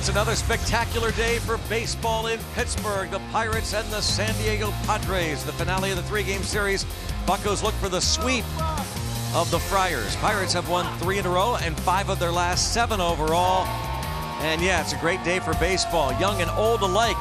It's another spectacular day for baseball in Pittsburgh. The Pirates and the San Diego Padres, the finale of the three-game series. Buccos look for the sweep of the Friars. Pirates have won 3 in a row and 5 of their last 7 overall. And yeah, it's a great day for baseball, young and old alike.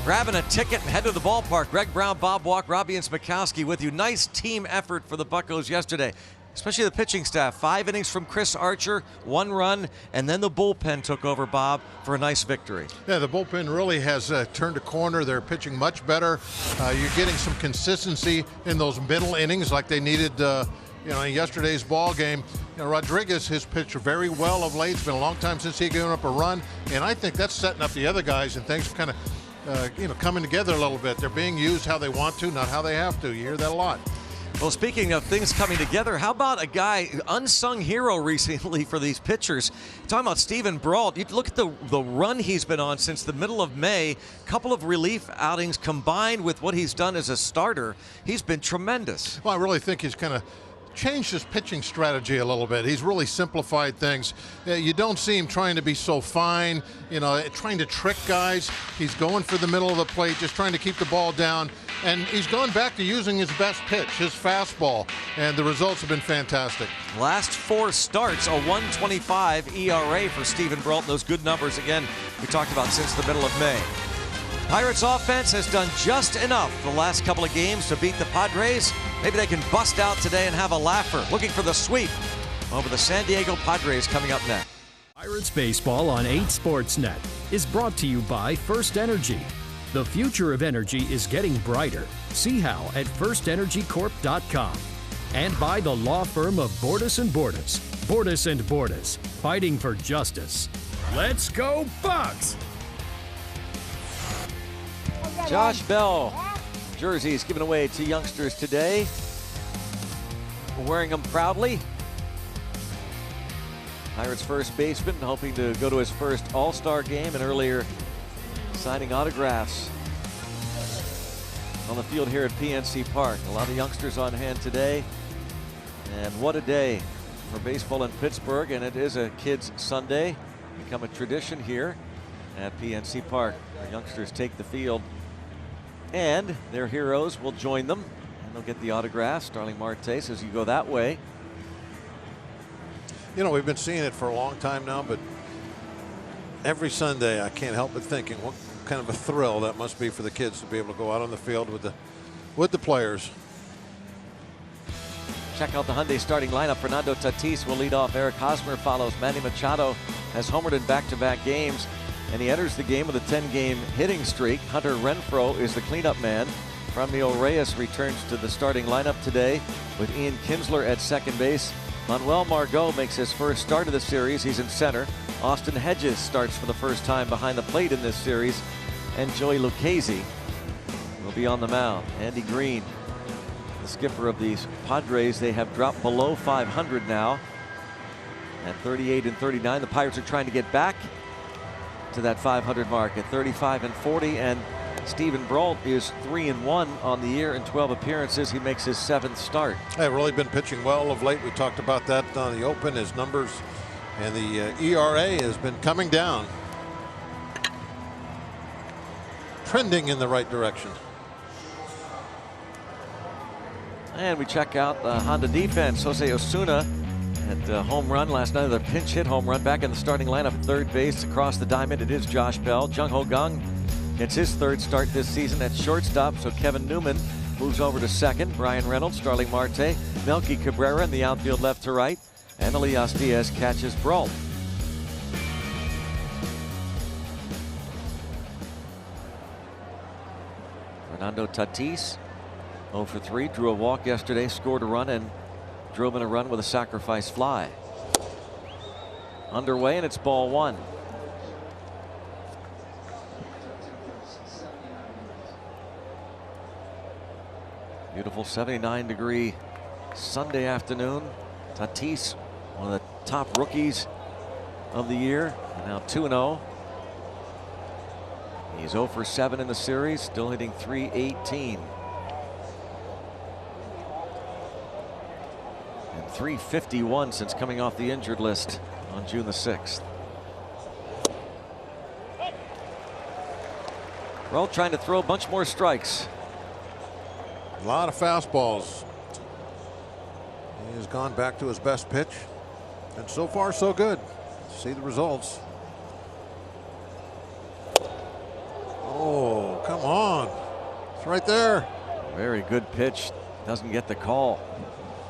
Grabbing a ticket and head to the ballpark. Greg Brown, Bob Walk, Robbie and Smikowski with you. Nice team effort for the Buccos yesterday, especially the pitching staff. 5 innings from Chris Archer, 1 run, and then the bullpen took over, Bob, for a nice victory. Yeah, the bullpen really has turned a corner. They're pitching much better. You're getting some consistency in those middle innings like they needed in yesterday's ball game. Rodriguez has pitched very well of late. It's been a long time since he gave up a run, and I think that's setting up the other guys, and things kind of coming together a little bit. They're being used how they want to, not how they have to. You hear that a lot. Well, speaking of things coming together, how about a guy, unsung hero recently for these pitchers? Talking about Steven Brault. You look at the run he's been on since the middle of May. Couple of relief outings combined with what he's done as a starter. He's been tremendous. Well, I really think he's kind of changed his pitching strategy a little bit. He's really simplified things. You don't see him trying to be so fine, trying to trick guys. He's going for the middle of the plate, just trying to keep the ball down. And he's gone back to using his best pitch, his fastball, and the results have been fantastic. Last 4 starts, a 1.25 ERA for Steven Brault. Those good numbers, again, we talked about since the middle of May. Pirates offense has done just enough the last couple of games to beat the Padres. Maybe they can bust out today and have a laugher. Looking for the sweep over the San Diego Padres coming up next. Pirates baseball on 8 Sportsnet is brought to you by First Energy. The future of energy is getting brighter. See how at firstenergycorp.com. And by the law firm of Bordas & Bordas. Bordas & Bordas, fighting for justice. Let's go Bucks! Josh Bell jerseys given away to youngsters today. Wearing them proudly. Pirates first baseman hoping to go to his first All-Star game, and earlier signing autographs on the field here at PNC Park. A lot of youngsters on hand today, and what a day for baseball in Pittsburgh. And it is a kids Sunday, become a tradition here at PNC Park. Our youngsters take the field and their heroes will join them, and they'll get the autographs. Starling Marte says you go that way. We've been seeing it for a long time now, but every Sunday I can't help but thinking what kind of a thrill that must be for the kids to be able to go out on the field with the players. Check out the Hyundai starting lineup. Fernando Tatis will lead off. Eric Hosmer follows. Manny Machado has homered in back-to-back games, and he enters the game with a 10-game hitting streak. Hunter Renfroe is the cleanup man. Franmil Reyes returns to the starting lineup today with Ian Kinsler at second base. Manuel Margot makes his first start of the series. He's in center. Austin Hedges starts for the first time behind the plate in this series. And Joey Lucchesi will be on the mound. Andy Green, the skipper of these Padres, they have dropped below 500 now. At 38 and 39, the Pirates are trying to get back to that 500 mark at 35 and 40. And Steven Brault is 3-1 on the year in 12 appearances. He makes his 7th start. They've really been pitching well of late. We talked about that on the open. His numbers and the ERA has been coming down, trending in the right direction. And we check out the Honda defense. Jose Osuna at home run last night, another pinch hit home run. Back in the starting lineup, third base across the diamond. It is Josh Bell. Jung Ho Kang gets his 3rd start this season at shortstop, so Kevin Newman moves over to second. Brian Reynolds, Starling Marte, Melky Cabrera in the outfield left to right, and Elias Diaz catches Brault. Fernando Tatis 0 for 3, drew a walk yesterday, scored a run, and drove in a run with a sacrifice fly. Underway, and it's ball 1. Beautiful 79-degree Sunday afternoon. Tatis, one of the top rookies of the year, and now 2-0. He's 0 for 7 in the series, still hitting .318. And .351 since coming off the injured list on June the 6th. Brault trying to throw a bunch more strikes. A lot of fastballs. He has gone back to his best pitch, and so far so good. See the results. Oh, come on. It's right there. Very good pitch. Doesn't get the call.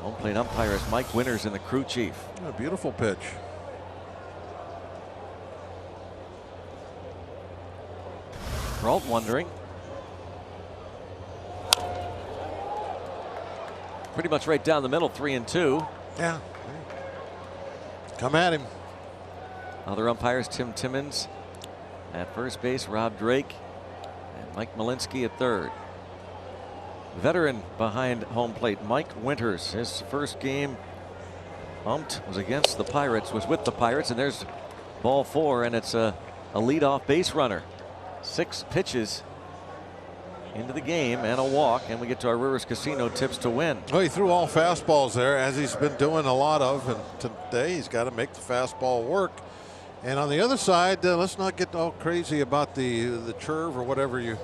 Home plate umpire is Mike Winters and the crew chief. A beautiful pitch. Brault wondering. Pretty much right down the middle, 3-2. Yeah. Come at him. Other umpires, Tim Timmons at first base, Rob Drake, and Mike Malinsky at third. Veteran behind home plate, Mike Winters. His first game umped was against the Pirates, was with the Pirates, and there's ball 4, and it's a leadoff base runner. 6 pitches into the game and a walk, and we get to our Rivers Casino tips to win. Well, he threw all fastballs there, as he's been doing a lot of, and today he's got to make the fastball work. And on the other side, let's not get all crazy about the curve or whatever you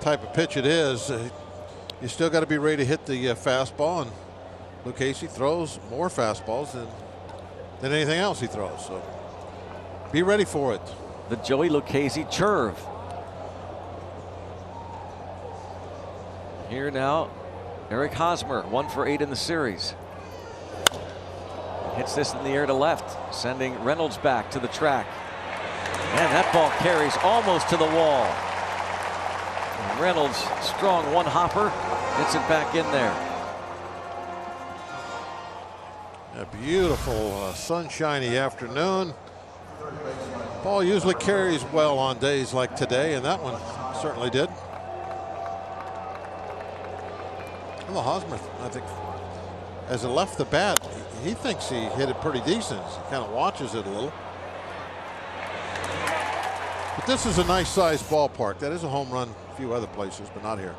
type of pitch it is. You still got to be ready to hit the fastball, and Lucchesi throws more fastballs than anything else he throws. So be ready for it. The Joey Lucchesi curve. Here now, Eric Hosmer, 1 for 8 in the series. Hits this in the air to left, sending Reynolds back to the track. And that ball carries almost to the wall. And Reynolds, strong one hopper, gets it back in there. A beautiful sunshiny afternoon. Ball usually carries well on days like today, and that one certainly did. Well, Hosmer, I think, as it left the bat, he thinks he hit it pretty decent. He kind of watches it a little. But this is a nice sized ballpark. That is a home run a few other places, but not here.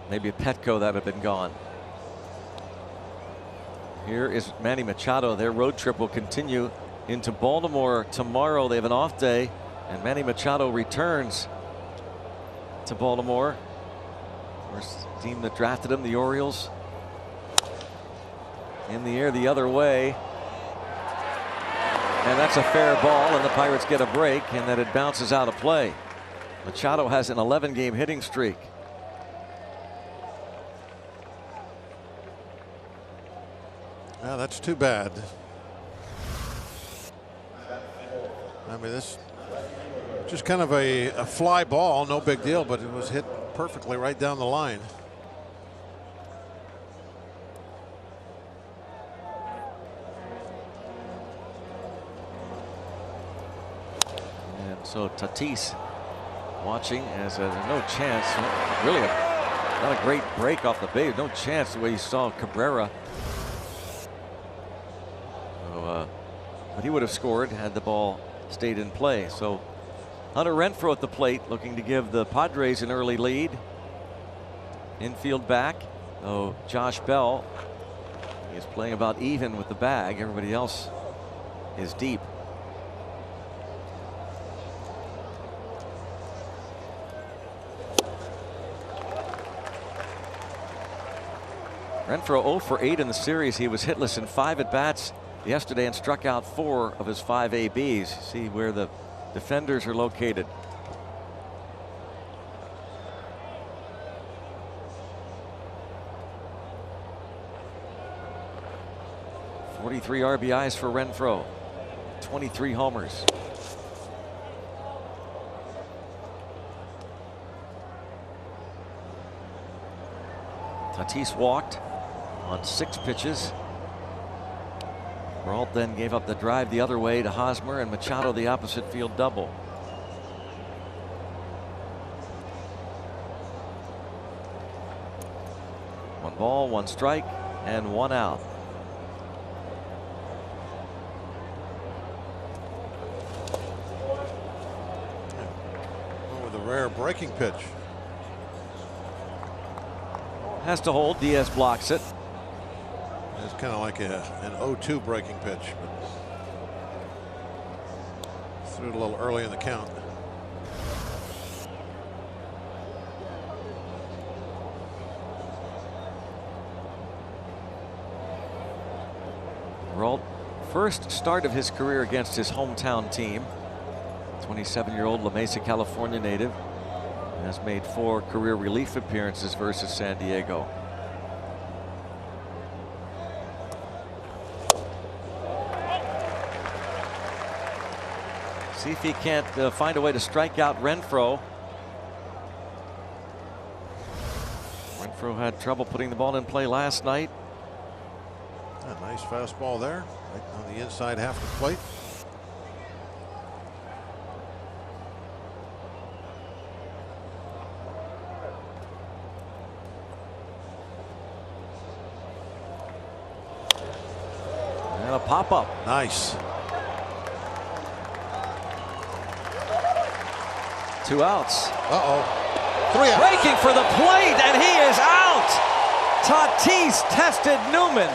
Maybe a Petco that would have been gone. Here is Manny Machado. Their road trip will continue into Baltimore tomorrow. They have an off day, and Manny Machado returns to Baltimore. First team that drafted him, the Orioles. In the air the other way. And that's a fair ball, and the Pirates get a break, and then it bounces out of play. Machado has an 11-game hitting streak. Yeah, that's too bad. I mean, this just kind of a fly ball, no big deal, but it was hit perfectly right down the line. And so Tatis watching as no chance, really not a great break off the base, no chance the way you saw Cabrera. So, but he would have scored had the ball stayed in play. So Hunter Renfroe at the plate, looking to give the Padres an early lead. Infield back, though Josh Bell is playing about even with the bag. Everybody else is deep. Renfroe 0 for 8 in the series. He was hitless in 5 at-bats yesterday and struck out 4 of his 5 ABs. See where the defenders are located. .43 RBIs for Renfroe. 23 homers. Tatis walked on 6 pitches. Brault then gave up the drive the other way to Hosmer, and Machado the opposite field double. One ball, 1 strike, and 1 out. With a rare breaking pitch. Has to hold. Diaz blocks it. It's kind of like an 0-2 breaking pitch. threw it a little early in the count. Rault, first start of his career against his hometown team. 27-year-old La Mesa, California native, has made 4 career relief appearances versus San Diego. See if he can't find a way to strike out Renfroe. Renfroe had trouble putting the ball in play last night. A nice fastball there, right on the inside half the plate. And a pop-up. Nice. 2 outs. Uh-oh. 3 outs. Breaking for the plate, and he is out. Tatis tested Newman.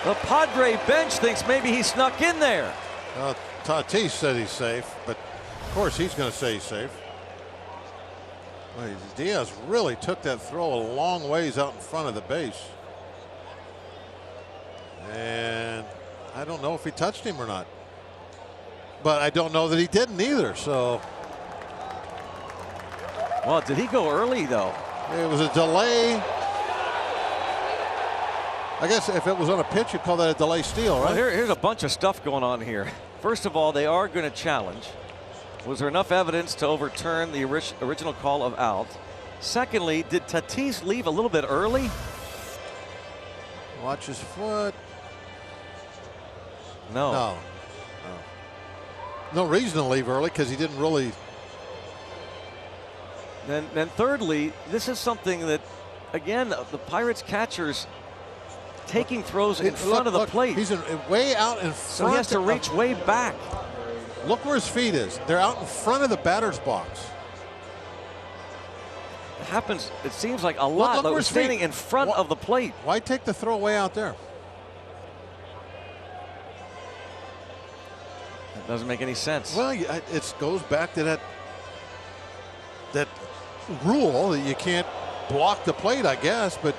The Padre bench thinks maybe he snuck in there. Tatis said he's safe, but of course he's going to say he's safe. Well, Diaz really took that throw a long ways out in front of the base. And I don't know if he touched him or not. But I don't know that he didn't either, so. Well, did he go early, though? It was a delay. I guess if it was on a pitch, you'd call that a delay steal, right? Well, here's a bunch of stuff going on here. First of all, they are going to challenge. Was there enough evidence to overturn the original call of out? Secondly, did Tatis leave a little bit early? Watch his foot. No. No reason to leave early because he didn't really. Then thirdly, this is something that, again, the Pirates catchers taking throws in front of the plate. He's way out in front. So he has to reach way back. Look where his feet is. They're out in front of the batter's box. It happens, it seems like a lot. Look We're standing in front of the plate. Why take the throw way out there? That doesn't make any sense. Well, it goes back to that rule that you can't block the plate, I guess. But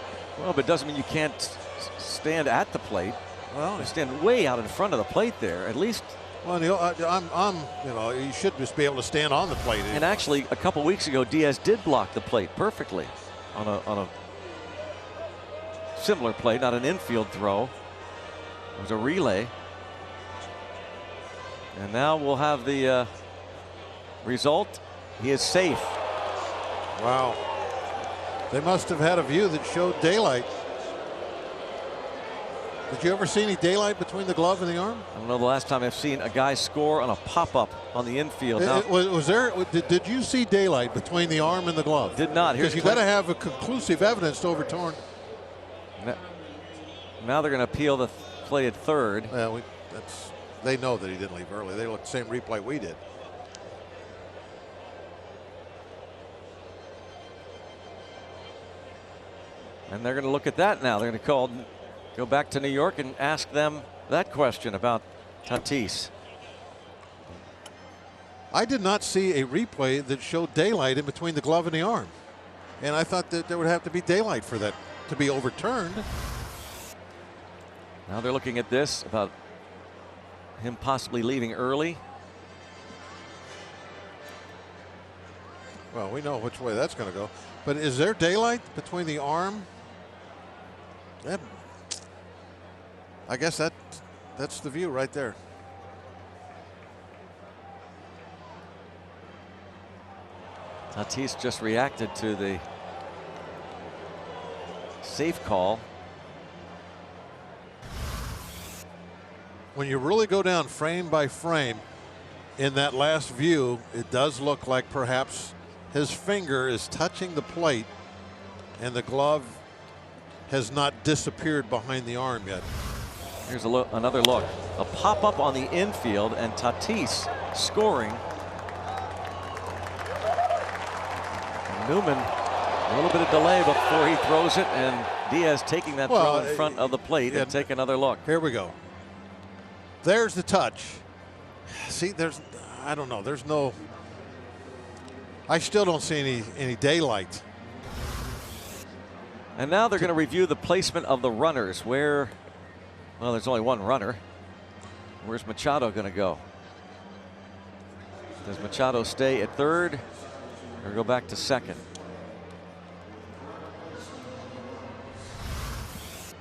it doesn't mean you can't stand at the plate. Well, you stand way out in front of the plate there, at least. Well, you should just be able to stand on the plate. And actually, a couple weeks ago, Diaz did block the plate perfectly on a similar play, not an infield throw. It was a relay. And now we'll have the result. He is safe. Wow. They must have had a view that showed daylight. Did you ever see any daylight between the glove and the arm? I don't know the last time I've seen a guy score on a pop-up on the infield. Did you see daylight between the arm and the glove? Did not. Because you got to have a conclusive evidence to overturn. Now they're going to appeal the play at third. Yeah, they know that he didn't leave early. They looked the same replay we did. And they're going to look at that now. They're going to go back to New York and ask them that question about Tatis. I did not see a replay that showed daylight in between the glove and the arm. And I thought that there would have to be daylight for that to be overturned. Now they're looking at this about him possibly leaving early. Well, we know which way that's going to go. But is there daylight between the arm? I guess that's the view right there. Tatis just reacted to the safe call. When you really go down frame by frame in that last view, it does look like perhaps his finger is touching the plate and the glove has not disappeared behind the arm yet. Here's another look. A pop-up on the infield and Tatis scoring. And Newman, a little bit of delay before he throws it, and Diaz taking that throw in front of the plate. And take another look. Here we go. There's the touch. See, I don't know. I still don't see any daylight. And now they're going to review the placement of the runners. Well, there's only one runner. Where's Machado going to go? Does Machado stay at third or go back to second?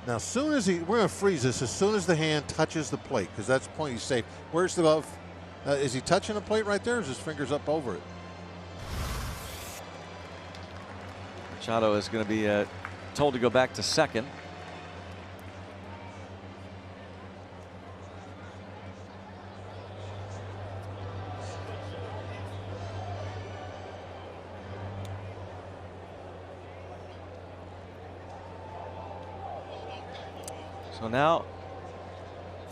Now, as soon as we're going to freeze this as soon as the hand touches the plate, because that's the point he's safe. Where's the glove? Is he touching the plate right there, or is his fingers up over it? Machado is going to be told to go back to second. So now,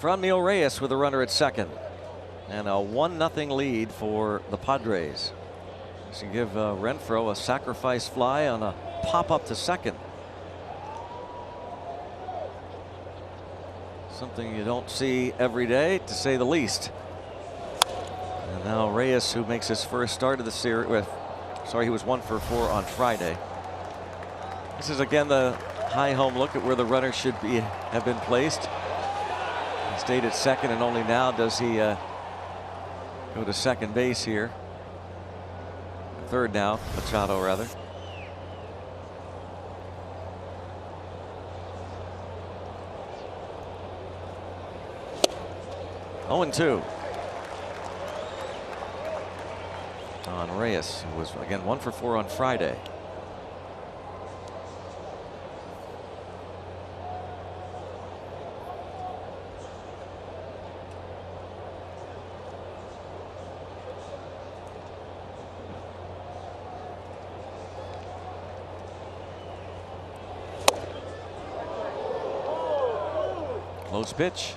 Franmil Reyes with a runner at second, and a 1-0 lead for the Padres. This can give Renfroe a sacrifice fly on a pop up to second. Something you don't see every day, to say the least. And now Reyes, who makes his first start of the series he was 1 for 4 on Friday. This is again the high home look at where the runner should have been placed. He stayed at second, and only now does he go to second base here. Third now, Machado rather. Oh, 0-2 on Reyes, who was again 1 for 4 on Friday. Close pitch.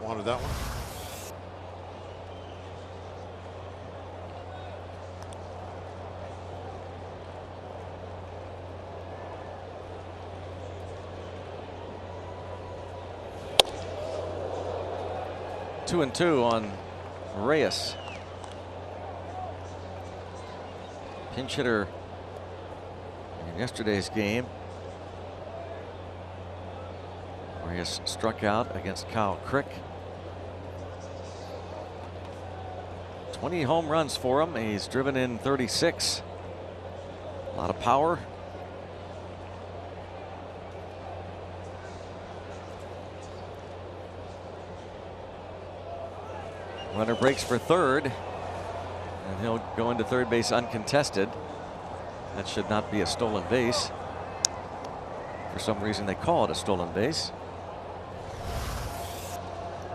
Wanted that one. Two and 2 on Reyes. Pinch hitter in yesterday's game. Reyes struck out against Kyle Crick. 20 home runs for him. He's driven in 36. A lot of power. Runner breaks for third, and he'll go into third base uncontested. That should not be a stolen base. For some reason they call it a stolen base.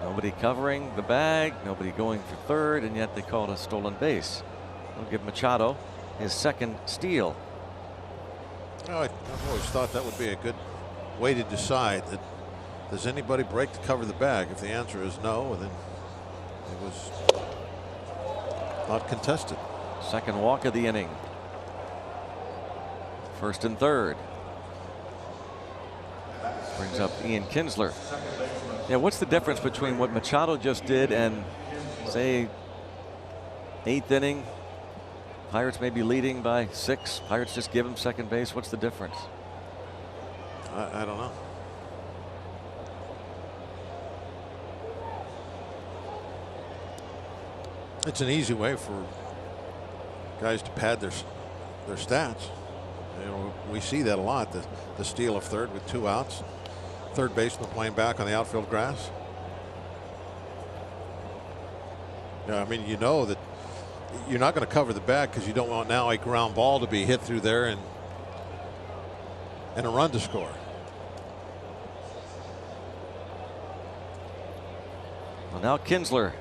Nobody covering the bag, nobody going for third, and yet they call it a stolen base. They'll give Machado his second steal. Oh, I've always thought that would be a good way to decide that. Does anybody break to cover the bag? If the answer is no, then it was not contested. Second walk of the inning. First and third. Brings up Ian Kinsler. Yeah, what's the difference between what Machado just did and, say, 8th inning? Pirates may be leading by 6. Pirates just give him second base. What's the difference? I don't know. It's an easy way for guys to pad their stats. You know, we see that a lot. The steal of third with 2 outs. Third baseman playing back on the outfield grass. Yeah, I mean, you know that you're not going to cover the bag because you don't want now a ground ball to be hit through there and a run to score. Well, now Kinsler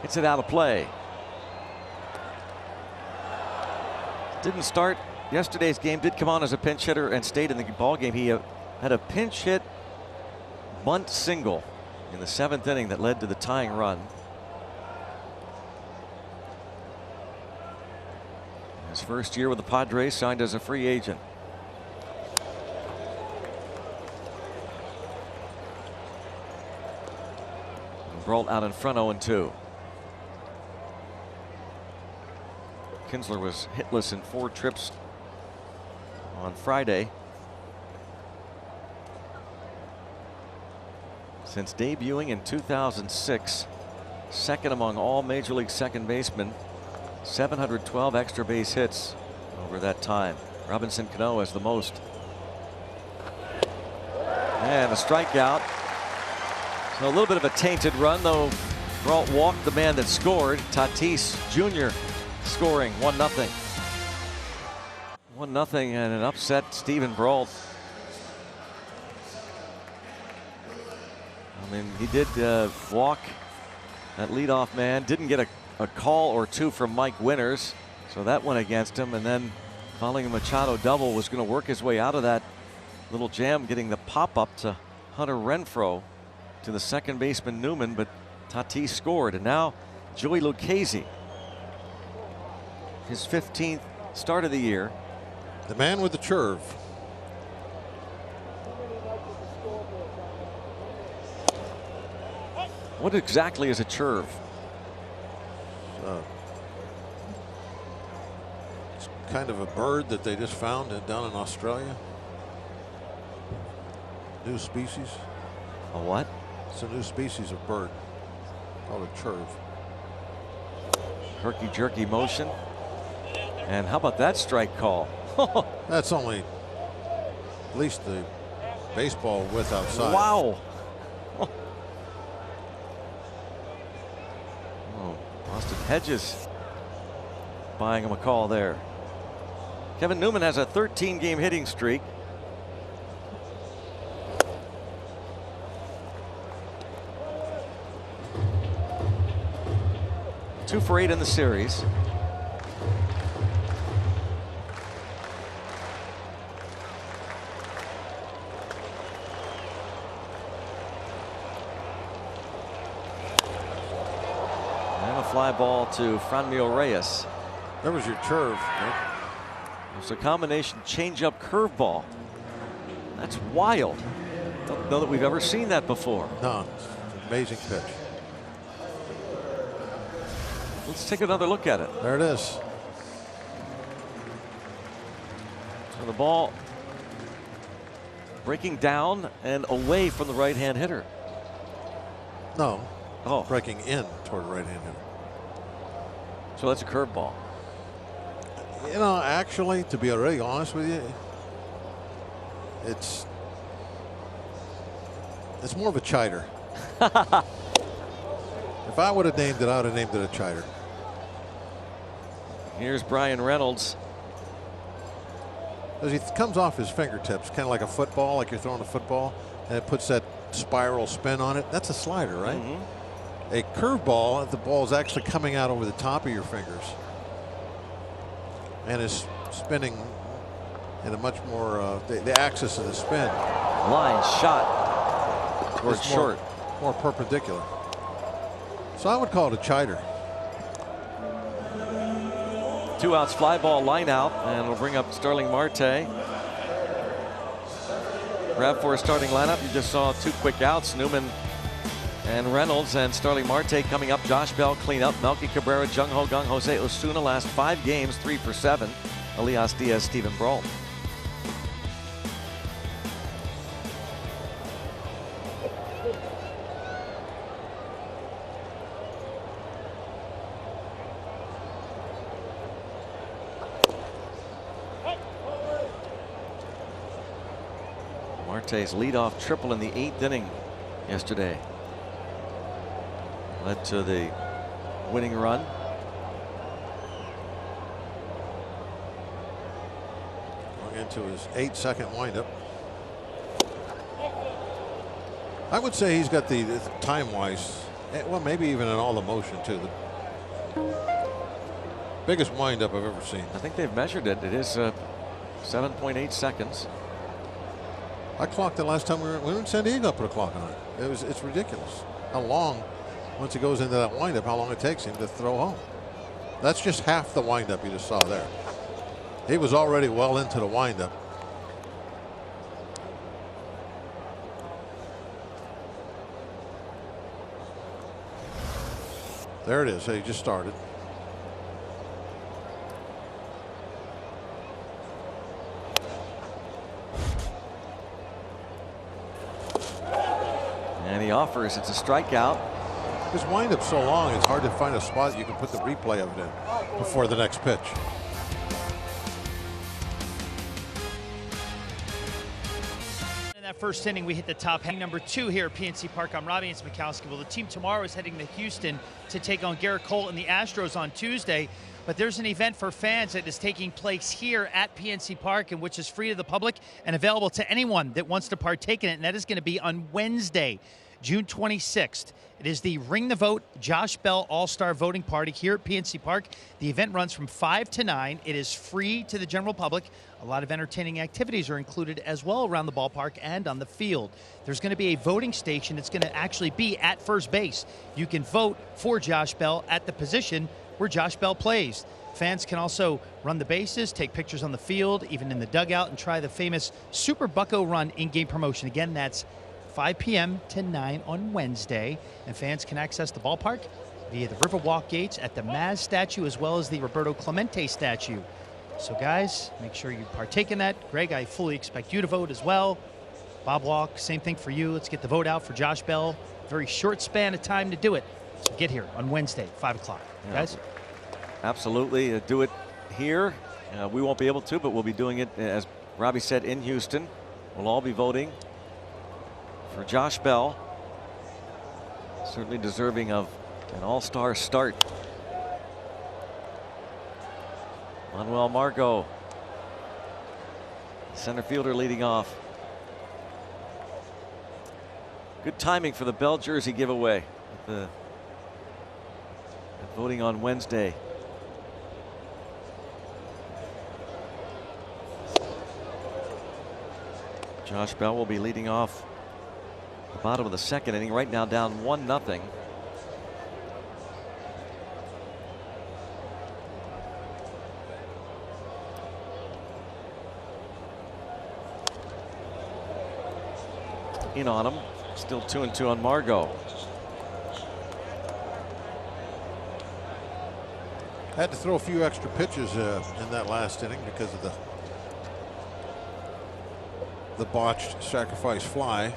hits it out of play. Didn't start yesterday's game, did come on as a pinch hitter and stayed in the ball game. He had a pinch hit bunt single in the 7th inning that led to the tying run. His first year with the Padres, signed as a free agent. Brault out in front, 0-2. Kinsler was hitless in 4 trips on Friday. Since debuting in 2006, second among all Major League second basemen, 712 extra base hits over that time. Robinson Cano has the most. And a strikeout. So a little bit of a tainted run, though. Brault walked the man that scored. Tatis Jr. scoring 1-0. 1-0 and an upset Steven Brault. I mean, he did walk that leadoff man. Didn't get a call or two from Mike Winters, so that went against him. And then following a Machado double, was going to work his way out of that little jam, getting the pop up to Hunter Renfroe to the second baseman Newman, but Tatis scored. And now Joey Lucchesi, his 15th start of the year. The man with the curve. What exactly is a churve? It's kind of a bird that they just found down in Australia. New species. A what? It's a new species of bird called a churve. Herky jerky motion. And how about that strike call? That's only at least the baseball width outside. Wow. Austin Hedges buying him a call there. Kevin Newman has a 13-game hitting streak. Two for 8 in the series. Fly ball to Franmil Reyes. That was your curve. It's a combination changeup curveball. That's wild. Don't know that we've ever seen that before. No, it's an amazing pitch. Let's take another look at it. There it is. So the ball breaking down and away from the right-hand hitter. No. Oh, breaking in toward the right-hand hitter. So that's a curveball. You know, actually, to be really honest with you, it's more of a chider. If I would have named it, I would have named it a chider. Here's Brian Reynolds. As he comes off his fingertips, kind of like a football, like you're throwing a football, and it puts that spiral spin on it. That's a slider, right? Mm-hmm. A curveball, the ball is actually coming out over the top of your fingers and is spinning in a much more the axis of the spin. Line shot towards short. More perpendicular. So I would call it a chider. 2 outs, fly ball, line out, and we'll bring up Starling Marte. Grab for a starting lineup. You just saw 2 quick outs. Newman and Reynolds and Starling Marte coming up. Josh Bell cleanup. Melky Cabrera, Jung Ho Kang, Jose Osuna. Last 5 games, 3 for 7. Elias Diaz, Steven Brault. Marte's leadoff triple in the 8th inning yesterday led to the winning run. Going into his 8-second windup. I would say he's got the time-wise, well, maybe even in all the motion too, the biggest windup I've ever seen. I think they've measured it. It is 7.8 seconds. I clocked it last time we were in San Diego. Put a clock on it. It's ridiculous how long, once he goes into that windup, how long it takes him to throw home. That's just half the windup you just saw there. He was already well into the windup. There it is. He just started. And he offers. It's a strikeout. His windup's so long, it's hard to find a spot you can put the replay of it in before the next pitch. In that first inning, we hit the top half. Number 2 here at PNC Park. I'm Robbie Mikowski. Well, the team tomorrow is heading to Houston to take on Garrett Cole and the Astros on Tuesday. But there's an event for fans that is taking place here at PNC Park, and which is free to the public and available to anyone that wants to partake in it. And that is going to be on Wednesday, June 26th. It is the Ring the Vote Josh Bell All-Star Voting Party here at PNC Park. The event runs from 5 to 9. It is free to the general public. A lot of entertaining activities are included as well around the ballpark and on the field. There's going to be a voting station that's going to actually be at first base. You can vote for Josh Bell at the position where Josh Bell plays. Fans can also run the bases, take pictures on the field, even in the dugout, and try the famous Super Bucko Run in-game promotion. Again, that's 5 p.m. to 9 on Wednesday, and fans can access the ballpark via the Riverwalk gates at the Maz statue as well as the Roberto Clemente statue. So guys, make sure you partake in that. Greg, I fully expect you to vote as well. Bob Walk, same thing for you. Let's get the vote out for Josh Bell. Very short span of time to do it. So get here on Wednesday, 5 o'clock. Yeah, guys? Absolutely. Do it here. We won't be able to, but we'll be doing it, as Robbie said, in Houston. We'll all be voting for Josh Bell. Certainly deserving of an all-star start. Manuel Margot, center fielder, leading off. Good timing for the Bell jersey giveaway. The voting on Wednesday. Josh Bell will be leading off the bottom of the second inning, right now down 1-0. In on him, still 2-2 on Margot. Had to throw a few extra pitches in that last inning because of the botched sacrifice fly.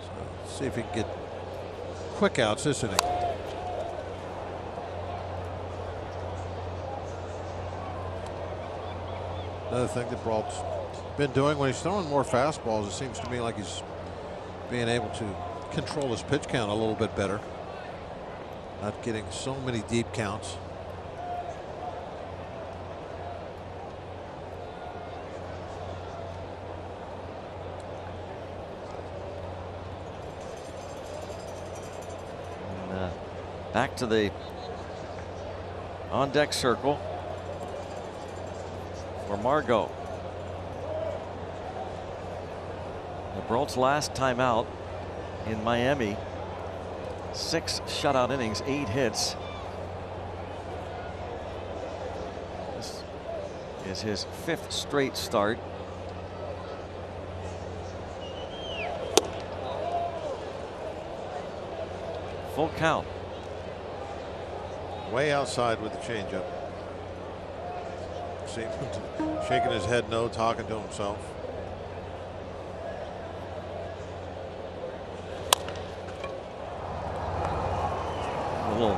So let's see if he can get quick outs this inning. Another thing that Brault's been doing when he's throwing more fastballs, it seems to me like he's being able to control his pitch count a little bit better. Not getting so many deep counts. And, back to the on-deck circle for Margot. Brault's last time out in Miami, 6 shutout innings, 8 hits. This is his 5th straight start. Full count. Way outside with the changeup. See him shaking his head no, talking to himself. A little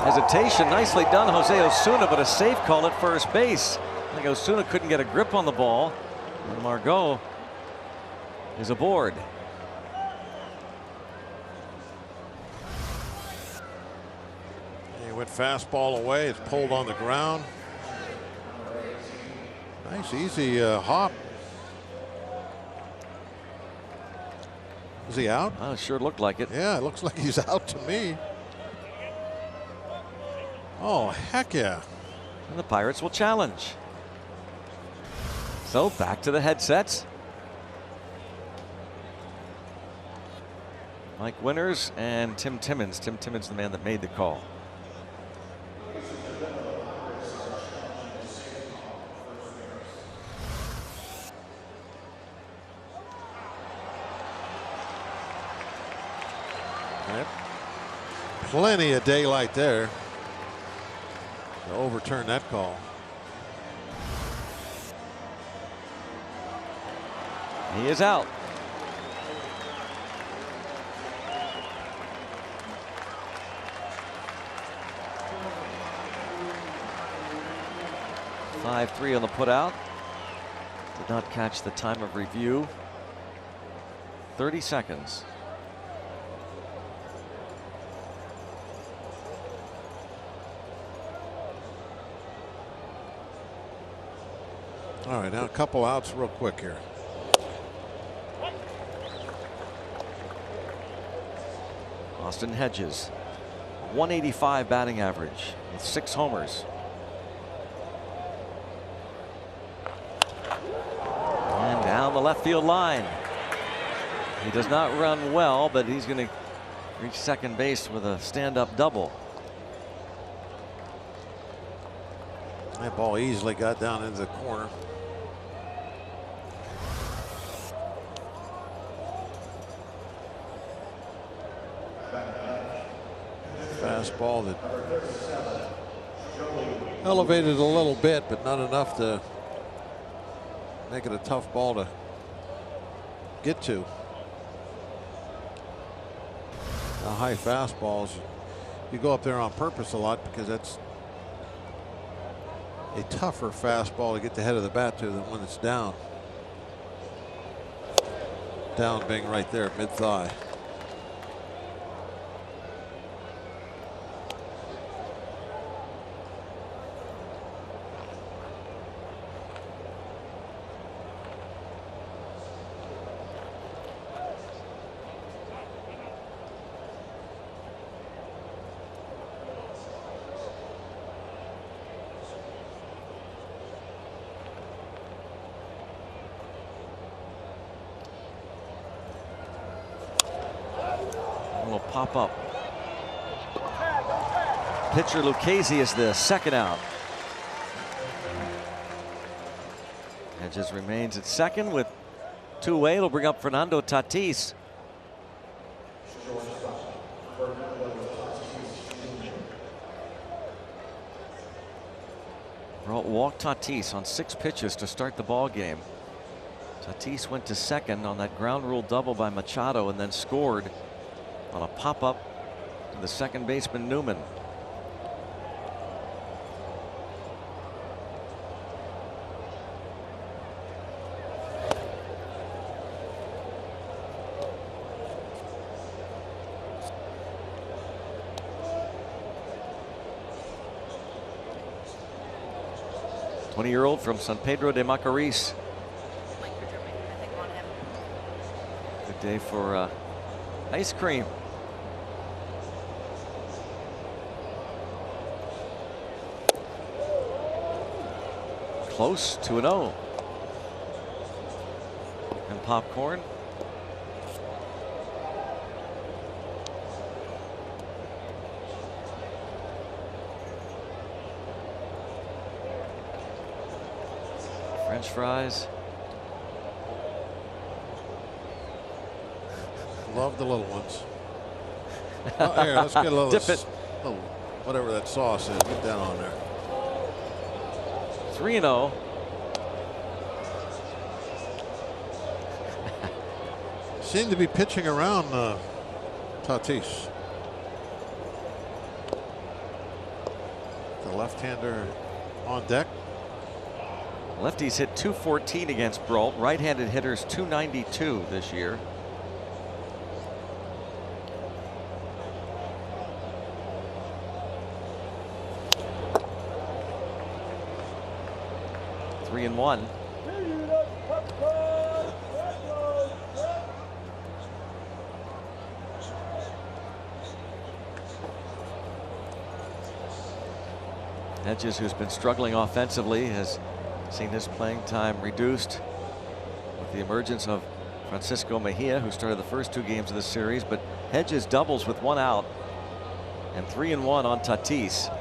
hesitation, nicely done, Jose Osuna, but a safe call at first base. I think Osuna couldn't get a grip on the ball, and Margot is aboard. He went fastball away. It's pulled on the ground. Nice, easy hop. Is he out? Oh, it sure looked like it. Yeah, it looks like he's out to me. Oh, heck yeah. And the Pirates will challenge. So back to the headsets. Mike Winters and Tim Timmons. Tim Timmons, the man that made the call. Right. Plenty of daylight there to overturn that call. He is out. (5-3) on the putout. Did not catch the time of review. 30 seconds. All right, now a couple outs real quick here. Austin Hedges, 185 batting average with 6 homers. And down the left field line. He does not run well, but he's going to reach second base with a stand-up double. That ball easily got down into the corner. Fastball that elevated a little bit, but not enough to make it a tough ball to get to. The high fastballs, you go up there on purpose a lot because that's a tougher fastball to get the head of the bat to than when it's down. Down being right there, mid-thigh. Pop up. Pitcher Lucchesi is the second out. Hedges remains at second with 2 away. It'll bring up Fernando Tatis. Walked Tatis on 6 pitches to start the ball game. Tatis went to second on that ground rule double by Machado and then scored on a pop-up to the second baseman Newman. Twenty-year-old from San Pedro de Macorís. Good day for ice cream. Close, 2-0. And popcorn. French fries. Love the little ones. Oh, here, let's get a little, Dip it. Little, whatever that sauce is. Get that on there. 3-0. Seem to be pitching around Tatis. The left-hander on deck. Lefties hit .214 against Brault. Right-handed hitters .292 this year. Three and one. Hedges, who's been struggling offensively, has seen his playing time reduced with the emergence of Francisco Mejia, who started the first 2 games of the series. But Hedges doubles with 1 out and 3 and 1 on Tatis.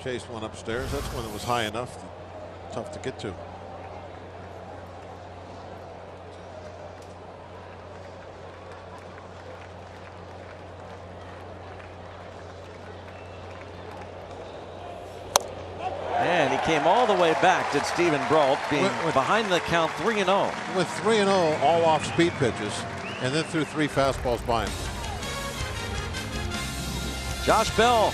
chased one upstairs. That's when it was high enough, tough to get to. And he came all the way back, did Steven Brault, being behind the count 3-0. With 3-0, all off speed pitches, and then threw 3 fastballs by him. Josh Bell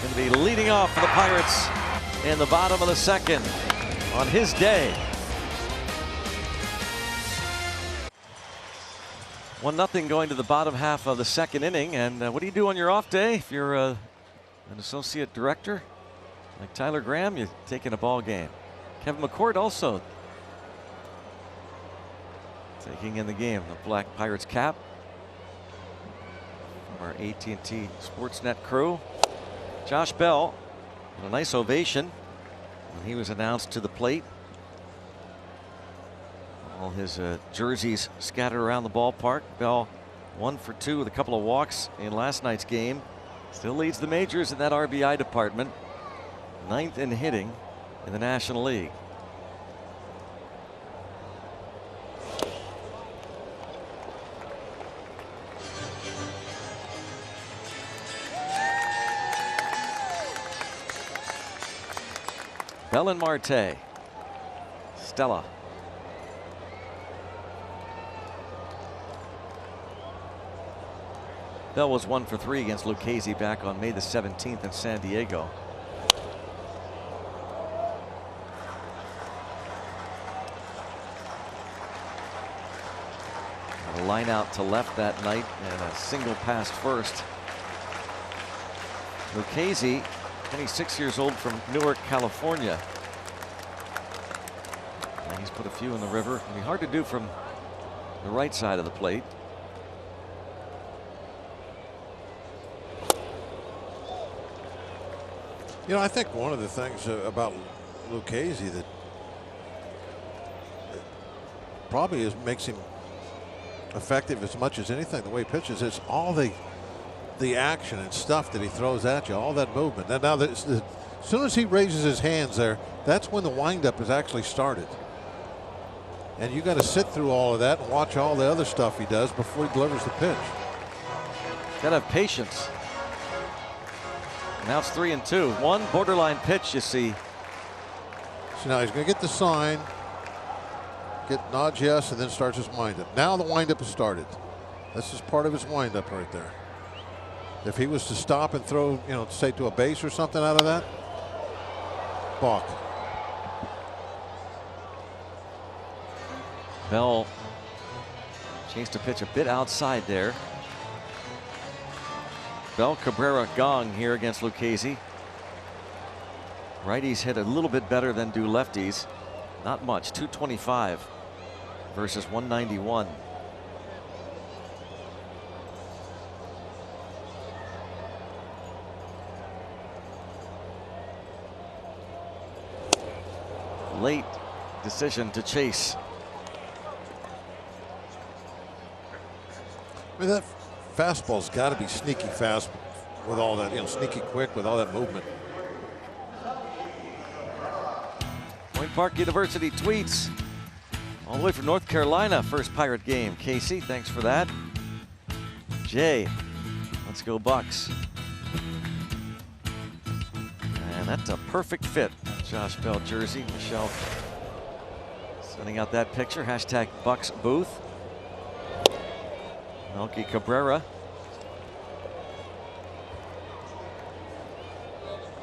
going to be leading off for the Pirates in the bottom of the second on his day. 1-0 going to the bottom half of the second inning. And what do you do on your off day if you're an associate director like Tyler Graham? You're taking a ball game. Kevin McCourt also taking in the game, the black Pirates cap. From our AT&T Sportsnet crew. Josh Bell, a nice ovation when he was announced to the plate. All his jerseys scattered around the ballpark. Bell 1 for 2 with a couple of walks in last night's game. Still leads the majors in that RBI department. 9th in hitting in the National League. Bell and Marte. Stella. Bell was 1 for 3 against Lucchesi back on May the 17th in San Diego. A line out to left that night and a single past first. Lucchesi, 26 years old, from Newark, California. And he's put a few in the river. It'll be hard to do from the right side of the plate. You know, I think one of the things about Lucchesi that probably makes him effective as much as anything, the way he pitches, is all the action and stuff that he throws at you, all that movement. Now, as soon as he raises his hands there, that's when the windup is actually started. And you got to sit through all of that and watch all the other stuff he does before he delivers the pitch. Got to have patience. Now it's 3-2. One borderline pitch, you see. So now he's going to get the sign, get nods yes, and then starts his windup. Now the windup has started. This is part of his windup right there. If he was to stop and throw, you know, say to a base or something out of that, balk. Bell changed a pitch a bit outside there. Bell, Cabrera, Gong here against Lucchesi. Righties hit a little bit better than do lefties. Not much, 225 versus 191. Late decision to chase. I mean, that fastball's got to be sneaky fast with all that, you know, sneaky quick with all that movement. Point Park University tweets all the way from North Carolina. First Pirate game. Casey, thanks for that. Jay, let's go Bucks. And that's a perfect fit. Josh Bell jersey. Michelle sending out that picture. Hashtag Bucks booth. Melky Cabrera.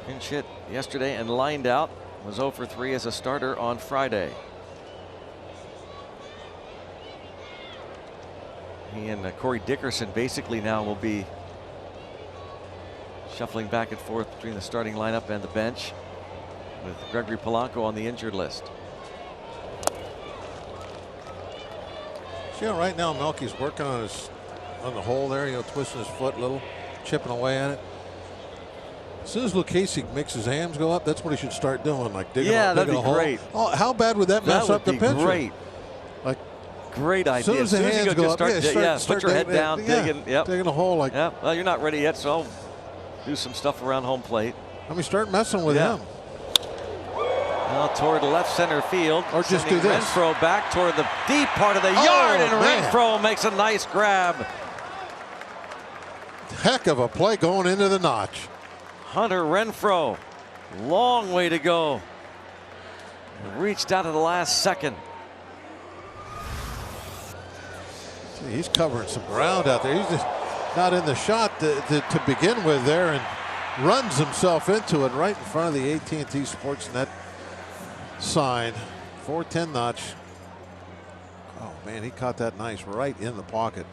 Pinch hit yesterday and lined out. Was 0 for 3 as a starter on Friday. He and Corey Dickerson basically now will be shuffling back and forth between the starting lineup and the bench, with Gregory Polanco on the injured list. See how right now Melky's working on the hole there, you know, twisting his foot a little, chipping away at it. As soon as Lucchesi makes his hands go up, that's what he should start doing, like digging, that'd digging be a great. hole. Oh, how bad would that mess up the pitcher? Great. Like, great idea. As soon as the hands go up, put your head down, digging. Yep. Digging a hole like. Yeah. Well, you're not ready yet, so I'll do some stuff around home plate. Let me start messing with him. Well, toward left center field. Or just do this. Renfroe back toward the deep part of the yard, and man. Renfroe makes a nice grab. Heck of a play going into the notch. Hunter Renfroe, long way to go. Reached out at the last second. Gee, he's covering some ground out there. He's just not in the shot to begin with there, and runs himself into it right in front of the AT&T Sportsnet sign. 410 notch. Oh man, he caught that nice right in the pocket.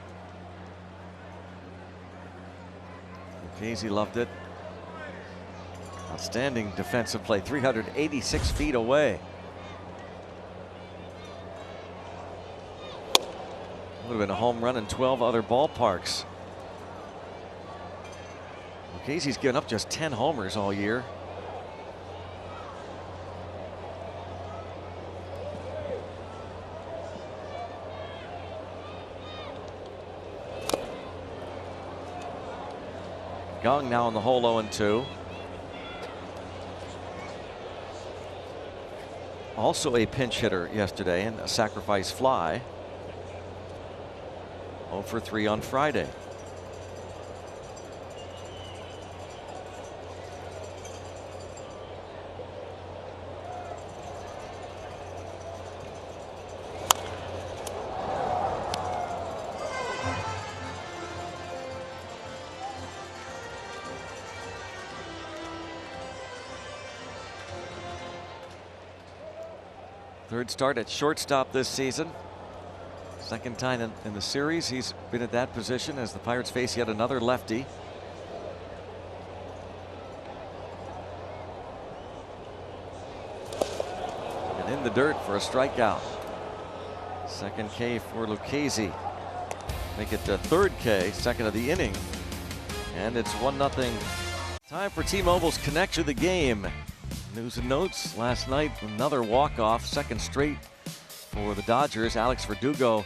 Casey loved it. Outstanding defensive play, 386 feet away. Would have been a home run in 12 other ballparks. Casey's given up just 10 homers all year. Young now in the hole, 0-2. Also a pinch hitter yesterday and a sacrifice fly. 0 for 3 on Friday. Third start at shortstop this season. Second time in the series he's been at that position as the Pirates face yet another lefty. And in the dirt for a strikeout. Second K for Lucchesi. Make it the third K, second of the inning. And it's 1-0. Time for T-Mobile's Connect to the Game. News and notes last night, another walk-off, second straight for the Dodgers. Alex Verdugo,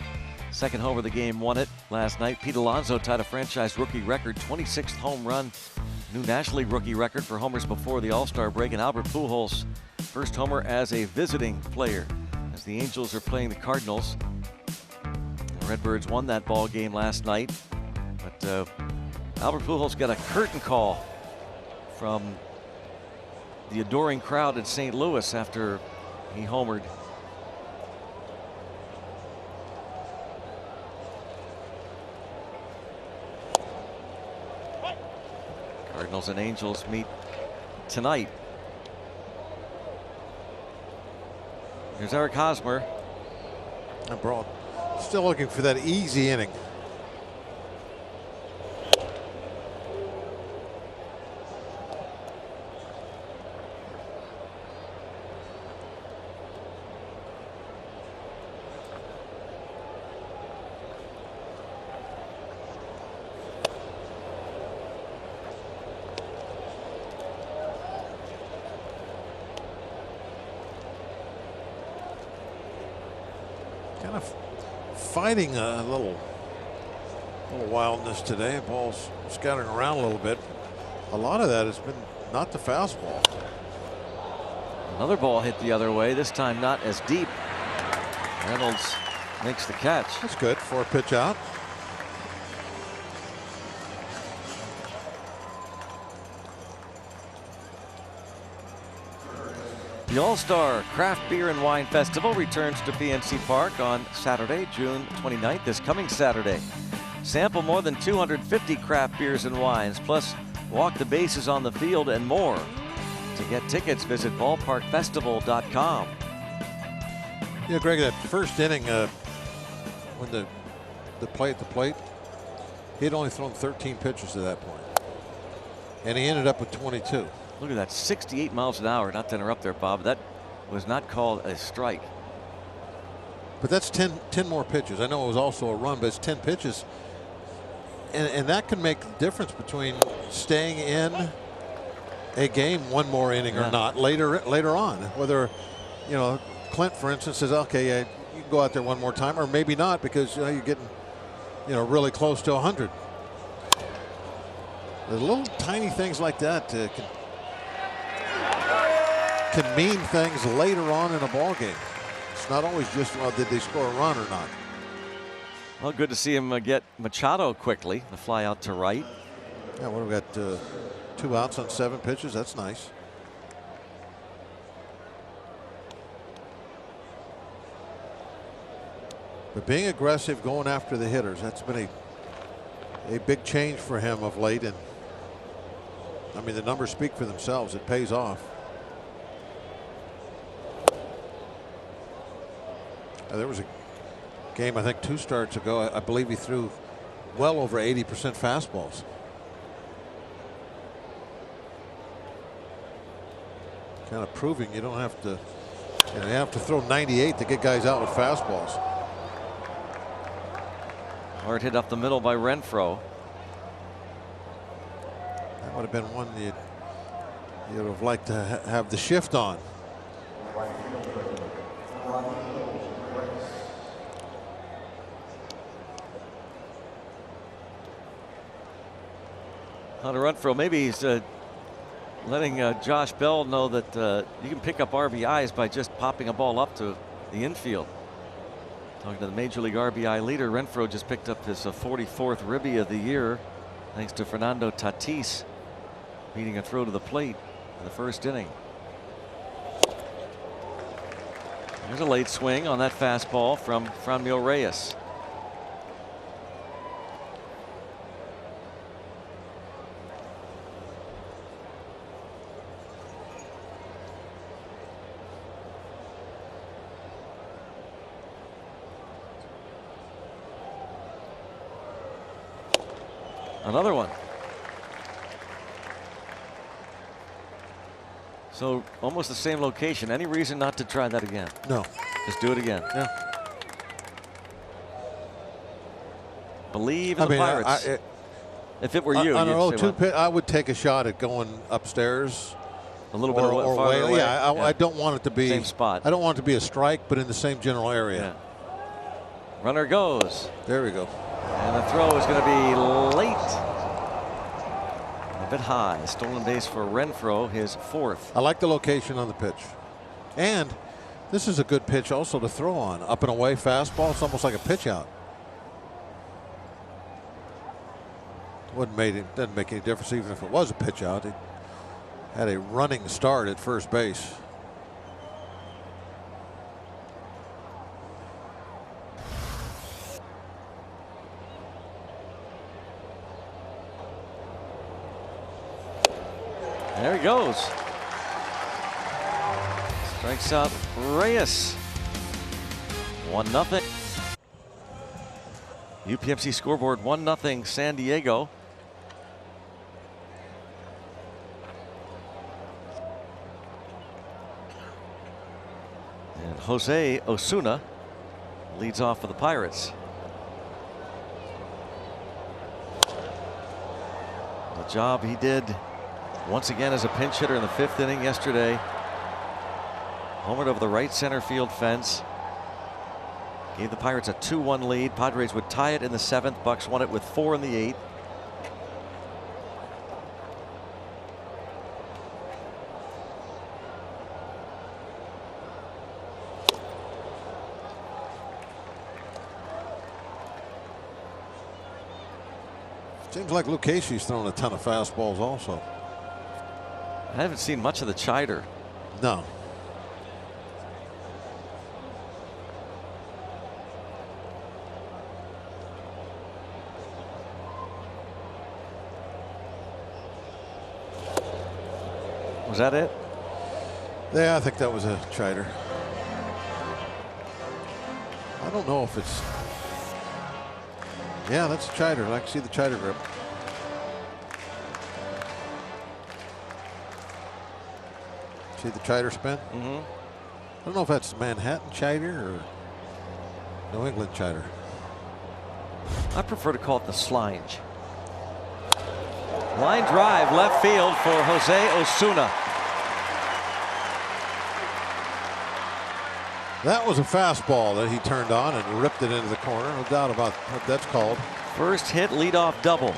second home of the game, won it last night. Pete Alonso tied a franchise rookie record, 26th home run, new National League rookie record for homers before the All-Star break. And Albert Pujols, first homer as a visiting player, as the Angels are playing the Cardinals. The Redbirds won that ball game last night, but Albert Pujols got a curtain call from the adoring crowd in St. Louis after he homered. Cardinals and Angels meet tonight. Here's Eric Hosmer. And Braun still looking for that easy inning. Kind of fighting a little wildness today. Ball's scattering around a little bit. A lot of that has been not the fastball. Another ball hit the other way, this time not as deep. Reynolds makes the catch. That's good for a pitch out. The All-Star Craft Beer and Wine Festival returns to PNC Park on Saturday, June 29th, this coming Saturday. Sample more than 250 craft beers and wines, plus walk the bases on the field and more. To get tickets, visit ballparkfestival.com. Yeah, Greg, that first inning, when the play at the plate, he had only thrown 13 pitches to that point, and he ended up with 22. Look at that, 68 miles an hour. Not to interrupt there, Bob. That was not called a strike. But that's 10 more pitches. I know it was also a run, but it's 10 pitches. And that can make the difference between staying in a game one more inning or not later on. Whether, you know, Clint, for instance, says, okay, you can go out there one more time, or maybe not, because you're getting, really close to 100. The little tiny things like that can can mean things later on in a ball game. It's not always just, well, did they score a run or not? Well, good to see him get Machado quickly. The fly out to right. Yeah, what, we got 2 outs on 7 pitches. That's nice. But being aggressive, going after the hitters, that's been a big change for him of late. And I mean, the numbers speak for themselves. It pays off. There was a game, I think 2 starts ago, I believe he threw well over 80% fastballs. Kind of proving you don't have to, you have to throw 98 to get guys out with fastballs. Hard hit up the middle by Renfroe. That would have been one you'd have liked to have the shift on. Hunter Renfroe, maybe he's letting Josh Bell know that you can pick up RBIs by just popping a ball up to the infield. Talking to the Major League RBI leader, Renfroe just picked up his 44th ribby of the year, thanks to Fernando Tatis beating a throw to the plate in the first inning. There's a late swing on that fastball from Franmil Reyes. Another one. So almost the same location. Any reason not to try that again? No. Just do it again. Yeah. Believe in the Pirates. If it were you, on an you'd say 0-2 pitch, I would take a shot at going upstairs. A little bit farther away. Yeah, I don't want it to be same spot. I don't want it to be a strike, but in the same general area. Yeah. Runner goes. There we go. And the throw is going to be late. A bit high. Stolen base for Renfroe, his 4th. I like the location on the pitch. And this is a good pitch also to throw on. Up and away fastball. It's almost like a pitch out. Doesn't make any difference even if it was a pitch out. It had a running start at first base. There he goes. Strikes out Reyes. 1-0. UPMC scoreboard 1-0 San Diego. And Jose Osuna leads off for the Pirates. The job he did once again as a pinch hitter in the 5th inning yesterday. Homered over the right center field fence. Gave the Pirates a 2-1 lead. Padres would tie it in the 7th. Bucks won it with 4 in the 8th. Seems like Luke Casey's thrown a ton of fastballs also. I haven't seen much of the chider. No. Was that it? Yeah, I think that was a chider. I don't know if it's. Yeah, that's a chider. I can see the chider grip. See the chider spin? Mm-hmm. I don't know if that's Manhattan chider or New England chider. I prefer to call it the slinge. Line drive left field for Jose Osuna. That was a fastball that he turned on and ripped it into the corner. No doubt about what that's called. First hit, leadoff double.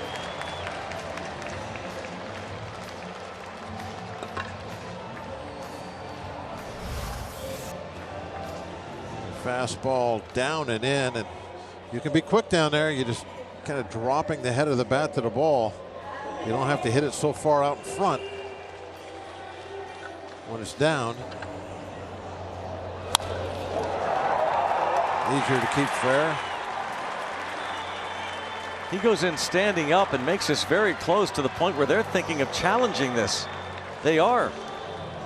Fastball down and in, and you can be quick down there. You're just kind of dropping the head of the bat to the ball. You don't have to hit it so far out in front when it's down. Easier to keep fair. He goes in standing up and makes us very close to the point where they're thinking of challenging this. They are.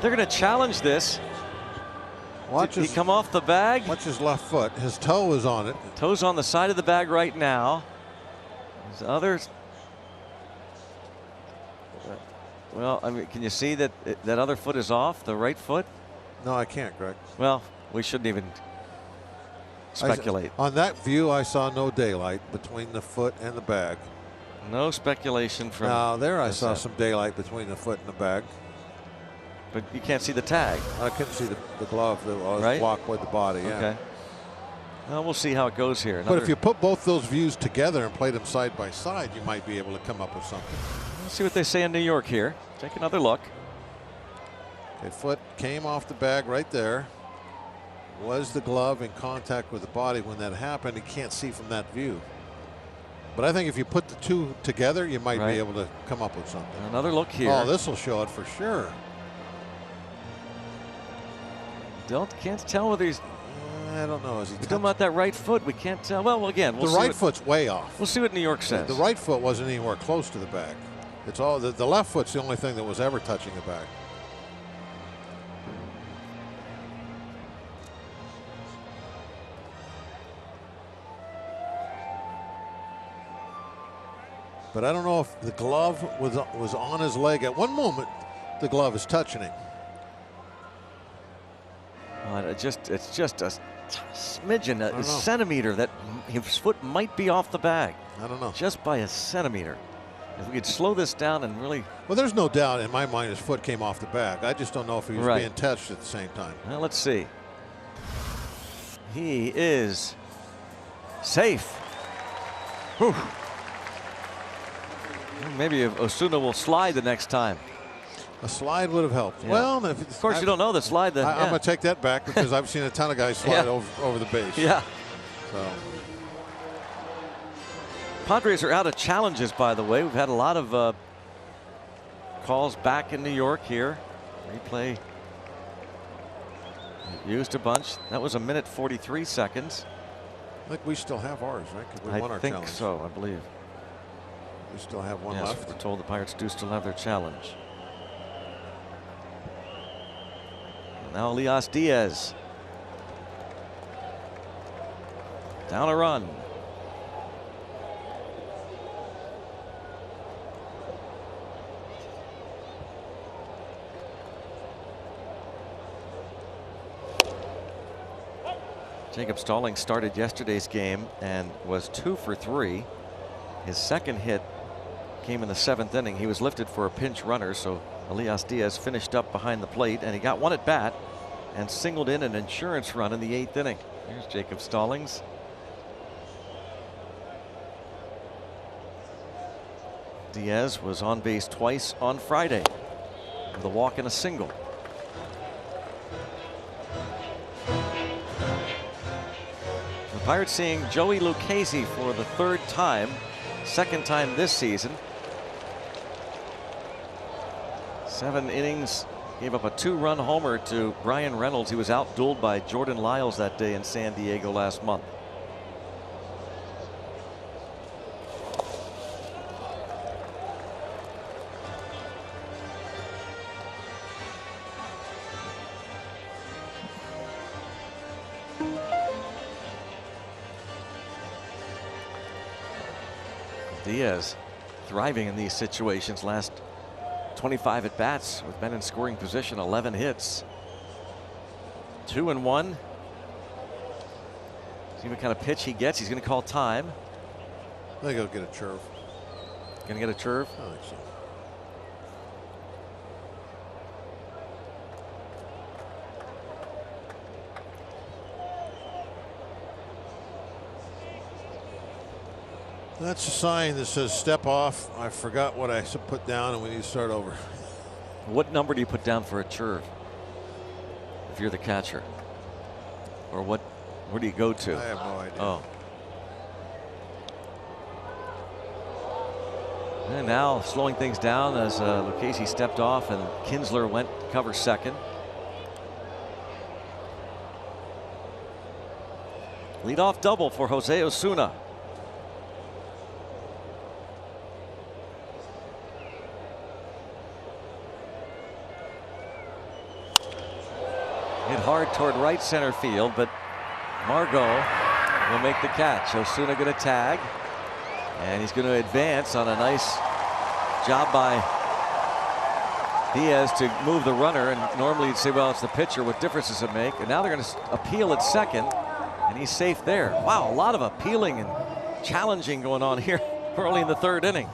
They're going to challenge this. Watch Did he come off the bag? Watch his left foot. His toe is on it. Toe's on the side of the bag right now. His others. Well, I mean, can you see that that other foot is off, the right foot? No, I can't, Greg. Well, we shouldn't even speculate. On that view, I saw no daylight between the foot and the bag. No speculation from. Now, there I saw some daylight between the foot and the bag. But you can't see the tag. I couldn't see the glove that was right? blocked with the body. Yeah. Okay. Well, we'll see how it goes here. But if you put both those views together and play them side by side, you might be able to come up with something. Let's see what they say in New York here. Take another look. Okay, foot came off the bag right there. Was the glove in contact with the body when that happened? You can't see from that view. But I think if you put the two together, you might be able to come up with something. Another look here. Oh, this will show it for sure. Can't tell whether he's. I don't know. Is he talking about that right foot? We can't tell. Well, again, we'll the see right foot's way off. We'll see what New York says. The right foot wasn't anywhere close to the bag. It's all the left foot's the only thing that was ever touching the bag. But I don't know if the glove was on his leg. At one moment, the glove is touching him. Well, it's just a smidgen, a centimeter that his foot might be off the bag. I don't know. Just by a centimeter. If we could slow this down and really. Well, there's no doubt in my mind his foot came off the bag. I just don't know if he was being touched at the same time. Well, let's see. He is safe. Whew. Maybe Osuna will slide the next time. A slide would have helped. Yeah. Well, of course, you don't know the slide. I'm going to take that back because I've seen a ton of guys slide over the base. Yeah. So. Padres are out of challenges, by the way. We've had a lot of calls back in New York here. Replay used a bunch. That was 1:43 seconds. I think we still have ours, right? 'Cause we won our challenge. I think so, I believe. We still have one yes, left. We're told the Pirates do still have their challenge. Now Elias Diaz. Down a run. Jacob Stallings started yesterday's game and was 2 for 3. His second hit came in the 7th inning. He was lifted for a pinch runner, so Elias Diaz finished up behind the plate, and he got one at bat and singled in an insurance run in the 8th inning. Here's Jacob Stallings. Diaz was on base twice on Friday with a walk and a single. The Pirates seeing Joey Lucchesi for the 3rd time, 2nd time this season. 7 innings, gave up a 2-run homer to Brian Reynolds. He was outdueled by Jordan Lyles that day in San Diego last month. Diaz thriving in these situations. Last 25 at bats with men in scoring position, 11 hits. 2-1. See what kind of pitch he gets. He's going to call time. I think he'll get a chirp. Going to get a chirp? I think so. That's a sign that says step off. I forgot what I put down and we need to start over. What number do you put down for a churve if you're the catcher? Or what Where do you go to? I have no idea. Oh. And now slowing things down as Lucchesi stepped off and Kinsler went to cover second. Leadoff double for Jose Osuna. Hit hard toward right center field, but Margot will make the catch. Osuna going to tag, and he's going to advance on a nice job by Diaz to move the runner. And normally you'd say, well, it's the pitcher. What difference does it make? And now they're going to appeal at second, and he's safe there. Wow, a lot of appealing and challenging going on here early in the third inning.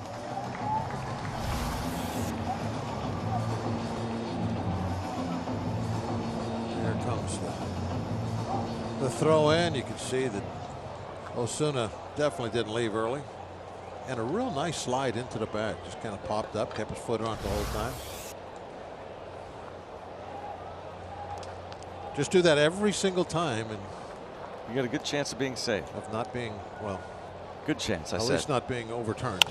The throw in, you can see that Osuna definitely didn't leave early. And a real nice slide into the bag. Just kind of popped up, kept his foot on it the whole time. Just do that every single time, and you got a good chance of being safe. Of not being, well, good chance, I said. At least not being overturned.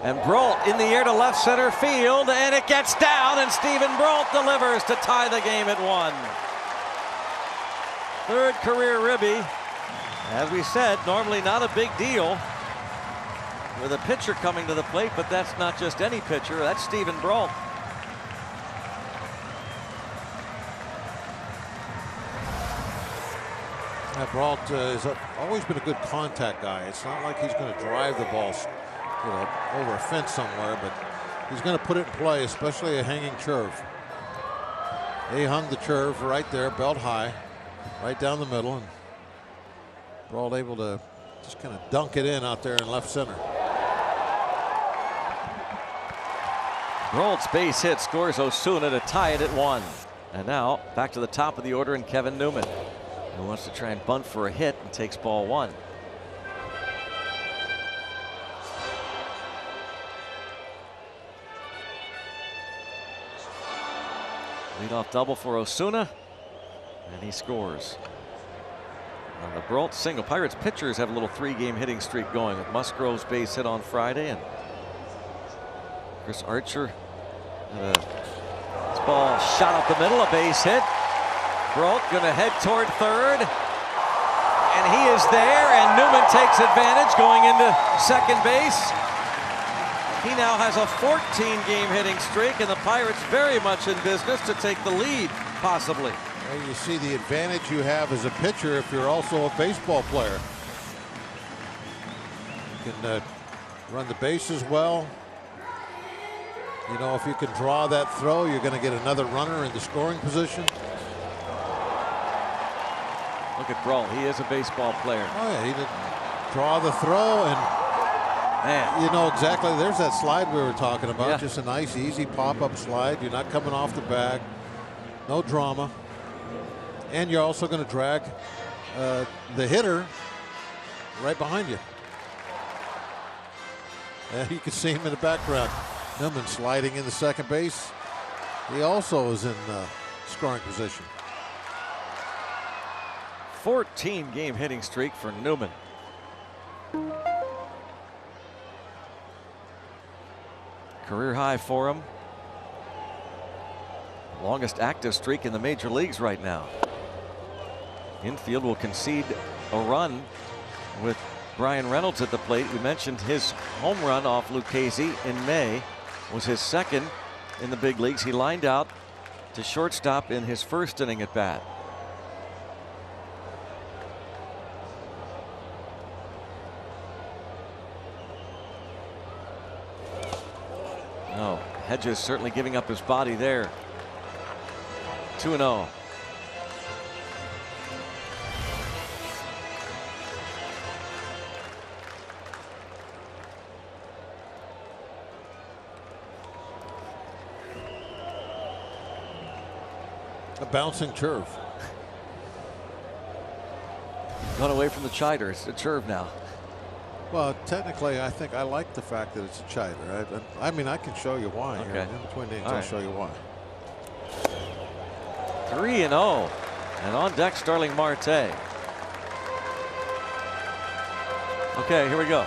And Brault in the air to left center field, and it gets down, and Stephen Brault delivers to tie the game at 1. Third career ribby. As we said, normally not a big deal with a pitcher coming to the plate, but that's not just any pitcher. That's Stephen Brault. Brault has always been a good contact guy. It's not like he's going to drive the ball, over a fence somewhere, but he's going to put it in play, especially a hanging curve. He hung the curve right there, belt high, right down the middle, and Brault able to just kind of dunk it in out there in left center. Brault's base hit scores Osuna to tie it at 1. And now back to the top of the order, and Kevin Newman, who wants to try and bunt for a hit and takes ball 1. Leadoff double for Osuna, and he scores. On the Brault single, Pirates pitchers have a little 3-game hitting streak going with Musgrove's base hit on Friday, and Chris Archer. This ball shot up the middle, a base hit. Brault going to head toward third, and he is there, and Newman takes advantage going into second base. He now has a 14-game hitting streak, and the Pirates very much in business to take the lead, possibly. Well, you see the advantage you have as a pitcher if you're also a baseball player. You can run the bases well. You know, if you can draw that throw, you're going to get another runner in the scoring position. Look at Brault. He is a baseball player. Oh, yeah, he did draw the throw, and man, you know exactly. There's that slide we were talking about. Yeah. Just a nice, easy pop-up slide. You're not coming off the bag. No drama. And you're also going to drag the hitter right behind you. And you can see him in the background. Newman sliding into second base. He also is in scoring position. 14-game hitting streak for Newman. Career high for him. Longest active streak in the major leagues right now. Infield will concede a run with Brian Reynolds at the plate. We mentioned his home run off Lucchesi in May was his second in the big leagues. He lined out to shortstop in his first inning at bat. No, Hedges certainly giving up his body there. 2-0. A bouncing curve. Gone away from the chider. It's a curve now. Well, technically, I think I like the fact that it's a chider. I mean, I can show you why. Okay. Here. In between innings, All I'll right. show you why. 3-0. And on deck, Starling Marte. Okay, here we go.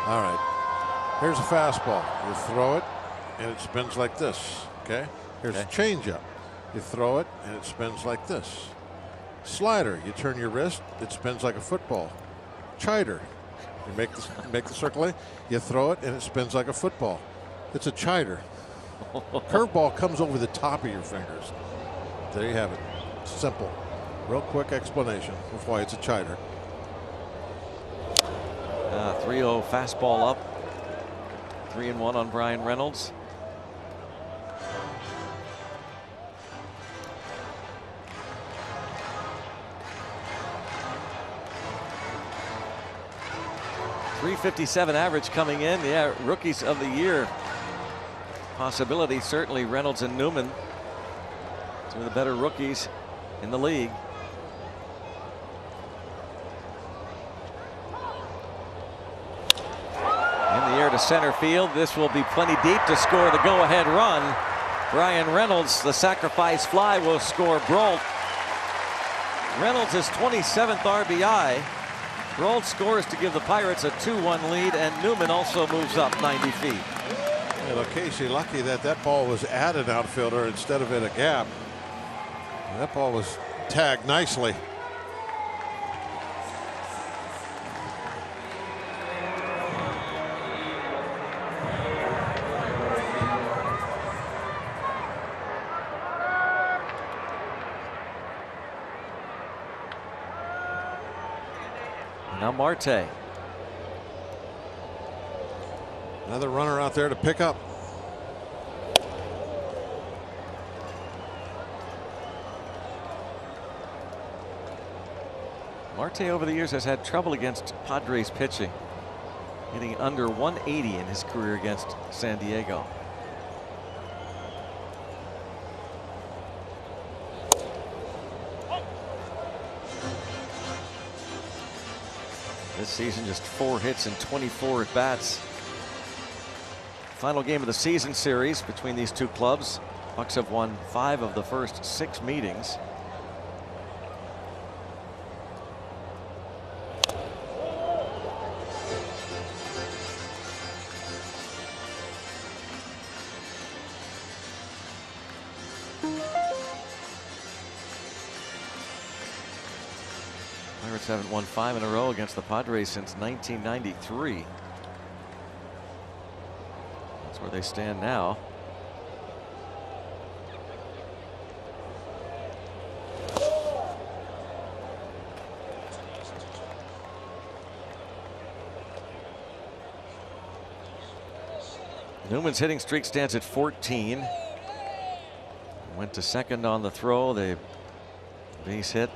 All right. Here's a fastball. You throw it, and it spins like this. Okay. Here's a changeup. You throw it, and it spins like this. Slider. You turn your wrist. It spins like a football. Chider. You make the circle. You throw it, and it spins like a football. It's a chider. Curveball comes over the top of your fingers. There you have it. Simple. Real quick explanation of why it's a chider. 3-0 fastball up. 3-1 on Bryan Reynolds. .357 average coming in. Yeah, rookies of the year possibility. Certainly Reynolds and Newman, two of the better rookies in the league. In the air to center field. This will be plenty deep to score the go-ahead run. Bryan Reynolds, the sacrifice fly, will score Brault. Reynolds' 27th RBI. Brault scores to give the Pirates a 2-1 lead, and Newman also moves up 90 feet. Yeah, well, Casey, lucky that ball was at an outfielder instead of in a gap. That ball was tagged nicely. Now Marte. Another runner out there to pick up. Marte over the years has had trouble against Padres pitching, hitting under 180 in his career against San Diego. This season, just 4 hits and 24 at bats. Final game of the season series between these two clubs. Bucks have won 5 of the first 6 meetings. Pirates haven't won 5 in a row against the Padres since 1993. That's where they stand now. Newman's hitting streak stands at 14. Went to second on the throw. The base hit.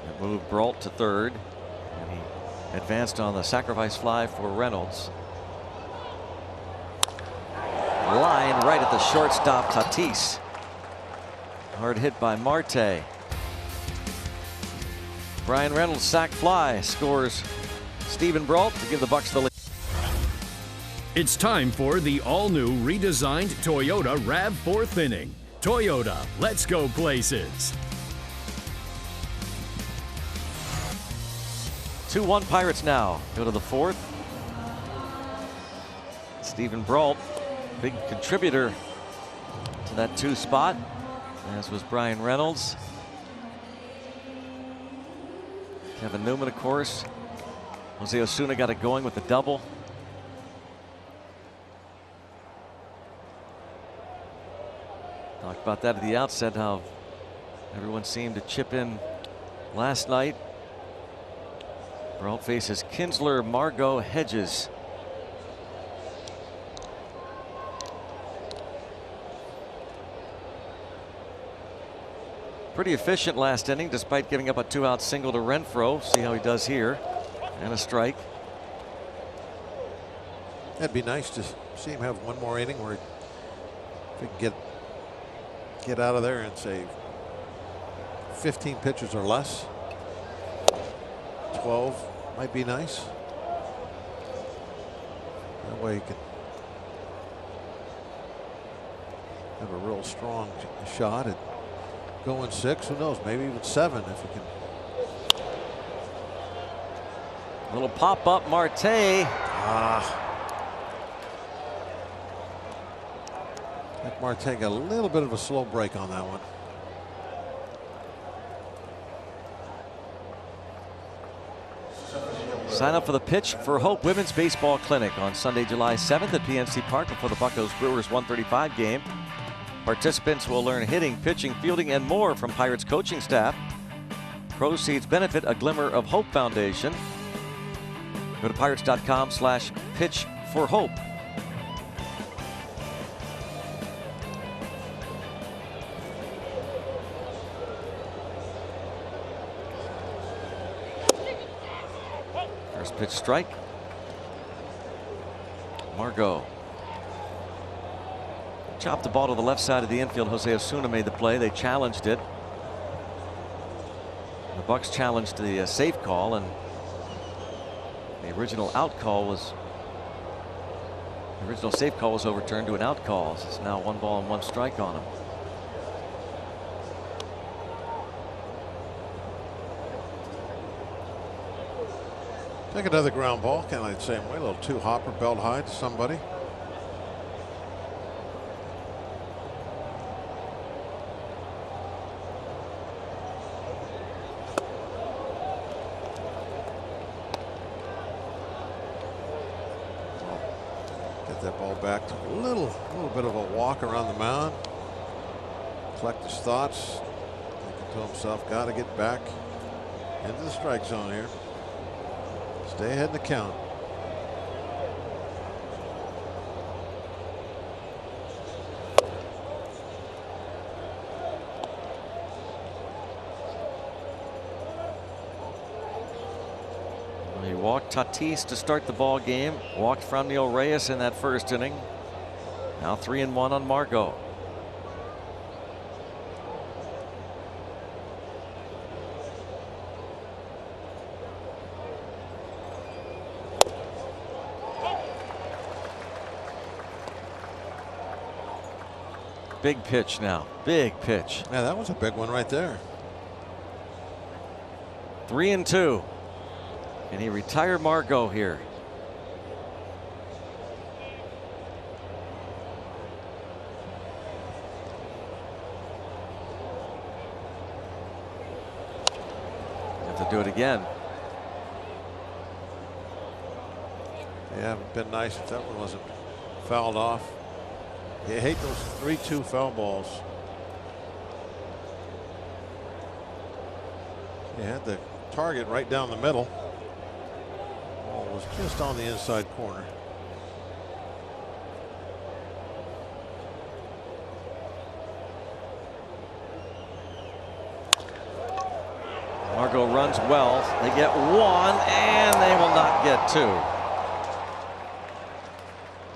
It moved Brault to third, and he advanced on the sacrifice fly for Reynolds. Line right at the shortstop, Tatis. Hard hit by Marte. Bryan Reynolds sac fly scores Stephen Brault to give the Bucks the lead. It's time for the all-new redesigned Toyota RAV4th inning. Toyota, let's go places. 2-1 Pirates now. Go to the 4th. Stephen Brault, big contributor to that 2 spot, as was Bryan Reynolds. Kevin Newman, of course. Jose Osuna got it going with the double. Talked about that at the outset, how everyone seemed to chip in last night. Brault faces Kinsler, Margot, Hedges. Pretty efficient last inning, despite giving up a 2-out single to Renfroe. See how he does here. And a strike. That'd be nice to see him have one more inning where if he can get out of there and say 15 pitches or less. 12 might be nice. That way you can have a real strong shot at going 6. Who knows? Maybe even 7 if you can Little pop up, Marte. I think Marte got a little bit of a slow break on that one. Sign up for the Pitch for Hope Women's Baseball Clinic on Sunday, July 7th at PNC Park before the Buccos Brewers 135 game. Participants will learn hitting, pitching, fielding, and more from Pirates coaching staff. Proceeds benefit a Glimmer of Hope Foundation. Go to pirates.com/pitch for hope. First pitch strike. Margot chopped the ball to the left side of the infield. Jose Osuna made the play. They challenged it. The Bucks challenged the safe call, and the original safe call was overturned to an out call. So it's now 1 ball and 1 strike on him. Take another ground ball, kind of like the same way. A little 2-hopper, belt high to somebody. Get that ball back to a little bit of a walk around the mound. Collect his thoughts. Thinking to himself, got to get back into the strike zone here. Stay ahead in the count. He walked Tatis to start the ball game. Walked Franmil Reyes in that first inning. Now 3-1 on Margot. Big pitch now. Big pitch. Yeah, that was a big one right there. 3-2. And he retired Margot here. Have to do it again. Yeah, it would have been nice if that one wasn't fouled off. You hate those 3-2 foul balls. You had the target right down the middle. Ball was just on the inside corner. Margot runs well. They get 1 and they will not get 2.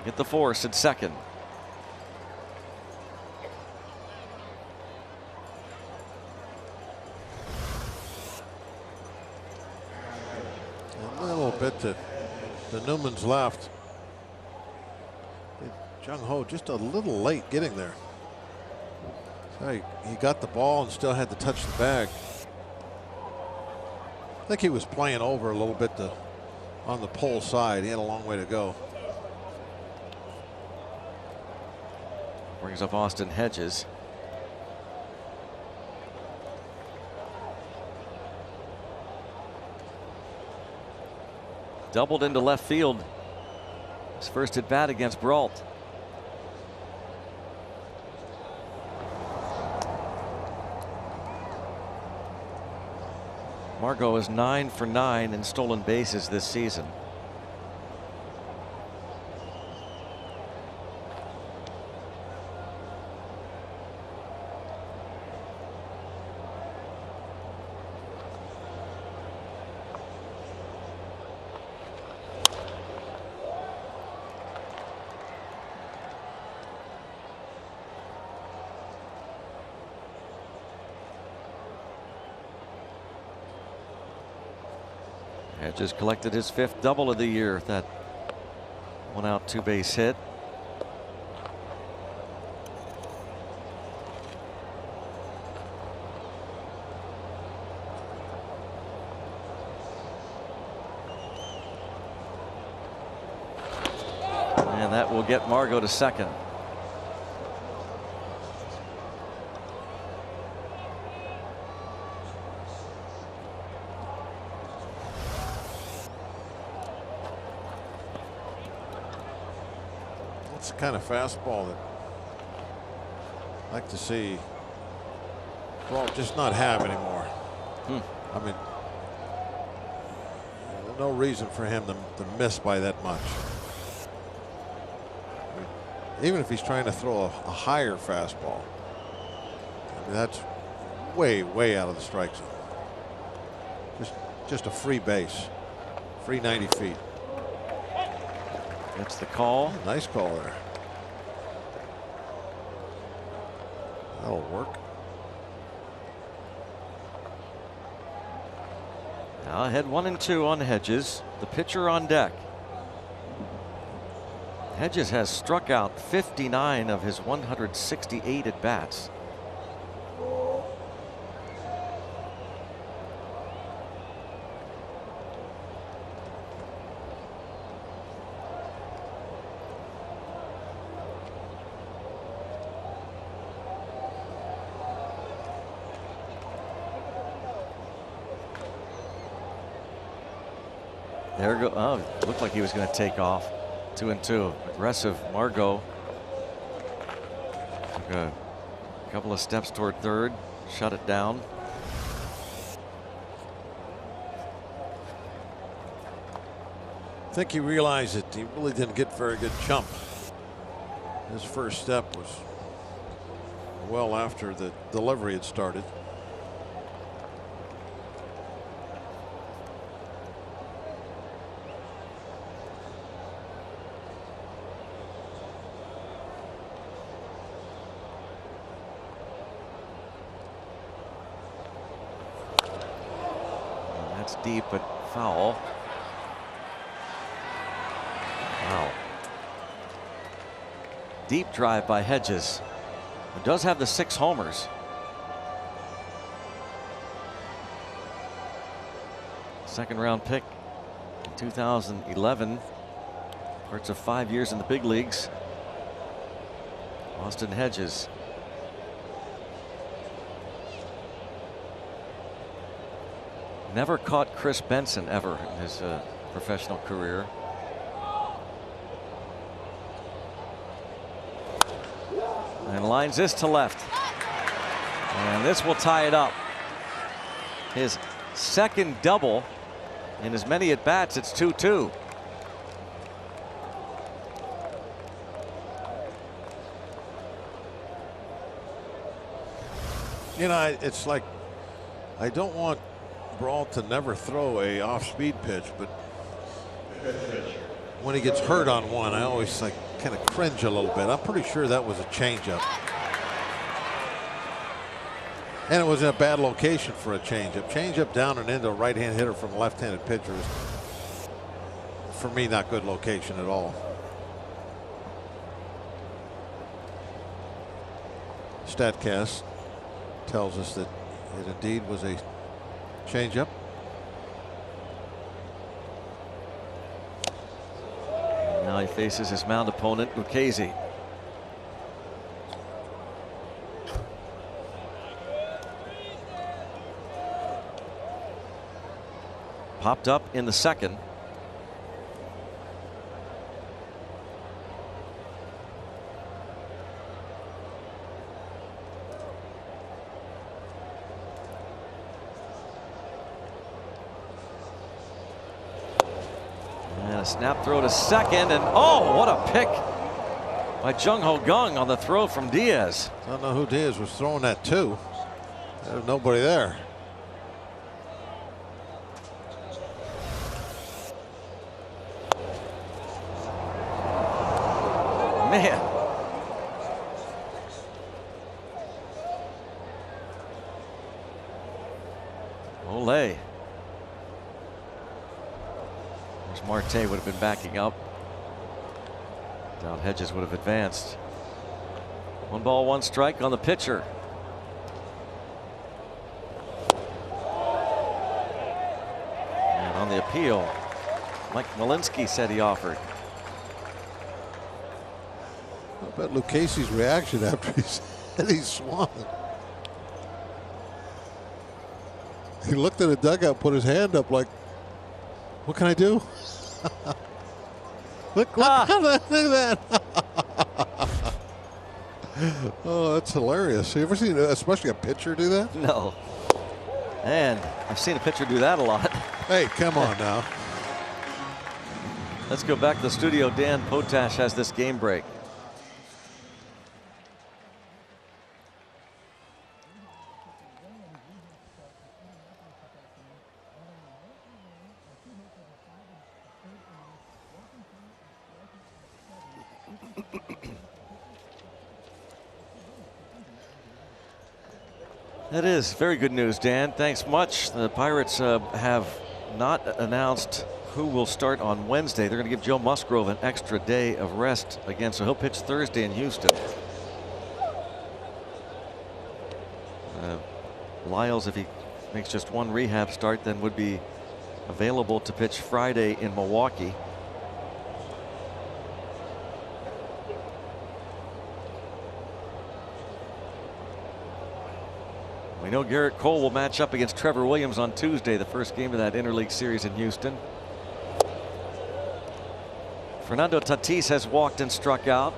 Get the force at second. A little bit to Newman's left. Jung Ho just a little late getting there. So he got the ball and still had to touch the bag. I think he was playing over a little bit on the pull side. He had a long way to go. Brings up Austin Hedges. Doubled into left field. His first at bat against Brault. Margot is 9 for 9 in stolen bases this season. Hedges collected his 5th double of the year. That 1-out 2-base hit. will get Margot to second. It's the kind of fastball that I'd like to see Brault just not have anymore. I mean, no reason for him to miss by that much. I mean, even if he's trying to throw a higher fastball, I mean, that's way, way out of the strike zone. Just a free base, free 90 feet. That's the call. Nice call there. That'll work. Now ahead 1-2 on Hedges. The pitcher on deck. Hedges has struck out 59 of his 168 at bats. There go. Oh, looked like he was going to take off. 2-2. Aggressive Margot. Took a couple of steps toward third. Shut it down. I think he realized that he really didn't get very good jump. His first step was well after the delivery had started. Deep but foul. Wow. Deep drive by Hedges, who does have the 6 homers. Second round pick in 2011. Parts of 5 years in the big leagues. Austin Hedges. Never caught Chris Benson ever in his professional career. And lines this to left. And this will tie it up. His second double in as many at bats. It's 2-2. You know, it's like I don't want Brault to never throw a off-speed pitch, but when he gets hurt on one, I always like kind of cringe a little bit. I'm pretty sure that was a changeup, and it was in a bad location for a changeup. Changeup down and into a right-hand hitter from a left-handed pitcher is, for me, not good location at all. Statcast tells us that it indeed was a changeup. Now he faces his mound opponent, Lucchesi. Popped up in the second. And a snap throw to second, and oh, what a pick by Jung Ho Gung on the throw from Diaz. I don't know who Diaz was throwing that to. There's nobody there. Man. Ole. Marte would have been backing up. Doubt Hedges would have advanced. 1 ball, 1 strike on the pitcher. And on the appeal, Mike Malinsky said he offered. I bet Lucchese's reaction after he said he swung. He looked at the dugout, put his hand up like, what can I do? look at that. Oh, that's hilarious. You ever seen, especially a pitcher, do that? No. And I've seen a pitcher do that a lot. Hey, come on now. Let's go back to the studio. Dan Potash has this game break. That is very good news, Dan. Thanks much. The Pirates have not announced who will start on Wednesday. They're going to give Joe Musgrove an extra day of rest again, so he'll pitch Thursday in Houston. Lyles, if he makes just one rehab start, then would be available to pitch Friday in Milwaukee. We know Garrett Cole will match up against Trevor Williams on Tuesday, the first game of that interleague series in Houston. Fernando Tatis has walked and struck out.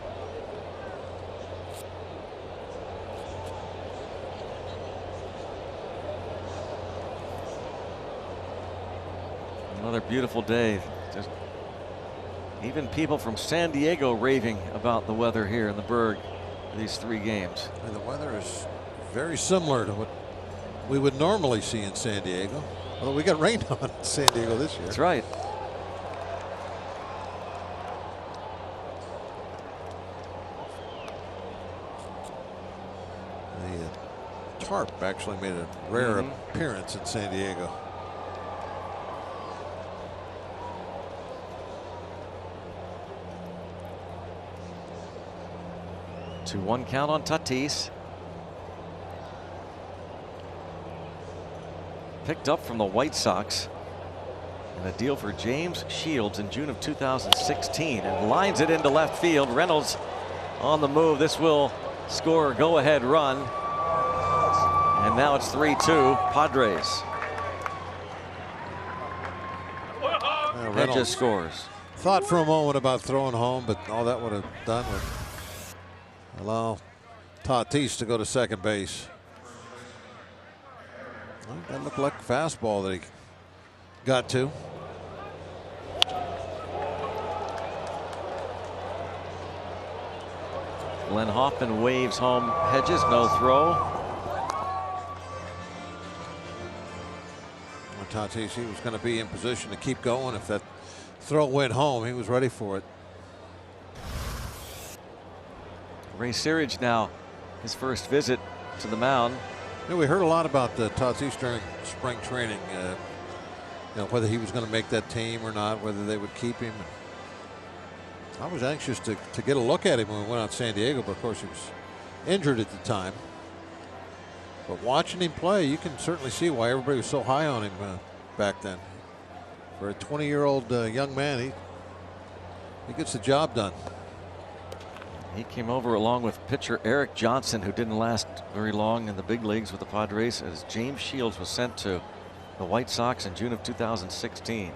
Another beautiful day. Just even people from San Diego raving about the weather here in the Berg for these 3 games. And the weather is very similar to what we would normally see in San Diego. Although we got rained on in San Diego this year. That's right. The tarp actually made a rare appearance in San Diego. To 1 count on Tatis. Picked up from the White Sox in a deal for James Shields in June of 2016 and lines it into left field. Reynolds on the move. This will score a go-ahead run. And now it's 3-2 Padres. Hedges scores. Thought for a moment about throwing home, but all that would have done would allow Tatis to go to second base. Well, that looked like a fastball that he got to. Glenn Hoffman waves home Hedges, no throw. Well, Tatis, he was going to be in position to keep going. If that throw went home, he was ready for it. Ray Searage now, his first visit to the mound. You know, we heard a lot about Tatis during spring training. You know, whether he was going to make that team or not, whether they would keep him. I was anxious to get a look at him when we went out to San Diego, but of course he was injured at the time. But watching him play, you can certainly see why everybody was so high on him back then. For a 20-year-old young man, he gets the job done. He came over along with pitcher Eric Johnson, who didn't last very long in the big leagues with the Padres, as James Shields was sent to the White Sox in June of 2016.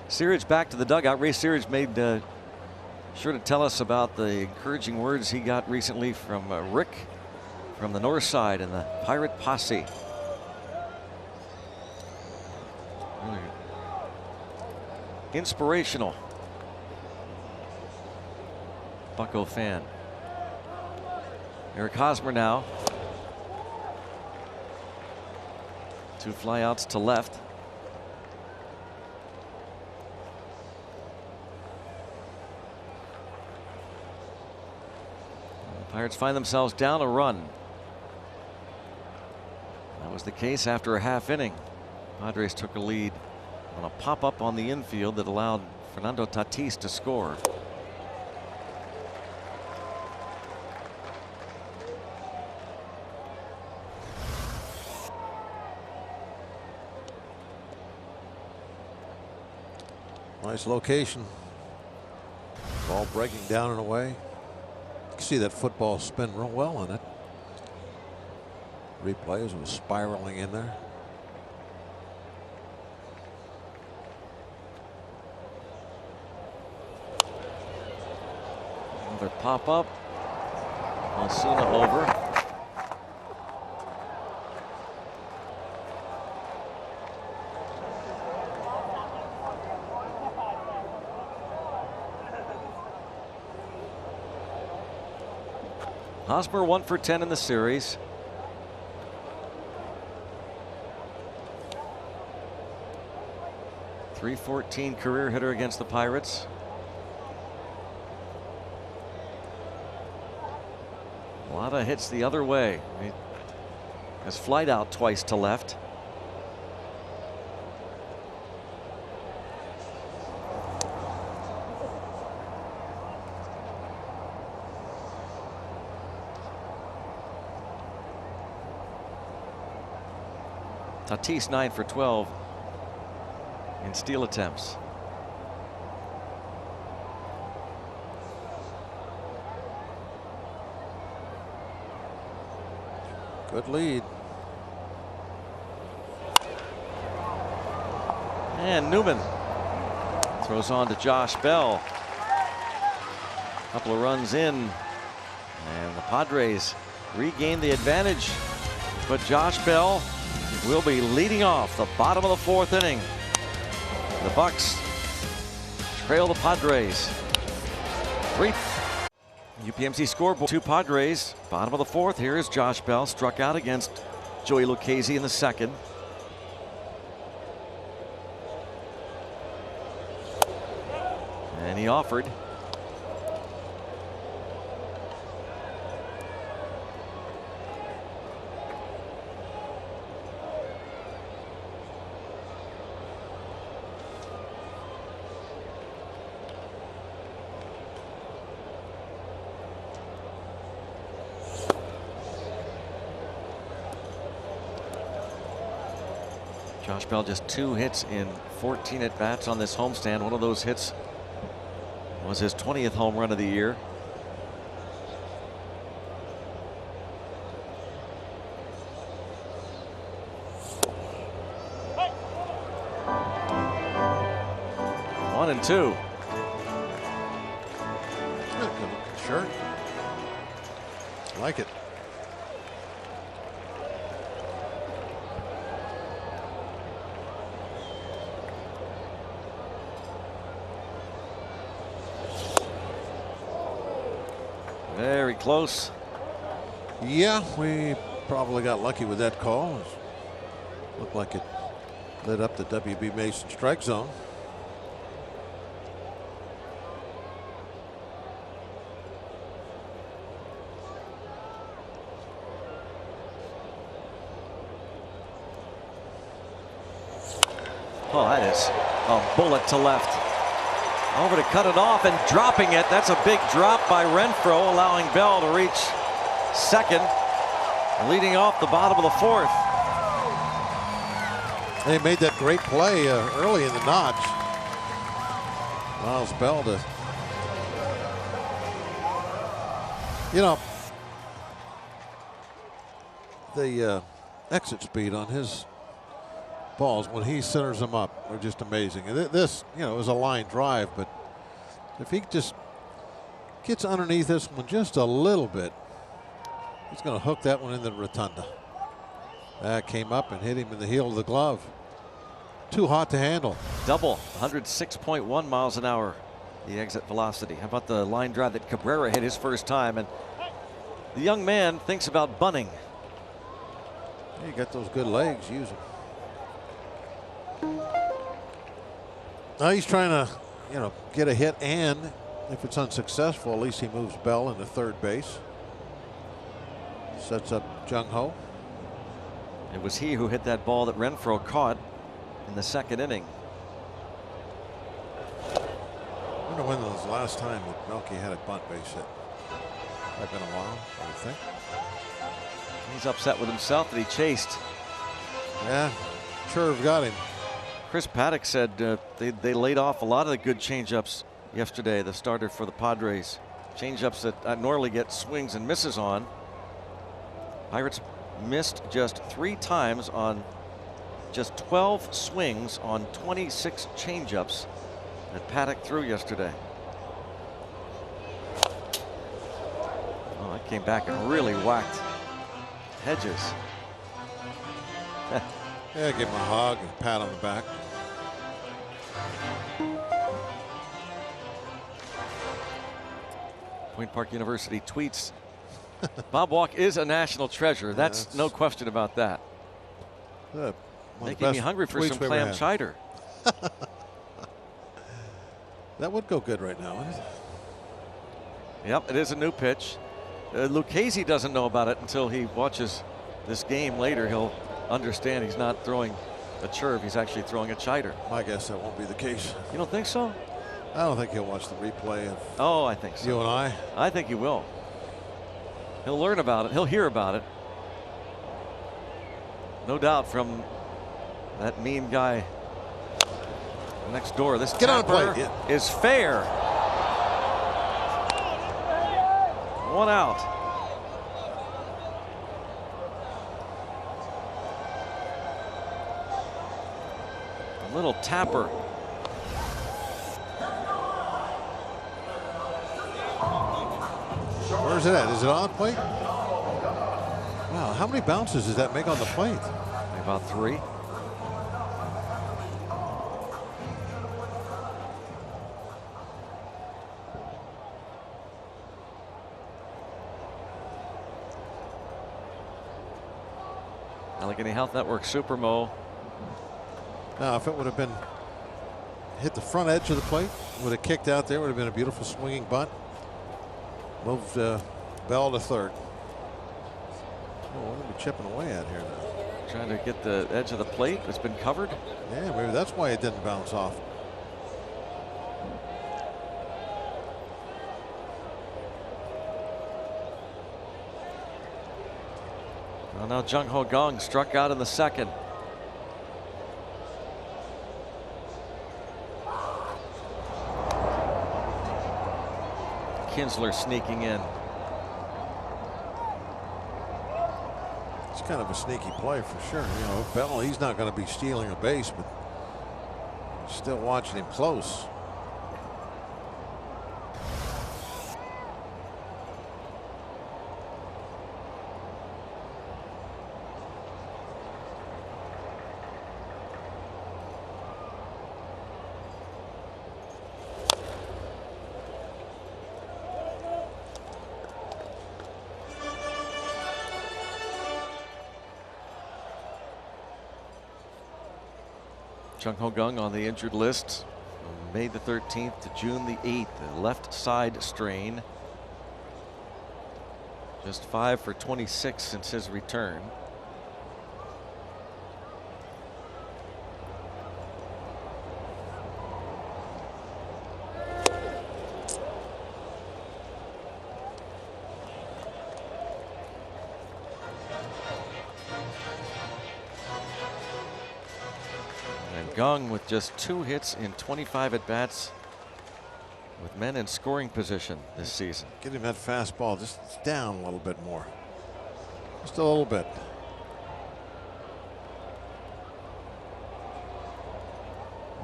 Searage back to the dugout. Ray Searage made sure to tell us about the encouraging words he got recently from Rick from the north side and the Pirate Posse. Really inspirational. Bucco fan. Eric Hosmer now. 2 flyouts to left. The Pirates find themselves down a run. That was the case after a half inning. Padres took a lead on a pop-up on the infield that allowed Fernando Tatis to score. Nice location. Ball breaking down and away. see that football spin real well on it. Replay as it was spiraling in there. Another pop up. Osuna over. Hosmer 1 for 10 in the series. .314 career hitter against the Pirates. A lot of hits the other way. He has flied out twice to left. Tatis 9 for 12 in steal attempts. Good lead. And Newman throws on to Josh Bell. Couple of runs in, and the Padres regain the advantage. But Josh Bell will be leading off the bottom of the fourth inning. The Bucks trail the Padres. UPMC scoreboard. 2 Padres. Bottom of the fourth. Here is Josh Bell. Struck out against Joey Lucchesi in the second. And he offered. Josh Bell just 2 hits in 14 at bats on this homestand. One of those hits was his 20th home run of the year. One and 2. Good shirt. Like it. Very close. Yeah, we probably got lucky with that call. Looked like it lit up the WB Mason strike zone. Oh, that is a bullet to left. Over to cut it off and dropping it. That's a big drop by Renfroe, allowing Bell to reach second, leading off the bottom of the fourth. They made that great play early in the notch. Allows Bell to, you know, the exit speed on his balls when he centers them up are just amazing. And this, you know, is a line drive, but if he just gets underneath this one just a little bit, he's going to hook that one into the rotunda. That came up and hit him in the heel of the glove. Too hot to handle. Double, 106.1 miles an hour, the exit velocity. How about the line drive that Cabrera hit his first time? And the young man thinks about bunting. Yeah, you got those good legs, use them. Now he's trying to, you know, get a hit, and if it's unsuccessful, at least he moves Bell into third base. Sets up Jung Ho. It was he who hit that ball that Renfroe caught in the second inning. I wonder when was the last time that Melky had a bunt base hit. Might have been a while, I would think. He's upset with himself that he chased. Yeah, Churv got him. Chris Paddock said they laid off a lot of the good changeups yesterday, the starter for the Padres. Changeups that normally get swings and misses on. Pirates missed just 3 times on just 12 swings on 26 changeups that Paddock threw yesterday. Oh, that came back and really whacked Hedges. Yeah, give him a hug and a pat on the back. Point Park University tweets, Bob Walk is a national treasure. That's no question about that. Making me hungry for some clam chowder. That would go good right now, wouldn't it? Yep, it is a new pitch. Lucchese doesn't know about it until he watches this game later. He'll understand he's not throwing a churve. He's actually throwing a chowder. I guess that won't be the case. You don't think so? I don't think he'll watch the replay of I think so. You and I. I think he will. He'll learn about it. He'll hear about it. No doubt from that mean guy next door. This get on the plate is fair. 1 out. A little tapper. Where's it at? Is it on the plate? Wow, how many bounces does that make on the plate? About 3. Allegheny Health Network Supermo. Now, if it would have been hit the front edge of the plate, would have kicked out there, would have been a beautiful swinging bunt. Moved Bell to third. Oh, what are we chipping away at here now? Trying to get the edge of the plate. It's been covered. Yeah, maybe that's why it didn't bounce off. Well, now Jung Ho Kang struck out in the second. Kinsler sneaking in. It's kind of a sneaky play for sure. You know, Bell, he's not going to be stealing a base, but still watching him close. Jung Ho Kang on the injured list from May the 13th to June the 8th. A left side strain. Just 5 for 26 since his return. Kang with just 2 hits in 25 at-bats with men in scoring position this season. Get him that fastball just down a little bit more. Just a little bit.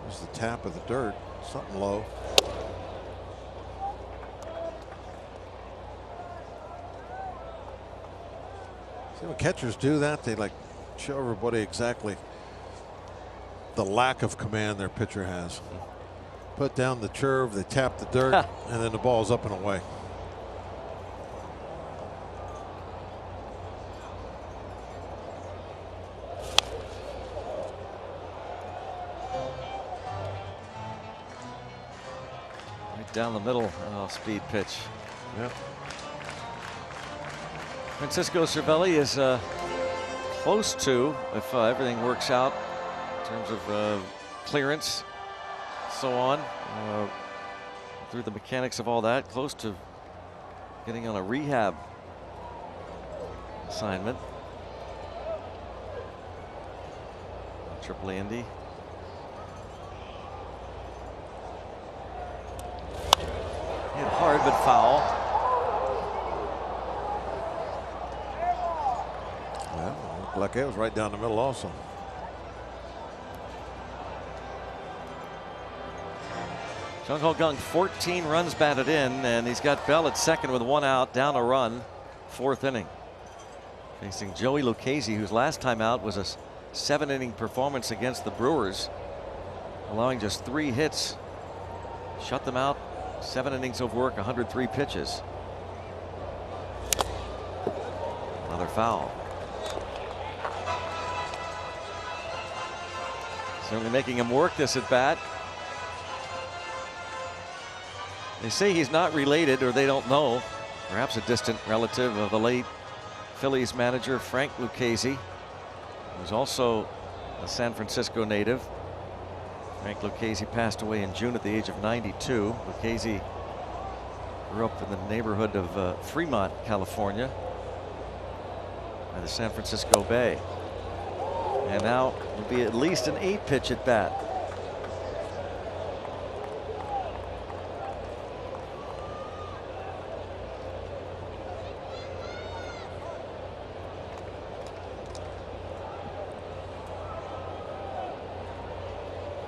There's the tap of the dirt. Something low. See, when catchers do that, they like show everybody exactly the lack of command their pitcher has. Put down the curve, they tap the dirt, and then the ball's up and away. Right down the middle, speed pitch. Yep. Francisco Cervelli is close to, if everything works out in terms of clearance, so on, through the mechanics of all that, close to getting on a rehab assignment. Triple Indy. Hit hard but foul. Well, looked like it was right down the middle also. Jung Ho Kang, 14 runs batted in, and he's got Bell at second with 1 out, down a run, 4th inning. Facing Joey Lucchesi, whose last time out was a 7-inning performance against the Brewers, allowing just 3 hits. Shut them out, 7 innings of work, 103 pitches. Another foul. Certainly making him work this at bat. They say he's not related, or they don't know, perhaps a distant relative of the late Phillies manager Frank Lucchesi, who's also a San Francisco native. Frank Lucchesi passed away in June at the age of 92. Lucchesi grew up in the neighborhood of Fremont, California, by the San Francisco Bay. And now will be at least an 8-pitch at bat.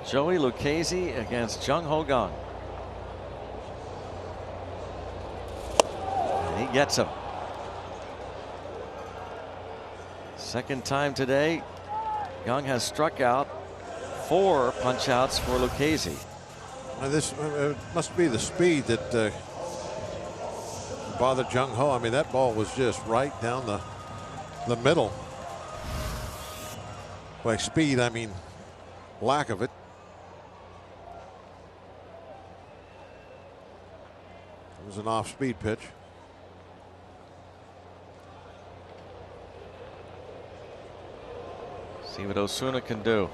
Joey Lucchesi against Jung Ho Kang. And he gets him. Second time today, Kang has struck out 4 punch-outs for Lucchesi. This must be the speed that bothered Jung Ho. I mean, that ball was just right down the middle. By speed, I mean lack of it. It was an off-speed pitch. See what Osuna can do.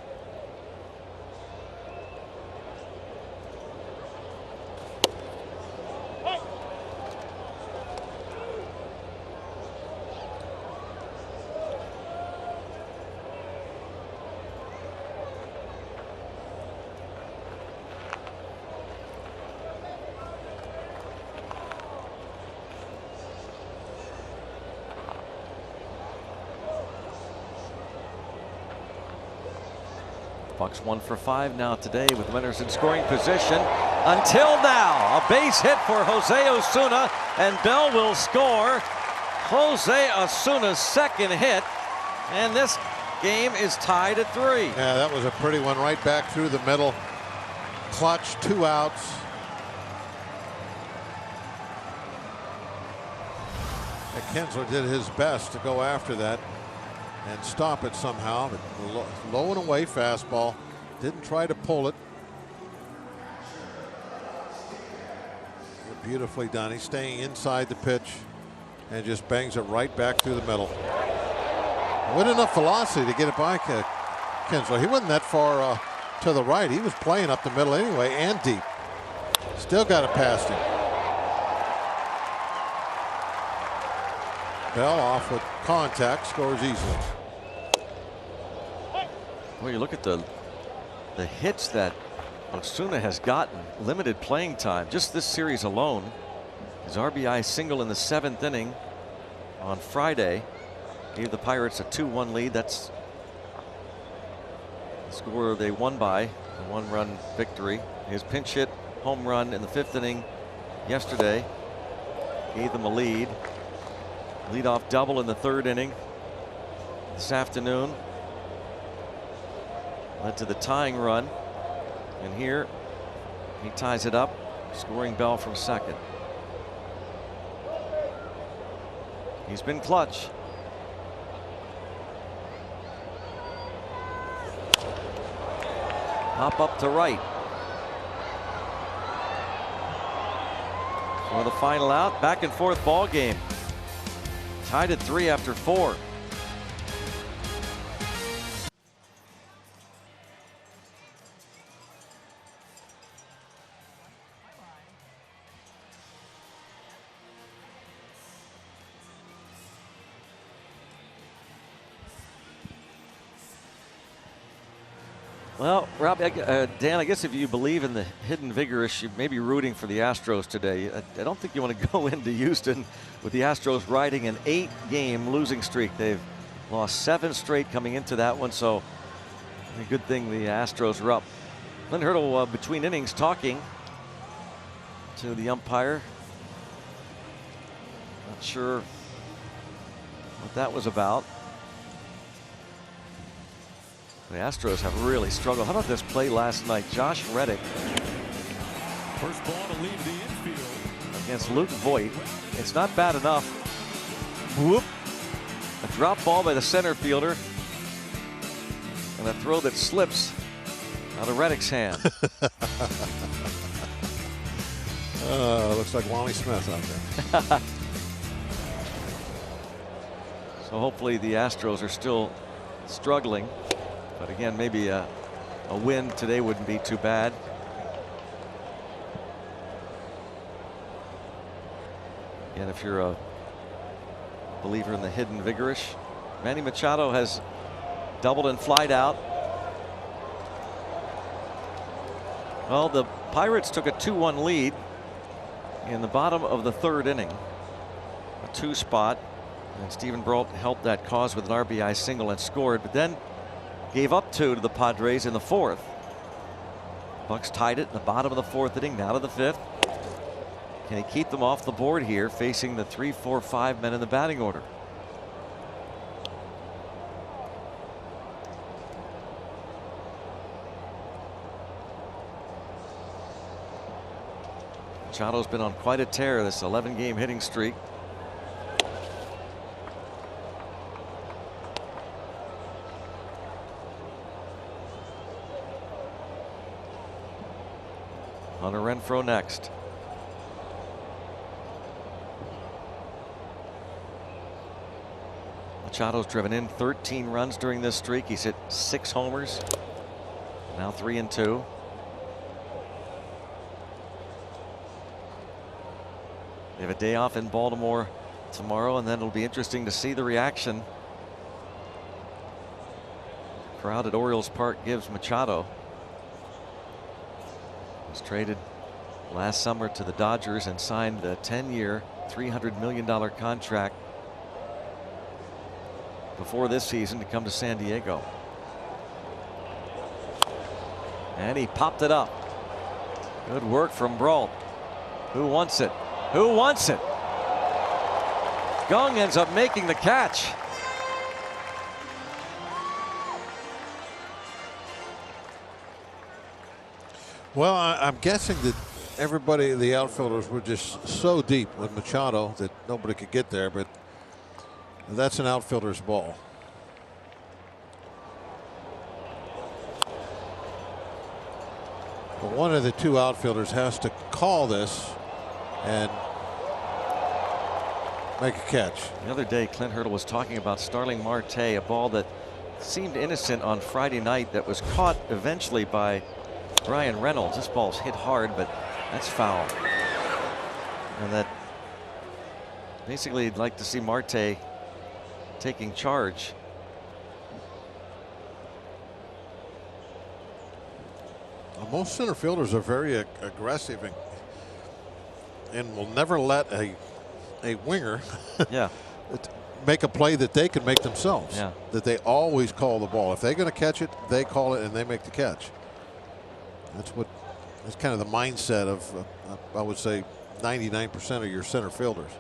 Bucks 1 for 5 now today with runners in scoring position. Until now, a base hit for Jose Osuna, and Bell will score. Jose Osuna's second hit, and this game is tied at 3. Yeah, that was a pretty one right back through the middle. Clutch, 2 outs. Kinsler did his best to go after that and stop it somehow, but low and away fastball. Didn't try to pull it. Beautifully done. He's staying inside the pitch and just bangs it right back through the middle. With enough velocity to get it by Kinsler. He wasn't that far to the right. He was playing up the middle anyway and deep. Still got it past him. Bell off with contact, scores easily. Well, you look at the hits that Osuna has gotten, limited playing time. Just this series alone, his RBI single in the 7th inning on Friday gave the Pirates a 2-1 lead. That's the score they won by, a 1-run victory. His pinch hit home run in the 5th inning yesterday gave them a lead. Leadoff double in the 3rd inning this afternoon led to the tying run, and here he ties it up, scoring Bell from second. He's been clutch. Pop up to right for the final out. Back and forth ball game. Tied at 3 after 4. Well, Rob, Dan, I guess if you believe in the hidden vigorish, you may be rooting for the Astros today. I don't think you want to go into Houston with the Astros riding an 8-game losing streak. They've lost 7 straight coming into that one, so a good thing the Astros are up. Clint Hurdle between innings talking to the umpire. Not sure what that was about. The Astros have really struggled. How about this play last night? Josh Reddick. First ball to leave the infield. Against Luke Voigt. It's not bad enough. Whoop. A drop ball by the center fielder. And a throw that slips out of Reddick's hand. Looks like Wally Smith out there. So hopefully the Astros are still struggling. But again, maybe a win today wouldn't be too bad. And if you're a believer in the hidden vigorish, Manny Machado has doubled and flied out. Well, the Pirates took a 2-1 lead in the bottom of the 3rd inning. A 2 spot. And Stephen Brault helped that cause with an RBI single and scored, but then gave up 2 to the Padres in the 4th. Bucks tied it in the bottom of the 4th inning, now to the 5th. Can he keep them off the board here, facing the 3, 4, 5 men in the batting order? Machado's been on quite a tear this 11-game hitting streak. Hunter Renfroe next. Machado's driven in 13 runs during this streak. He's hit 6 homers. Now 3 and 2. They have a day off in Baltimore tomorrow, and then it'll be interesting to see the reaction the crowd at Orioles Park gives Machado. Was traded last summer to the Dodgers and signed a 10-year, $300 million contract before this season to come to San Diego. And he popped it up. Good work from Brault. Who wants it? Who wants it? Gong ends up making the catch. Well, I'm guessing that everybody, the outfielders, were just so deep with Machado that nobody could get there, but that's an outfielder's ball. But one of the 2 outfielders has to call this and make a catch. The other day, Clint Hurdle was talking about Starling Marte, a ball that seemed innocent on Friday night that was caught eventually by Brian Reynolds. This ball's hit hard, but that's foul. And that basically you'd like to see Marte taking charge. Most center fielders are very aggressive and will never let a winger Yeah. make a play that they can make themselves. Yeah. That they always call the ball. If they're going to catch it, they call it and they make the catch. That's kind of the mindset of I would say 99% of your center fielders.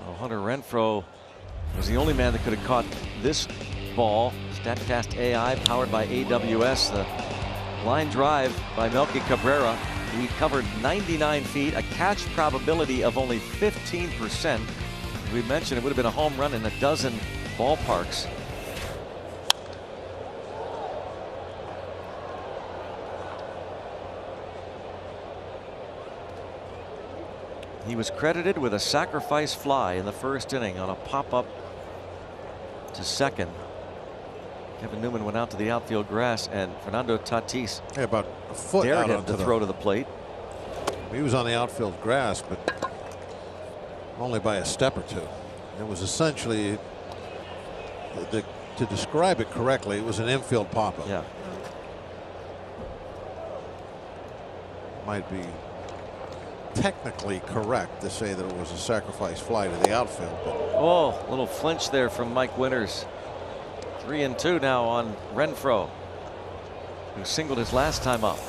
Well, Hunter Renfroe was the only man that could have caught this ball. StatCast AI powered by AWS. The line drive by Melky Cabrera. He covered 99 feet, a catch probability of only 15%. We mentioned it would have been a home run in a dozen ballparks. He was credited with a sacrifice fly in the 1st inning on a pop-up to second. Kevin Newman went out to the outfield grass, and Fernando Tatis about a foot dared out him onto to throw to the plate. He was on the outfield grass, but only by a step or two. It was essentially, to describe it correctly, it was an infield pop-up. Yeah. Might be technically correct to say that it was a sacrifice fly to the outfield. But oh, a little flinch there from Mike Winters. 3-2 now on Renfroe, who singled his last time up.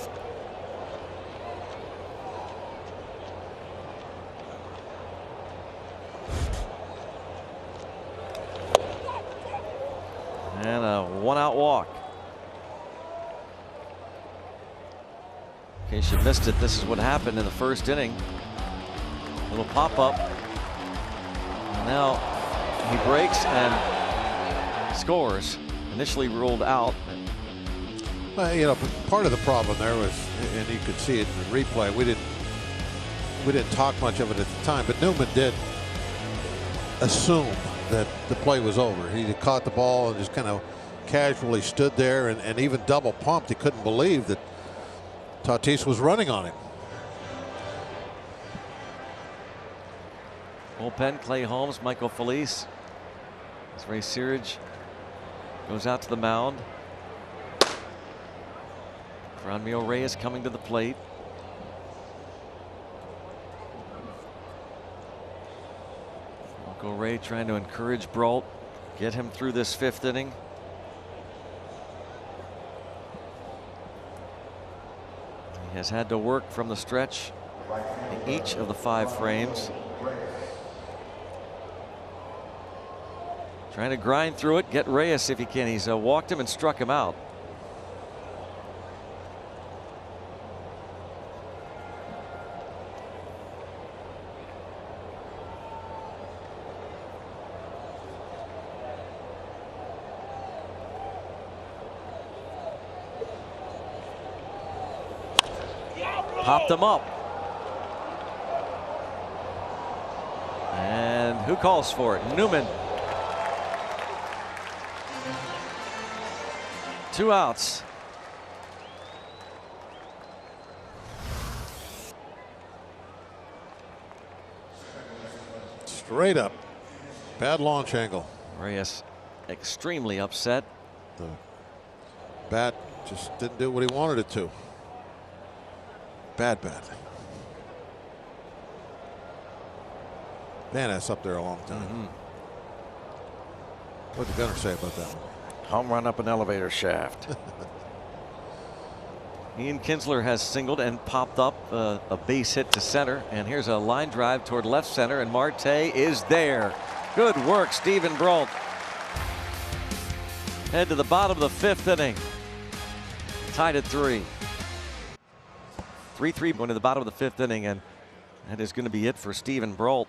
And a 1-out walk. In case you missed it, this is what happened in the first inning. Little pop-up. Now he breaks and scores. Initially ruled out. well, you know, part of the problem there was, and you could see it in the replay, we didn't talk much of it at the time, but Newman did assume that the play was over. He caught the ball and just kind of casually stood there and even double pumped. He couldn't believe that Tatis was running on him. Bullpen, Clay Holmes, Michael Felice. As Ray Searage goes out to the mound. Franmil Reyes coming to the plate. Uncle Ray trying to encourage Brault, get him through this fifth inning. He has had to work from the stretch in each of the 5 frames. Trying to grind through it, get Reyes if he can. He's walked him and struck him out. Popped him up. And who calls for it? Newman. 2 outs. Straight up. Bad launch angle. Reyes extremely upset. The bat just didn't do what he wanted it to. Bad bat. Man, that's up there a long time. What'd the gunner say about that one? Home run up an elevator shaft. Ian Kinsler has singled and popped up a base hit to center. And here's a line drive toward left center. And Marte is there. Good work, Stephen Brault. Head to the bottom of the 5th inning. Tied at 3. 3-3 going to the bottom of the 5th inning. And that is going to be it for Stephen Brault.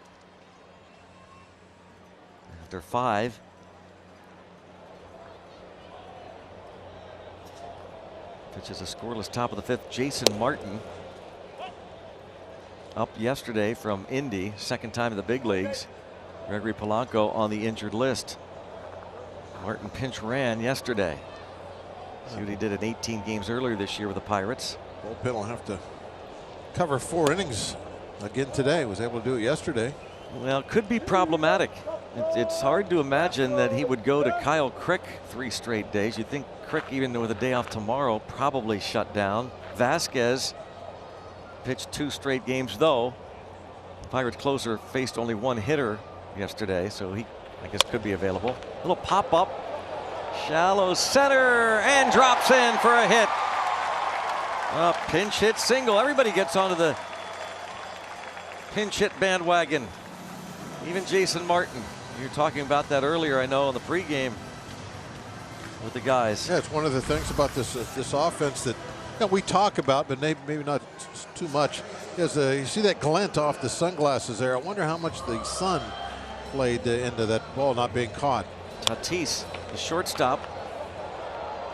After 5. Pitches a scoreless top of the 5th. Jason Martin up yesterday from Indy, 2nd time in the big leagues. Gregory Polanco on the injured list. Martin pinch ran yesterday. See what he did in 18 games earlier this year with the Pirates. Bullpen will have to cover 4 innings again today. Was able to do it yesterday. Well, it could be problematic. It's hard to imagine that he would go to Kyle Crick 3 straight days. You'd think Crick, even with a day off tomorrow, probably shut down. Vasquez pitched 2 straight games, though. The Pirates closer faced only 1 hitter yesterday, so he, I guess, could be available. A little pop up, shallow center, and drops in for a hit. A pinch hit single. Everybody gets onto the pinch hit bandwagon. Even Jason Martin. You were talking about that earlier, I know, in the pregame with the guys. Yeah, it's one of the things about this offense that we talk about, but maybe not too much. Is you see that glint off the sunglasses there. I wonder how much the sun played into that ball not being caught. Tatis, the shortstop,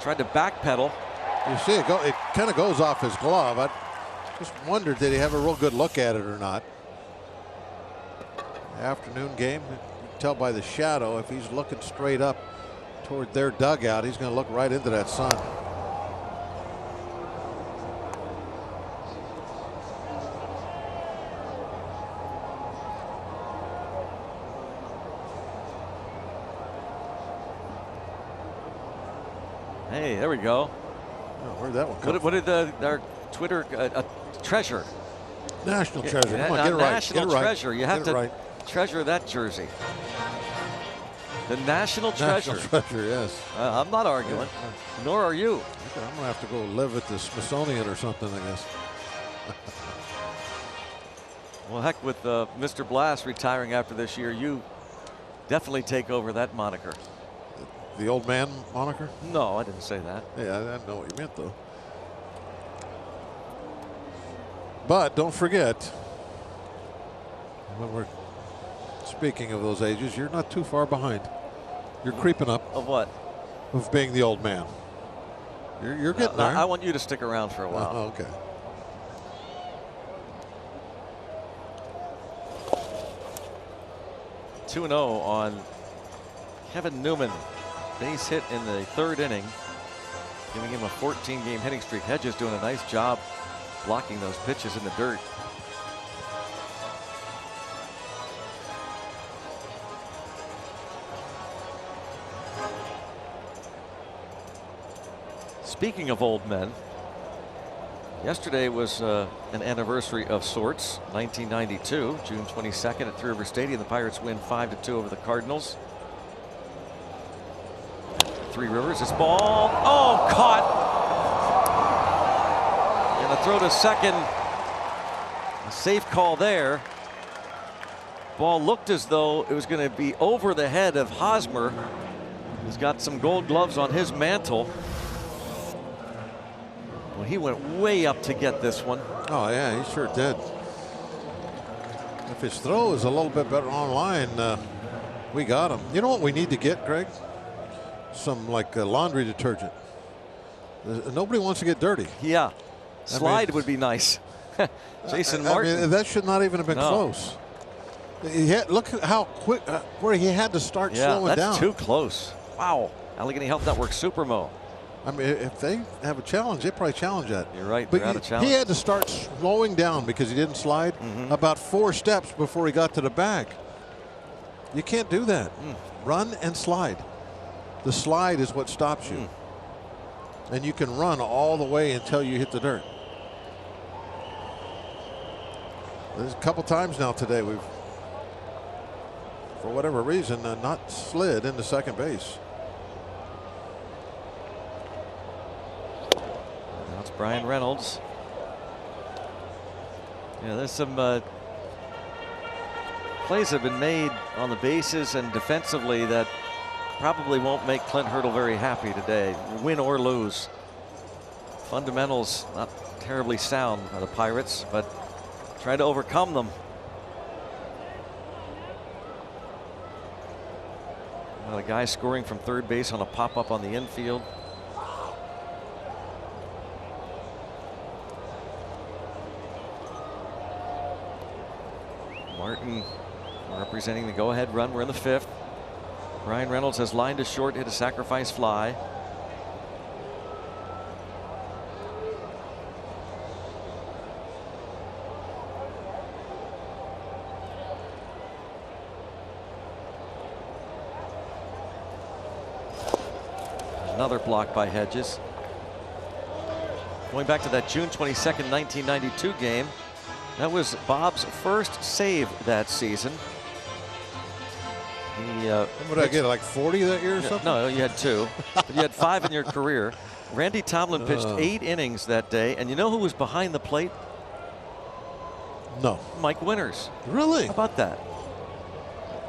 tried to backpedal. You see it go. It kind of goes off his glove. I just wondered, did he have a real good look at it or not? Afternoon game. You can tell by the shadow if he's looking straight up toward their dugout, he's going to look right into that sun. Hey, there we go. Oh, where'd that one come What did our Twitter treasure? National treasure. Come on, a get it right. national Get it right. treasure. You have Get it to right. treasure that jersey. The national treasure. National treasure, yes. I'm not arguing, nor are you. I'm going to have to go live at the Smithsonian or something, I guess. Well, heck, with Mr. Blast retiring after this year, you definitely take over that moniker. The old man moniker? No, I didn't say that. Yeah, I know what you meant, though. But don't forget, when we're speaking of those ages, you're not too far behind. You're creeping up. Of what? Of being the old man. You're getting there. I want you to stick around for a while. Okay. Two 2-0 on Kevin Newman. Base hit in the 3rd inning, giving him a 14-game hitting streak. Hedges doing a nice job blocking those pitches in the dirt. Speaking of old men, yesterday was an anniversary of sorts. 1992, June 22nd at Three River Stadium. The Pirates win 5-2 over the Cardinals. Three Rivers, this ball, oh, caught. And a throw to second. A safe call there. Ball looked as though it was going to be over the head of Hosmer. He's got some gold gloves on his mantle. Well, he went way up to get this one. Oh, yeah, he sure did. If his throw is a little bit better online, we got him. You know what we need to get, Greg? Some like laundry detergent. Nobody wants to get dirty. Yeah. Slide would be nice. Jason Martin. That should not even have been close. Look at how quick, where he had to start slowing down. That's too close. Wow. Allegheny Health Network Supermo. I mean, if they have a challenge, they probably challenge that. You're right. But they're out of challenge. He had to start slowing down because he didn't slide about 4 steps before he got to the bag. You can't do that. Run and slide. The slide is what stops you. And you can run all the way until you hit the dirt. There's a couple times now today we've, for whatever reason, not slid into second base. Now it's Brian Reynolds. Yeah, there's some plays have been made on the bases and defensively that probably won't make Clint Hurdle very happy today, win or lose. Fundamentals not terribly sound by the Pirates, but try to overcome them. Well, a guy scoring from third base on a pop-up on the infield. Martin representing the go-ahead run. We're in the 5th. Brian Reynolds has lined to short, hit a sacrifice fly. Another block by Hedges. Going back to that June 22nd, 1992 game, that was Bob's first save that season. What did I get, like 40 that year or something? No, you had 2. But you had 5 in your career. Randy Tomlin pitched 8 innings that day, and you know who was behind the plate? No. Mike Winters. Really? How about that?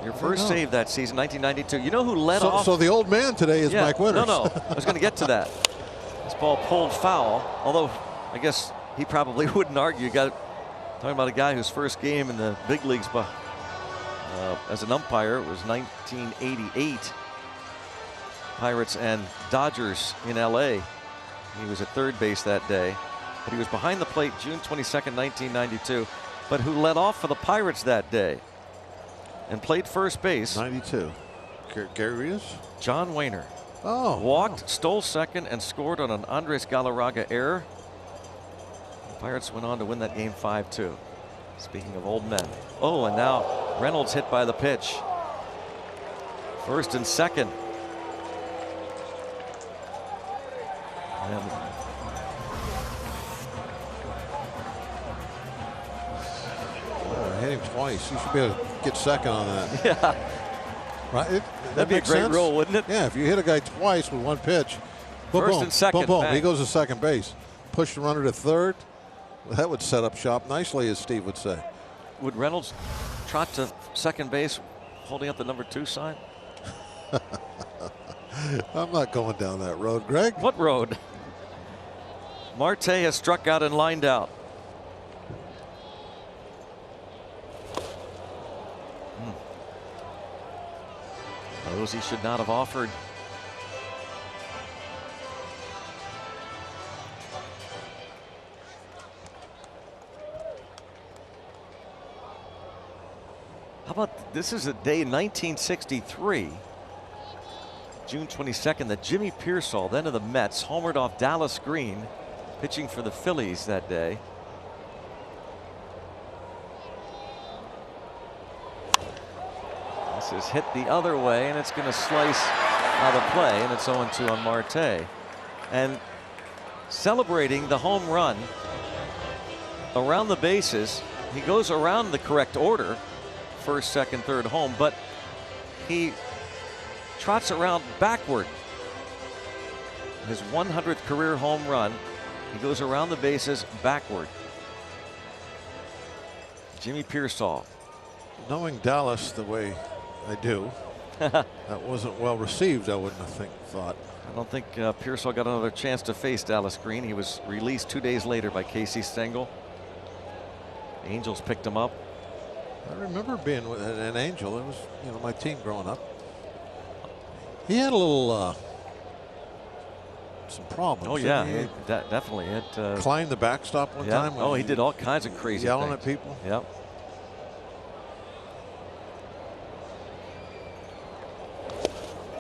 Your first save that season, 1992. You know who led off? So the old man today is Mike Winters. No, I was going to get to that. This ball pulled foul, although I guess he probably wouldn't argue. Talking about a guy whose first game in the big leagues as an umpire was 1988. Pirates and Dodgers in LA. He was at third base that day, but he was behind the plate June 22nd, 1992. But who led off for the Pirates that day and played first base? 92. Gary Rios? John Wayner. Oh. Walked, stole second, and scored on an Andres Galarraga error. The Pirates went on to win that game 5-2. Speaking of old men. Oh, and now Reynolds hit by the pitch. First and second. And hit him twice. You should be able to get second on that. yeah, Right? that'd be a great rule, wouldn't it? Yeah, if you hit a guy twice with one pitch, boom, First boom, and second, boom, boom. bang. He goes to second base. Push the runner to third. Well, that would set up shop nicely, as Steve would say. Would Reynolds trot to second base holding up the number 2 sign? I'm not going down that road, Greg. What road? Marte has struck out and lined out. Those he should not have offered. How about this is a day 1963, June 22nd, that Jimmy Pearsall, then of the Mets, homered off Dallas Green, pitching for the Phillies that day. This is hit the other way, and it's going to slice out of play, and it's 0-2 on Marte. And celebrating the home run around the bases, he goes around the correct order, first, second, third, home, but he trots around backward. His 100th career home run, he goes around the bases backward. Jimmy Pearsall. Knowing Dallas the way I do, that wasn't well received, I wouldn't have thought. I don't think Pearsall got another chance to face Dallas Green. He was released 2 days later by Casey Stengel. The Angels picked him up. I remember being with an Angel. It was, my team growing up. He had a little some problems. Oh yeah, he definitely had climbed the backstop one time. Oh, he did all kinds of crazy yelling things. at people. Yep.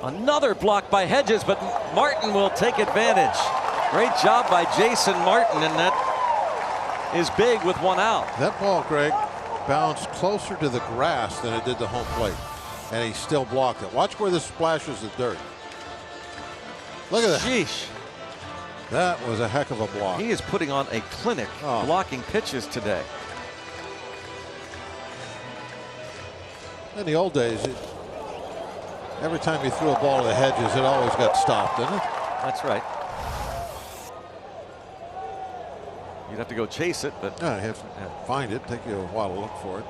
Another block by Hedges, but Martin will take advantage. Great job by Jason Martin, and that is big with 1 out. That ball, Greg, bounced closer to the grass than it did the home plate, and he still blocked it. Watch where this splashes the dirt. Look at that. Sheesh. That was a heck of a block. He is putting on a clinic blocking pitches today. In the old days, every time you threw a ball to the Hedges, it always got stopped, didn't it? That's right. You'd have to go chase it, but you have to find it. Take you a while to look for it.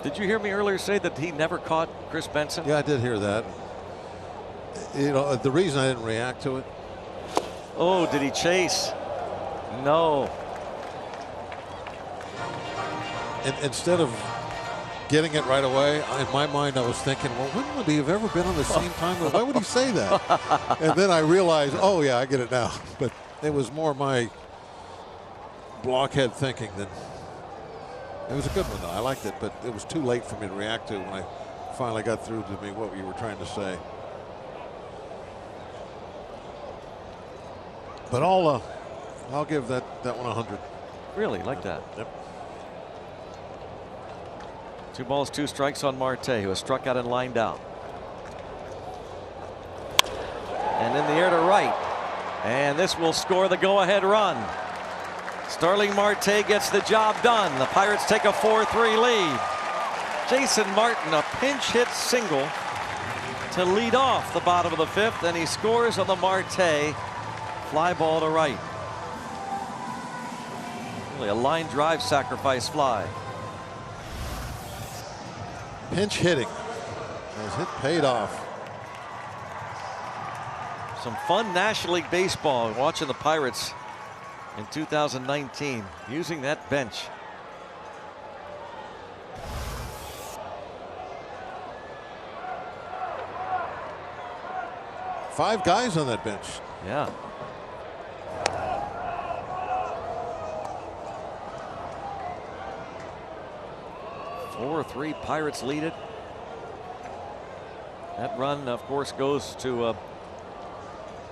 Did you hear me earlier say that he never caught Chris Benson? Yeah, I did hear that. The reason I didn't react to it. Oh, did he chase? No. And instead of getting it right away, in my mind I was thinking, well, when would he have ever been on the same time? Why would he say that? And then I realized, oh yeah, I get it now. But it was more my blockhead thinking than. It was a good one though. I liked it, but it was too late for me to react to when I finally got through to me what you were trying to say. But I'll give that one 100. Really, like that? Yep. 2 balls, 2 strikes on Marte, who has struck out and lined out. And in the air to right. And this will score the go-ahead run. Starling Marte gets the job done. The Pirates take a 4-3 lead. Jason Martin, a pinch hit single to lead off the bottom of the 5th, and he scores on the Marte fly ball to right. Really a line drive sacrifice fly. Pinch hitting. His hit paid off. Some fun National League baseball watching the Pirates in 2019 using that bench. Five guys on that bench. Yeah. Four 4-3 Pirates lead it. That run, of course, goes to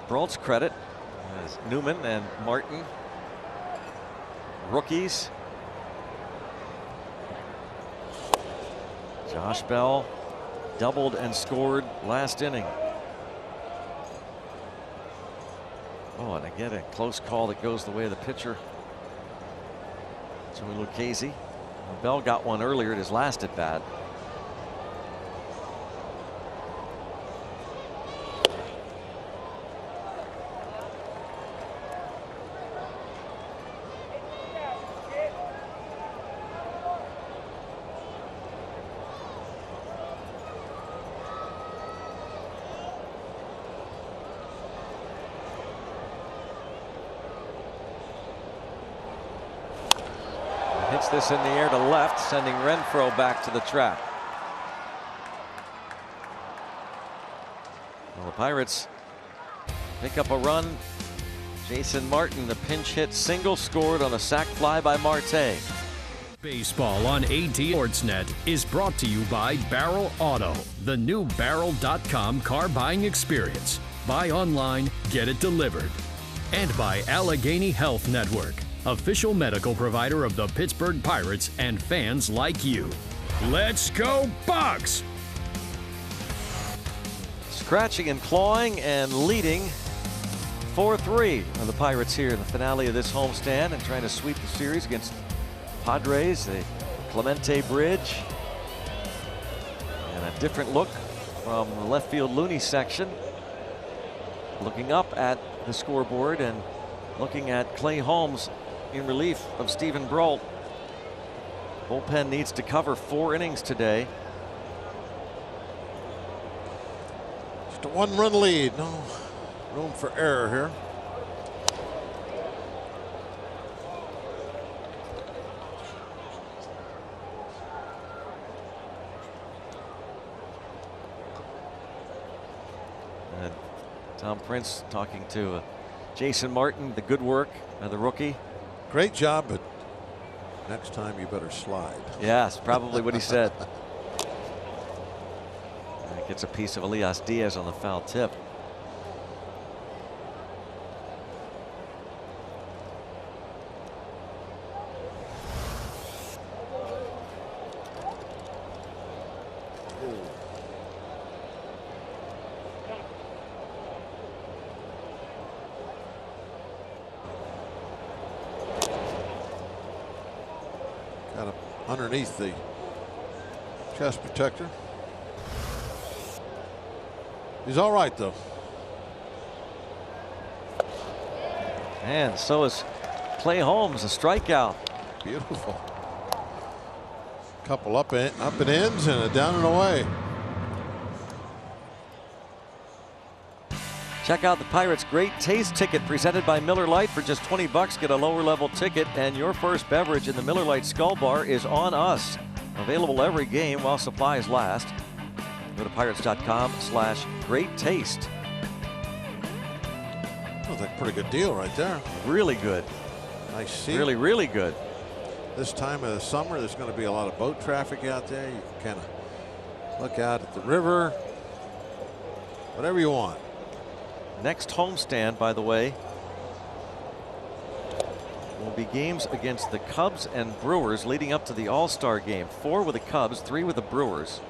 Brault's credit as Newman and Martin, rookies. Josh Bell doubled and scored last inning. Oh, and again, a close call that goes the way of the pitcher. So Lucchesi. Bell got one earlier at his last at bat. Hits this in the air to left, sending Renfroe back to the track. Well, the Pirates pick up a run. Jason Martin, the pinch hit single, scored on a sac fly by Marte. Baseball on AT&T Sportsnet is brought to you by Barrel Auto, the new Barrel.com car buying experience. Buy online, get it delivered. And by Allegheny Health Network, official medical provider of the Pittsburgh Pirates and fans like you. Let's go Bucks! Scratching and clawing and leading 4-3 are the Pirates here in the finale of this homestand and trying to sweep the series against Padres, the Clemente Bridge. And a different look from the left field Looney section. Looking up at the scoreboard and looking at Clay Holmes in relief of Stephen Brault. Bullpen needs to cover 4 innings today. Just a 1-run lead. No room for error here. And Tom Prince talking to Jason Martin, the good work of the rookie. Great job, but next time you better slide. Yes, probably what he said. And gets a piece of Elias Diaz on the foul tip. Got him underneath the chest protector. He's all right, though. And so is Clay Holmes, a strikeout. Beautiful. Couple up and ins and a down and away. Check out the Pirates Great Taste Ticket presented by Miller Lite. For just $20, get a lower level ticket, and your first beverage in the Miller Lite Skull Bar is on us. Available every game while supplies last. Go to pirates.com/great taste. That's a pretty good deal right there. Really good. Nice seat. Really, really good. This time of the summer, there's going to be a lot of boat traffic out there. You can kind of look out at the river. Whatever you want. Next homestand, by the way, will be games against the Cubs and Brewers leading up to the All-Star game. 4 with the Cubs, 3 with the Brewers.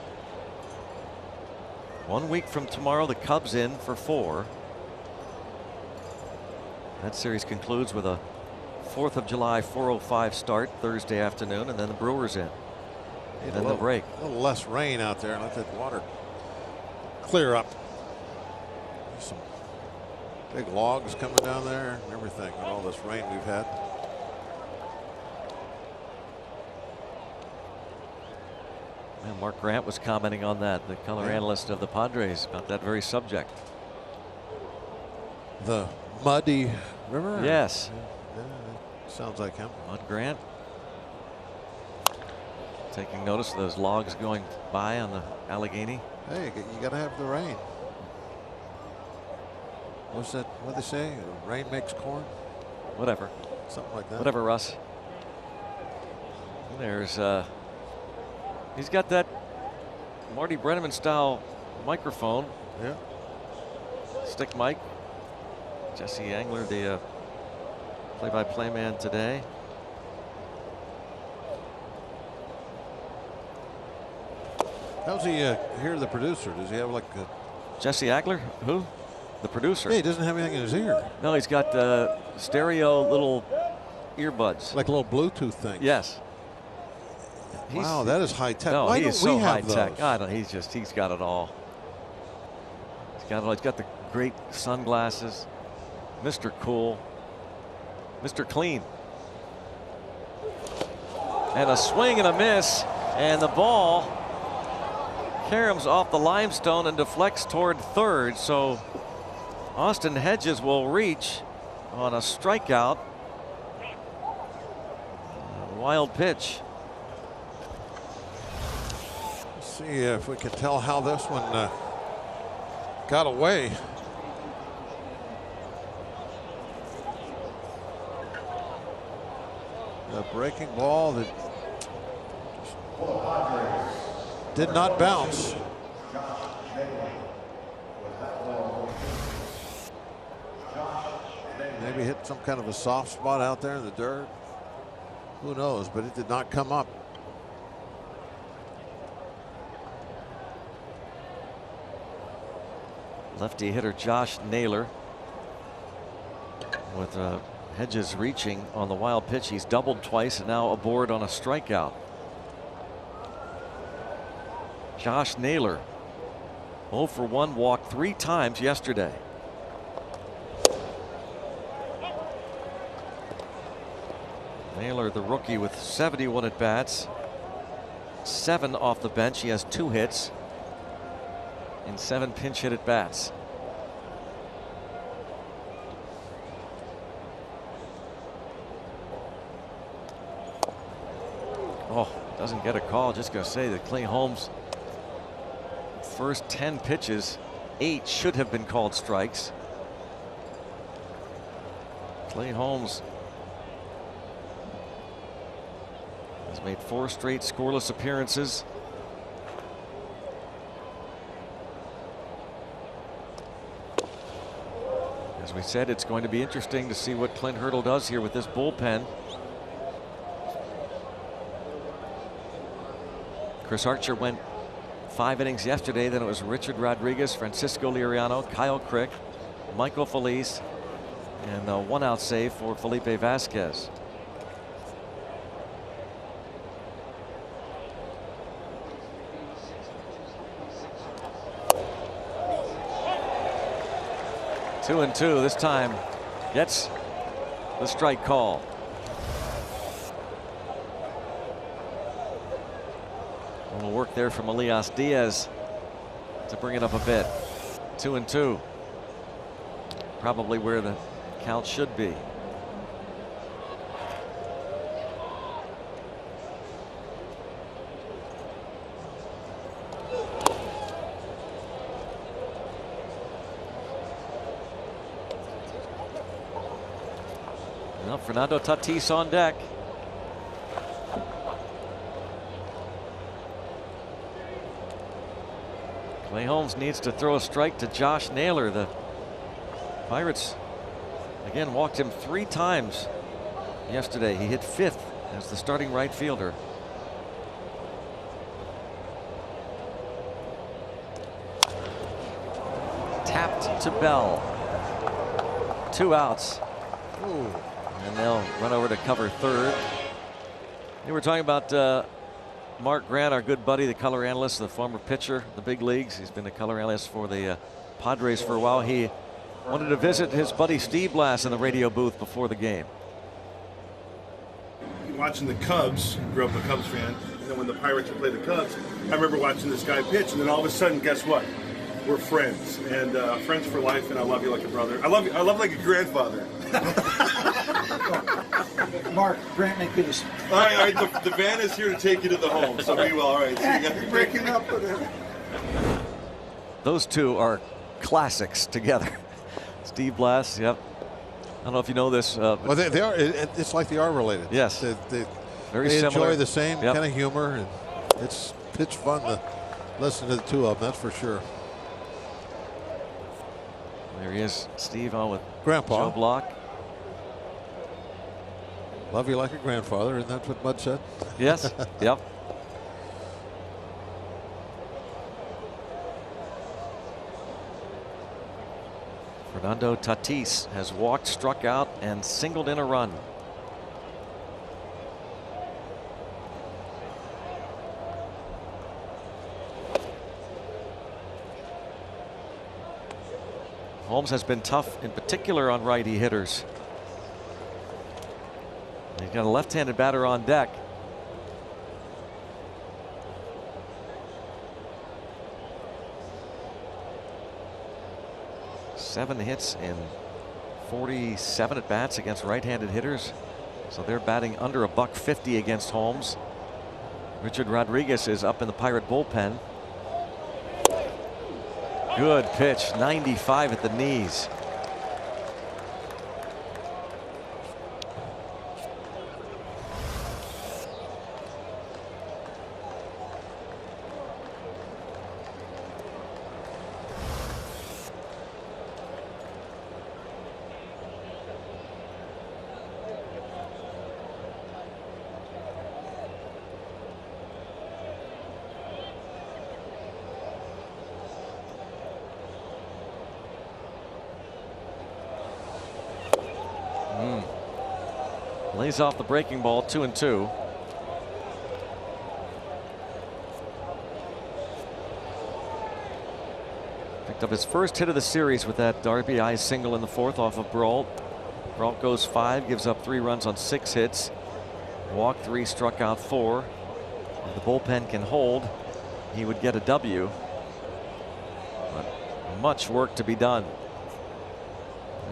1 week from tomorrow, the Cubs in for 4. That series concludes with a 4th of July 4:05 start Thursday afternoon, and then the Brewers in. And then the break. A little less rain out there. Let that water clear up. Some big logs coming down there and everything with all this rain we've had. And Mark Grant was commenting on that, the color analyst of the Padres, about that very subject. The muddy river? Yes. Yeah, sounds like him. Mud Grant. Taking notice of those logs going by on the Allegheny. Hey, you got to have the rain. What's that? What they say? Rain makes corn? Whatever. Something like that. Whatever, Russ. There's he's got that Marty Brenneman style microphone. Yeah. Stick mic. Jesse Angler, the play-by-play man today. How's he hear the producer? Does he have like a... Jesse Agler? Who? the producer. Yeah, he doesn't have anything in his ear. No, he's got stereo little earbuds. Like a little Bluetooth thing. Yes. Wow, that is high tech. No, Why he don't is so we high have tech. those? He's got it all. He's got it all. He's got the great sunglasses. Mr. Cool. Mr. Clean. And a swing and a miss. And the ball caroms off the limestone and deflects toward third. So Austin Hedges will reach on a strikeout. A wild pitch. Let's see if we can tell how this one got away. The breaking ball that did not bounce. Maybe hit some kind of a soft spot out there in the dirt. Who knows, but it did not come up. Lefty hitter Josh Naylor with Hedges reaching on the wild pitch. He's doubled twice and now aboard on a strikeout. Josh Naylor 0 for 1, walked 3 times yesterday. Naylor, the rookie, with 71 at bats, 7 off the bench. He has 2 hits and 7 pinch hit at bats. Oh, doesn't get a call. Just going to say that Clay Holmes' first 10 pitches, 8 should have been called strikes. Clay Holmes has made 4 straight scoreless appearances. As we said, it's going to be interesting to see what Clint Hurdle does here with this bullpen. Chris Archer went 5 innings yesterday. Then it was Richard Rodriguez, Francisco Liriano, Kyle Crick, Michael Felice, and a 1-out save for Felipe Vasquez. Two and two. This time gets the strike call. A little work there from Elias Diaz to bring it up a bit. 2 and 2. Probably where the count should be. Well, Fernando Tatis on deck. Clay Holmes needs to throw a strike to Josh Naylor. The Pirates again walked him 3 times yesterday. He hit 5th as the starting right fielder. Tapped to Bell. 2 outs. Ooh. And they'll run over to cover third. We were talking about Mark Grant, our good buddy, the color analyst, the former pitcher, the big leagues. He's been the color analyst for the Padres for a while. He wanted to visit his buddy Steve Blass in the radio booth before the game. Watching the Cubs, grew up a Cubs fan, and then when the Pirates would play the Cubs, I remember watching this guy pitch, and then all of a sudden, guess what? We're friends, and friends for life, and I love you like a brother. I love you like a grandfather. Mark, Grant may be this. All right, the van is here to take you to the home, so we will. All right. So You're breaking up with him. Those two are classics together. Steve Blass, yep. I don't know if you know this. Well, they are. It's like they are related. Yes. They Very similar. enjoy the same kind of humor, and it's fun to listen to the two of them. That's for sure. There he is, Steve, on with Grandpa. Joe Block. Love you like a grandfather, isn't that what Bud said? Yes. Yep. Fernando Tatis has walked, struck out, and singled in a run. Holmes has been tough, in particular on righty hitters. He's got a left-handed batter on deck. Seven hits in 47 at bats against right-handed hitters, so they're batting under $150 against Holmes. Richard Rodriguez is up in the Pirate bullpen. Good pitch, 95 at the knees. Lays off the breaking ball, 2-2. Picked up his first hit of the series with that RBI single in the fourth off of Brault. Brault goes 5, gives up 3 runs on 6 hits. Walked 3, struck out 4. If the bullpen can hold, he would get a W. But much work to be done.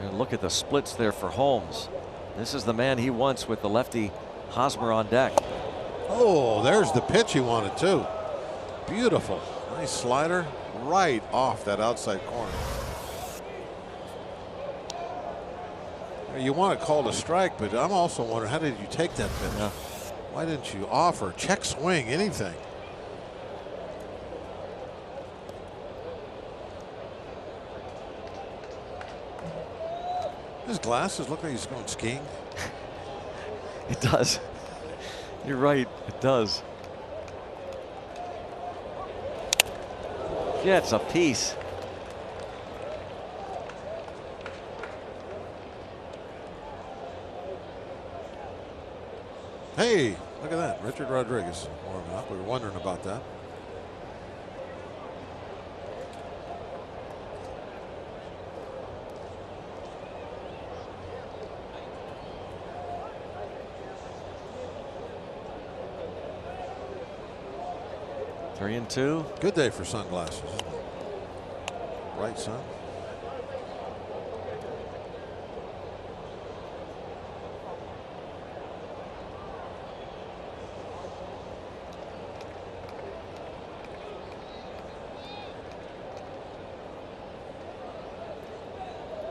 And look at the splits there for Holmes. This is the man he wants with the lefty Hosmer on deck. Oh, there's the pitch he wanted too. Beautiful. Nice slider right off that outside corner. You want to call it a strike, but I'm also wondering, how did you take that pitch? Yeah. Why didn't you offer, check swing, anything? His glasses look like he's going skiing. It does. You're right. It does. Yeah, it's a piece. Hey, look at that. Richard Rodriguez warming up. We were wondering about that. Three and two. Good day for sunglasses. Bright sun.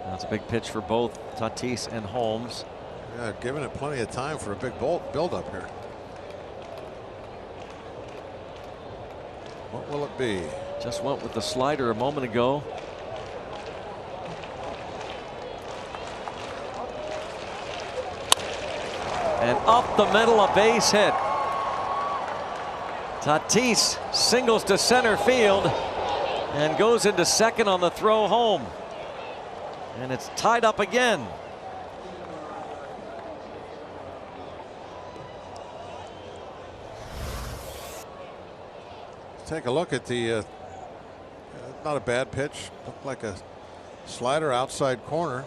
That's a big pitch for both Tatis and Holmes. Yeah, giving it plenty of time for a big build up here. What will it be? Just went with the slider a moment ago. And up the middle, a base hit. Tatis singles to center field and goes into second on the throw home. And it's tied up again. Take a look at the not a bad pitch. Looked like a slider outside corner,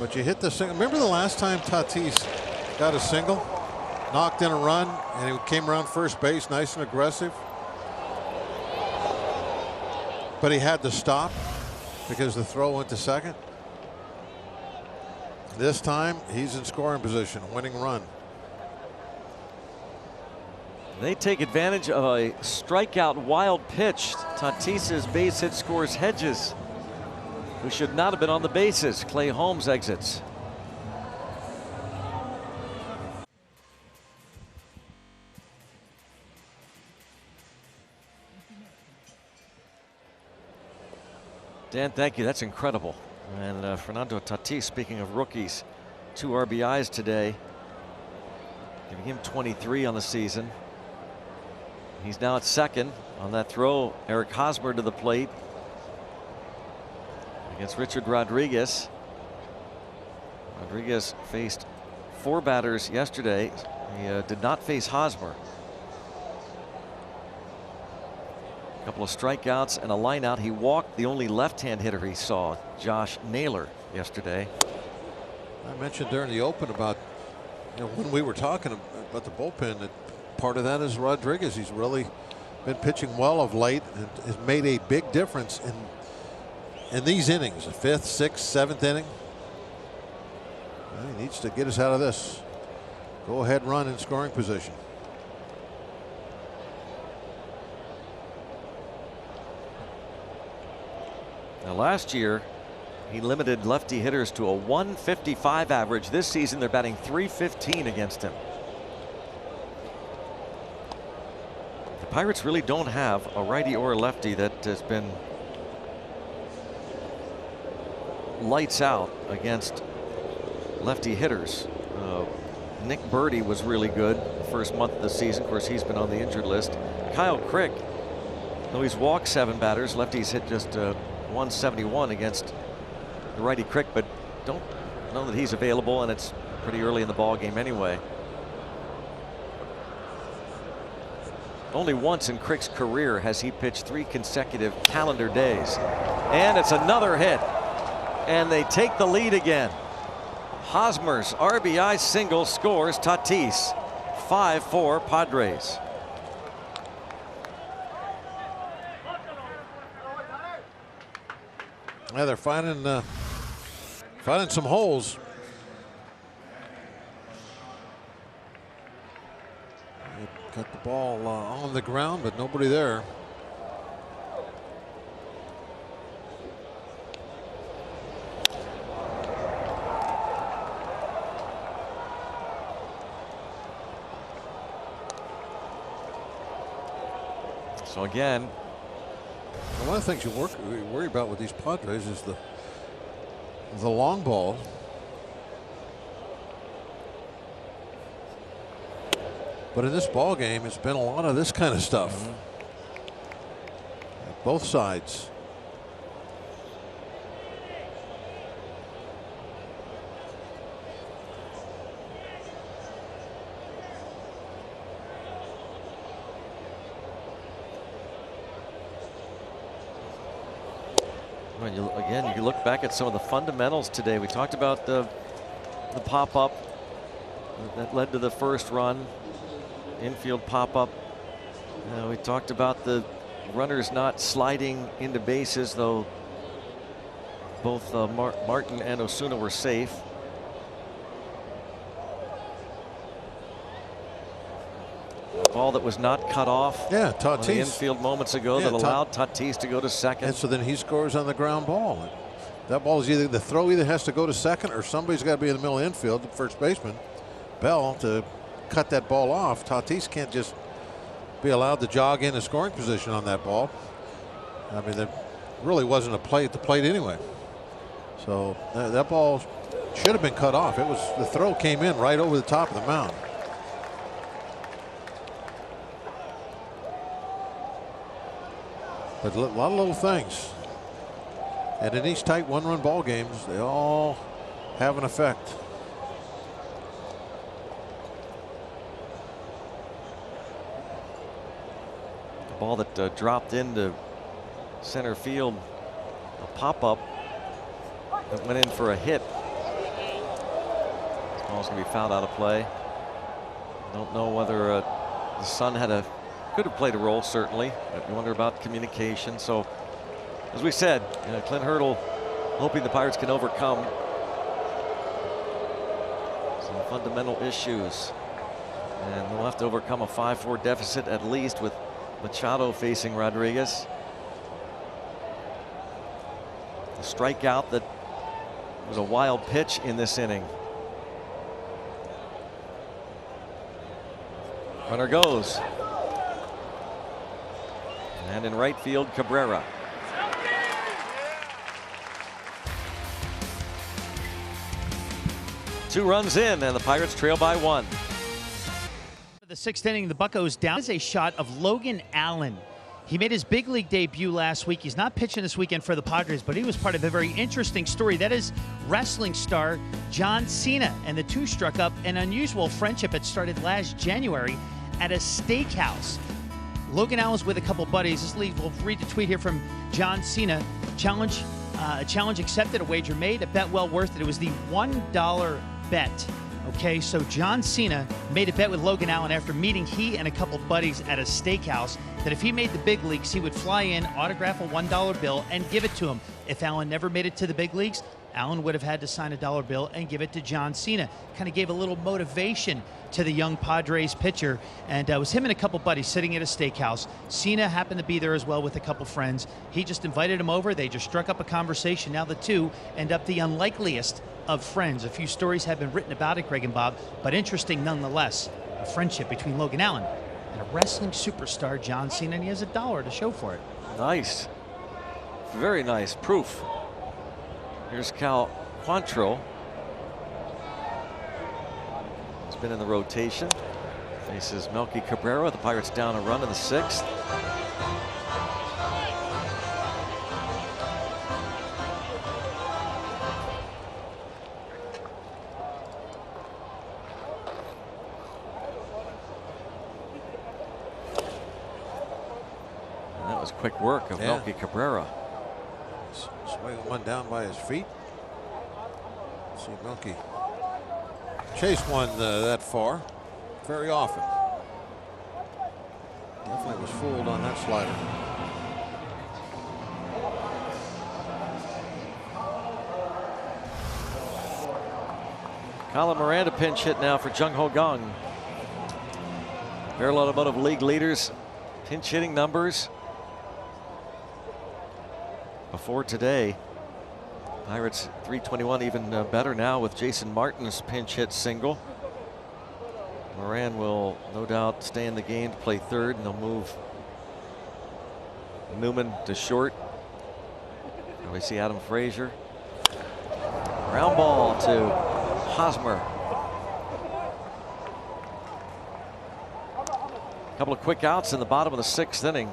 but you hit the single. Remember the last time Tatis got a single, knocked in a run, and he came around first base nice and aggressive, but he had to stop because the throw went to second. This time he's in scoring position, winning run. They take advantage of a strikeout wild pitch. Tatis's base hit scores Hedges, who should not have been on the bases. Clay Holmes exits. Dan, thank you. That's incredible. And Fernando Tatis, speaking of rookies, 2 RBIs today, giving him 23 on the season. He's now at second on that throw. Eric Hosmer to the plate. against Richard Rodriguez. Rodriguez faced 4 batters yesterday. He did not face Hosmer. A couple of strikeouts and a lineout. He walked the only left-hand hitter he saw, Josh Naylor, yesterday. I mentioned during the open about, when we were talking about the bullpen, that part of that is Rodriguez. He's really been pitching well of late and has made a big difference in these innings, the 5th, 6th, 7th inning. He needs to get us out of this. Go ahead run in scoring position. Now last year he limited lefty hitters to a 155 average. This season they're batting .315 against him. The Pirates really don't have a righty or a lefty that has been lights out against lefty hitters. Nick Birdie was really good the first month of the season. Of course, he's been on the injured list. Kyle Crick, though he's walked 7 batters, lefties hit just 171 against the righty Crick, but don't know that he's available, and it's pretty early in the ball game anyway. Only once in Crick's career has he pitched 3 consecutive calendar days. And it's another hit. And they take the lead again. Hosmer's RBI single scores Tatis. 5-4 Padres. Yeah, they're finding some holes. Got the ball on the ground, but nobody there. So again, one of the things you worry about with these Padres is the long ball. But in this ball game, it's been a lot of this kind of stuff. Both sides. Again, you can look back at some of the fundamentals today. We talked about the pop-up that led to the first run, infield pop-up. We talked about the runners not sliding into bases, though both Martin and Osuna were safe. Ball that was not cut off. Yeah, Tatis. On the infield moments ago that allowed Tatis to go to second. And so then he scores on the ground ball. That ball is the throw either has to go to second or somebody's got to be in the middle of the infield, the first baseman, Bell, to cut that ball off. Tatis can't just be allowed to jog in a scoring position on that ball. I mean, there really wasn't a play at the plate anyway. So that ball should have been cut off. The throw came in right over the top of the mound. But a lot of little things. And in these tight one-run ball games, they all have an effect. The ball that dropped into center field, a pop-up that went in for a hit. This ball's going to be fouled out of play. Don't know whether the sun could have played a role, certainly. But you wonder about communication. So, as we said, Clint Hurdle hoping the Pirates can overcome some fundamental issues. And they'll have to overcome a 5-4 deficit at least, with Machado facing Rodriguez. A strikeout that was a wild pitch in this inning. Runner goes. And in right field, Cabrera. Two runs in, and the Pirates trail by 1. The 6th inning, the Buccos down. Is a shot of Logan Allen. He made his big league debut last week. He's not pitching this weekend for the Padres, but he was part of a very interesting story. That is wrestling star John Cena, and the two struck up an unusual friendship that started last January at a steakhouse. Logan Allen's with a couple buddies. We'll read the tweet here from John Cena. Challenge accepted, a wager made, a bet well worth it. It was the $1 bet. Okay, so John Cena made a bet with Logan Allen after meeting he and a couple buddies at a steakhouse that if he made the big leagues, he would fly in, autograph a $1 bill, and give it to him. If Allen never made it to the big leagues, Allen would have had to sign a $1 bill and give it to John Cena. Kind of gave a little motivation to the young Padres pitcher. And it was him and a couple buddies sitting at a steakhouse. Cena happened to be there as well with a couple friends. He just invited him over. They just struck up a conversation. Now the two end up the unlikeliest of friends. A few stories have been written about it, Greg and Bob, but interesting nonetheless. A friendship between Logan Allen and a wrestling superstar, John Cena, and he has $1 to show for it. Nice. Very nice. Proof. Here's Cal Quantrill. He's been in the rotation. Faces Melky Cabrera. The Pirates down a run in the 6th. And that was quick work of Melky Cabrera. Swinging one down by his feet. See Melky chase one that far very often. Definitely was fooled on that slider. Colin Miranda pinch hit now for Jung Ho Kang. Barrel Automotive League leaders pinch hitting numbers before today. Pirates 321, even better now with Jason Martin's pinch hit single. Moran will no doubt stay in the game to play third, and they'll move Newman to short. And we see Adam Frazier. Ground ball to Hosmer. A couple of quick outs in the bottom of the 6th inning.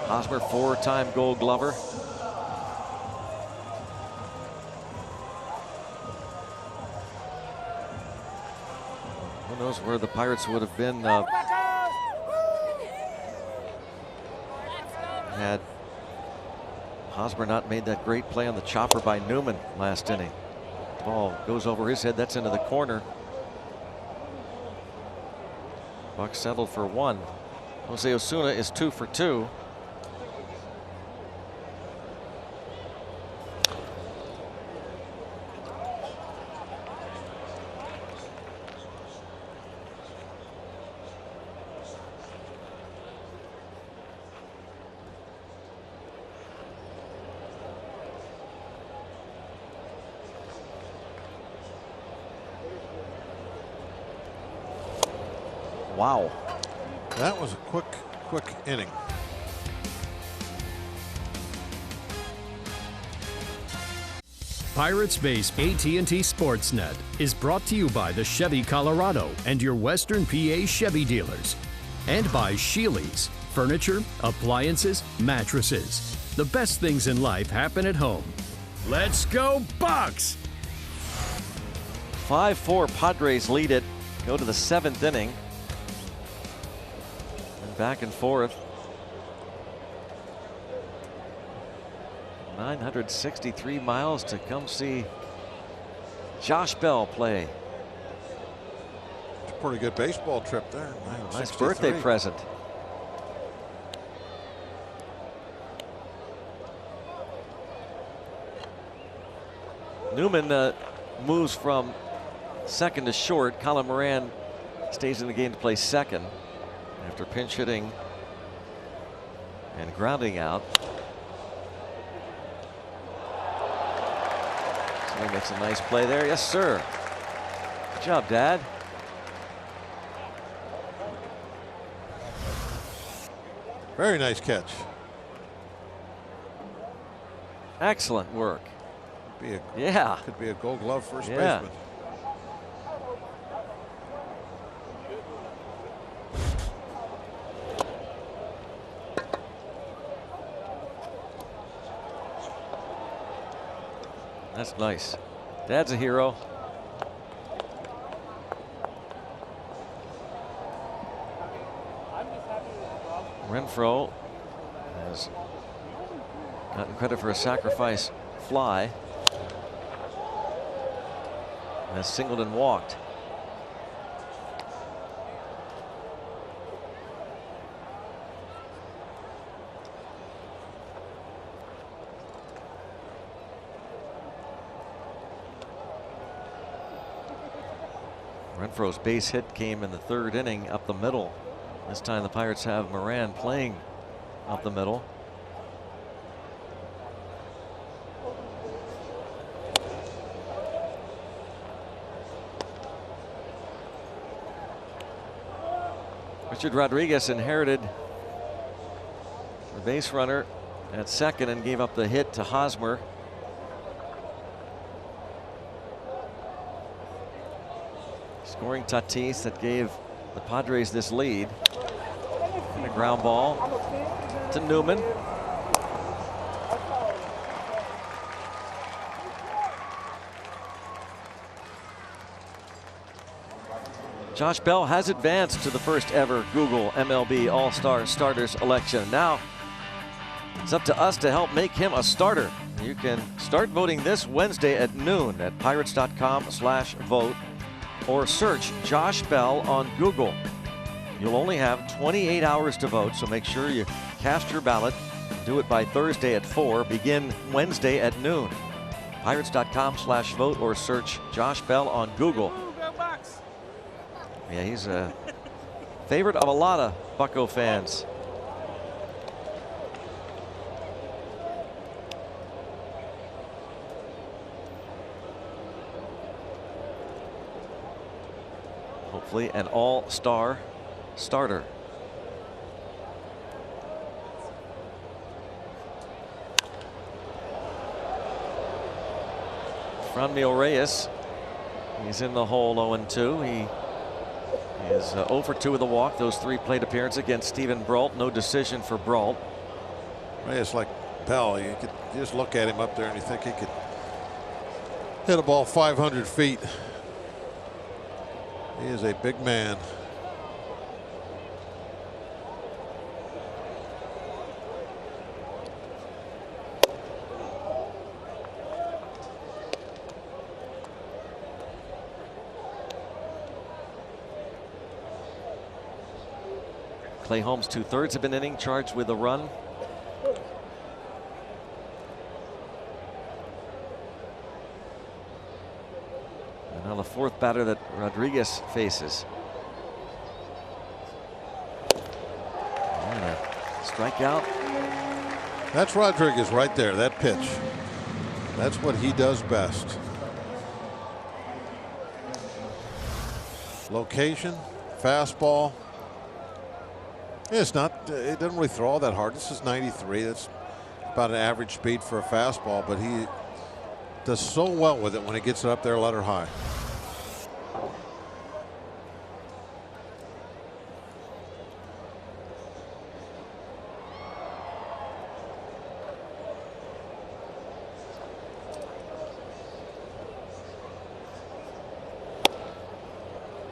Hosmer, 4-time Gold Glover. Who knows where the Pirates would have been had Hosmer not made that great play on the chopper by Newman last inning. The ball goes over his head. That's into the corner. Buck settled for 1. Jose Osuna is 2 for 2. Wow. That was a quick inning. Pirates Base AT&T Sportsnet is brought to you by the Chevy Colorado and your Western PA Chevy dealers. And by Sheely's, furniture, appliances, mattresses. The best things in life happen at home. Let's go Bucks! 5-4 Padres lead it. Go to the 7th inning. And back and forth. 963 miles to come see Josh Bell play. It's a pretty good baseball trip there. Nice birthday present. Newman moves from second to short. Colin Moran stays in the game to play second after pinch hitting and grounding out. So he makes a nice play there. Yes, sir. Good job, Dad. Very nice catch. Excellent work. Could be a Gold Glove first baseman. That's nice. Dad's a hero. Renfroe has gotten credit for a sacrifice fly. Has singled and walked. Renfroe's base hit came in the 3rd inning up the middle. This time the Pirates have Moran playing up the middle. Richard Rodriguez inherited the base runner at second and gave up the hit to Hosmer. Scoring Tatis that gave the Padres this lead. And a ground ball to Newman. Josh Bell has advanced to the first ever Google MLB All-Star Starters election. Now it's up to us to help make him a starter. You can start voting this Wednesday at noon at pirates.com/vote or search Josh Bell on Google. You'll only have 28 hours to vote, so make sure you cast your ballot. Do it by Thursday at 4. Begin Wednesday at noon. Pirates.com/vote or search Josh Bell on Google. Yeah, he's a favorite of a lot of Bucco fans. Hopefully an all-star starter. Franmil Reyes, he's in the hole 0-2. He is 0 for 2 with a walk. Those 3 plate appearances against Steven Brault. No decision for Brault. Reyes, like Bell, you just look at him up there and you think he could hit a ball 500 feet. He is a big man. Clay Holmes 2/3 of an inning, charged with a run. And now the 4th batter that Rodriguez faces. And a strikeout. That's Rodriguez right there, that pitch. That's what he does best. Location, fastball. It's not, it doesn't really throw all that hard. This is 93. That's about an average speed for a fastball, but he does so well with it when he gets it up there, let her high.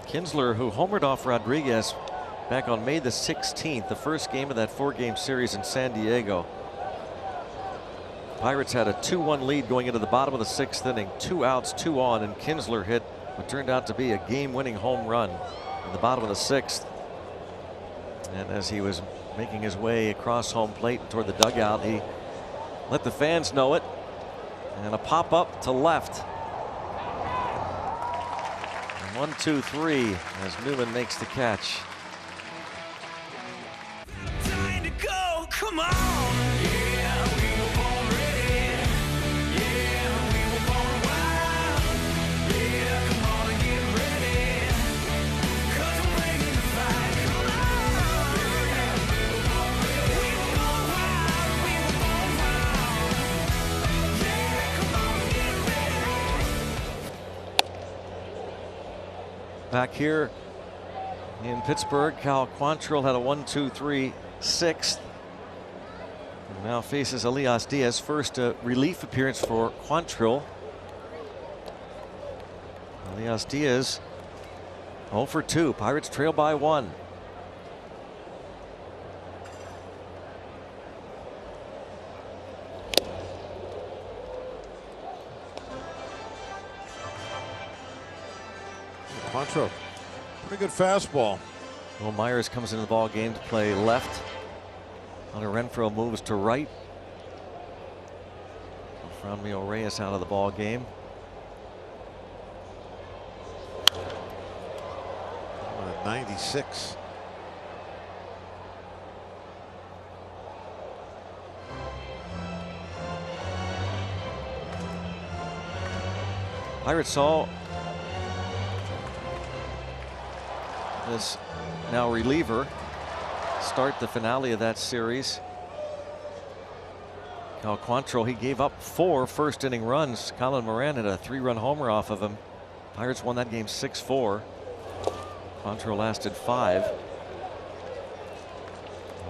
Kinsler, who homered off Rodriguez back on May the 16th, the first game of that 4-game series in San Diego. Pirates had a 2-1 lead going into the bottom of the 6th inning. 2 outs, 2 on, and Kinsler hit what turned out to be a game-winning home run in the bottom of the 6th. And as he was making his way across home plate and toward the dugout, he let the fans know it. And a pop-up to left. 1-2-3 as Newman makes the catch. Time to go, come on. Yeah, we were born ready. Yeah, we were born wild. Yeah, come on and get ready. 'Cause we're bringing the fight. Come on. Yeah, we were born ready. We were born wild. We were born wild. Yeah, come on and get ready. Back here in Pittsburgh, Cal Quantrill had a 1-2-3 6th. And now faces Elias Diaz. First relief appearance for Quantrill Elias Diaz 0 for 2. Pirates trail by 1. Quantrill, pretty good fastball. Will Myers comes into the ball game to play left. Hunter Renfroe moves to right. Franmil Reyes out of the ball game. 96. Pirates saw this now reliever start the finale of that series. Cal Quantrill, he gave up 4 first inning runs. Colin Moran had a 3-run homer off of him. Pirates won that game 6-4. Quantrill lasted 5.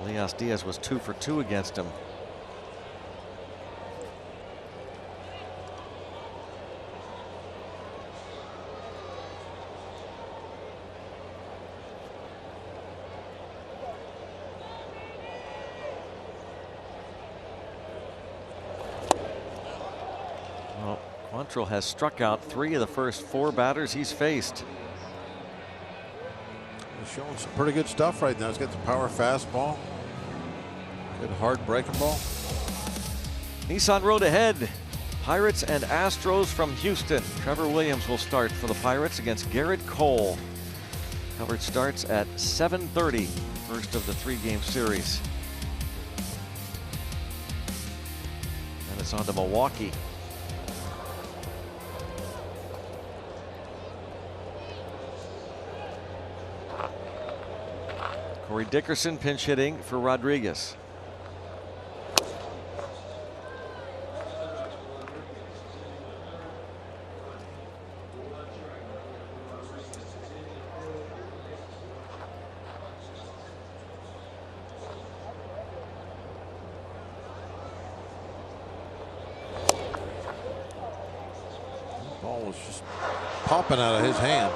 Elias Diaz was 2 for 2 against him. Well, Quantrill has struck out 3 of the first 4 batters he's faced. He's showing some pretty good stuff right now. He's got the power fastball. Good hard breaking ball. Nissan Road ahead. Pirates and Astros from Houston. Trevor Williams will start for the Pirates against Garrett Cole. Coverage starts at 7:30. First of the 3-game series. And it's on to Milwaukee. Corey Dickerson pinch hitting for Rodriguez. Ball was just popping out of his hand.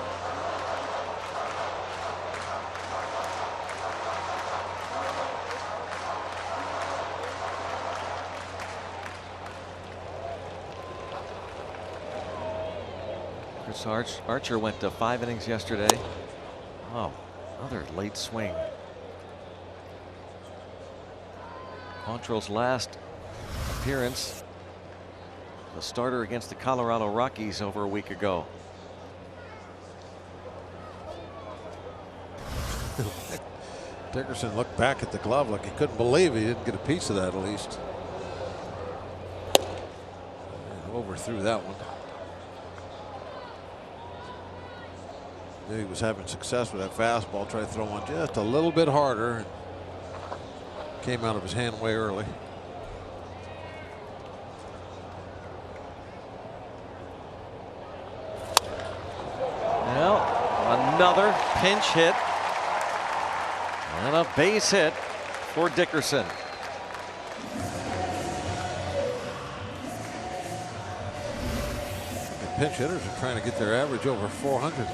Archer went to 5 innings yesterday. Oh, another late swing. Quantrill's last appearance, the starter against the Colorado Rockies over a week ago. Dickerson looked back at the glove like he couldn't believe he didn't get a piece of that at least. And overthrew that one. He was having success with that fastball. Tried to throw one just a little bit harder. Came out of his hand way early. Well, another pinch hit and a base hit for Dickerson. The pinch hitters are trying to get their average over 400.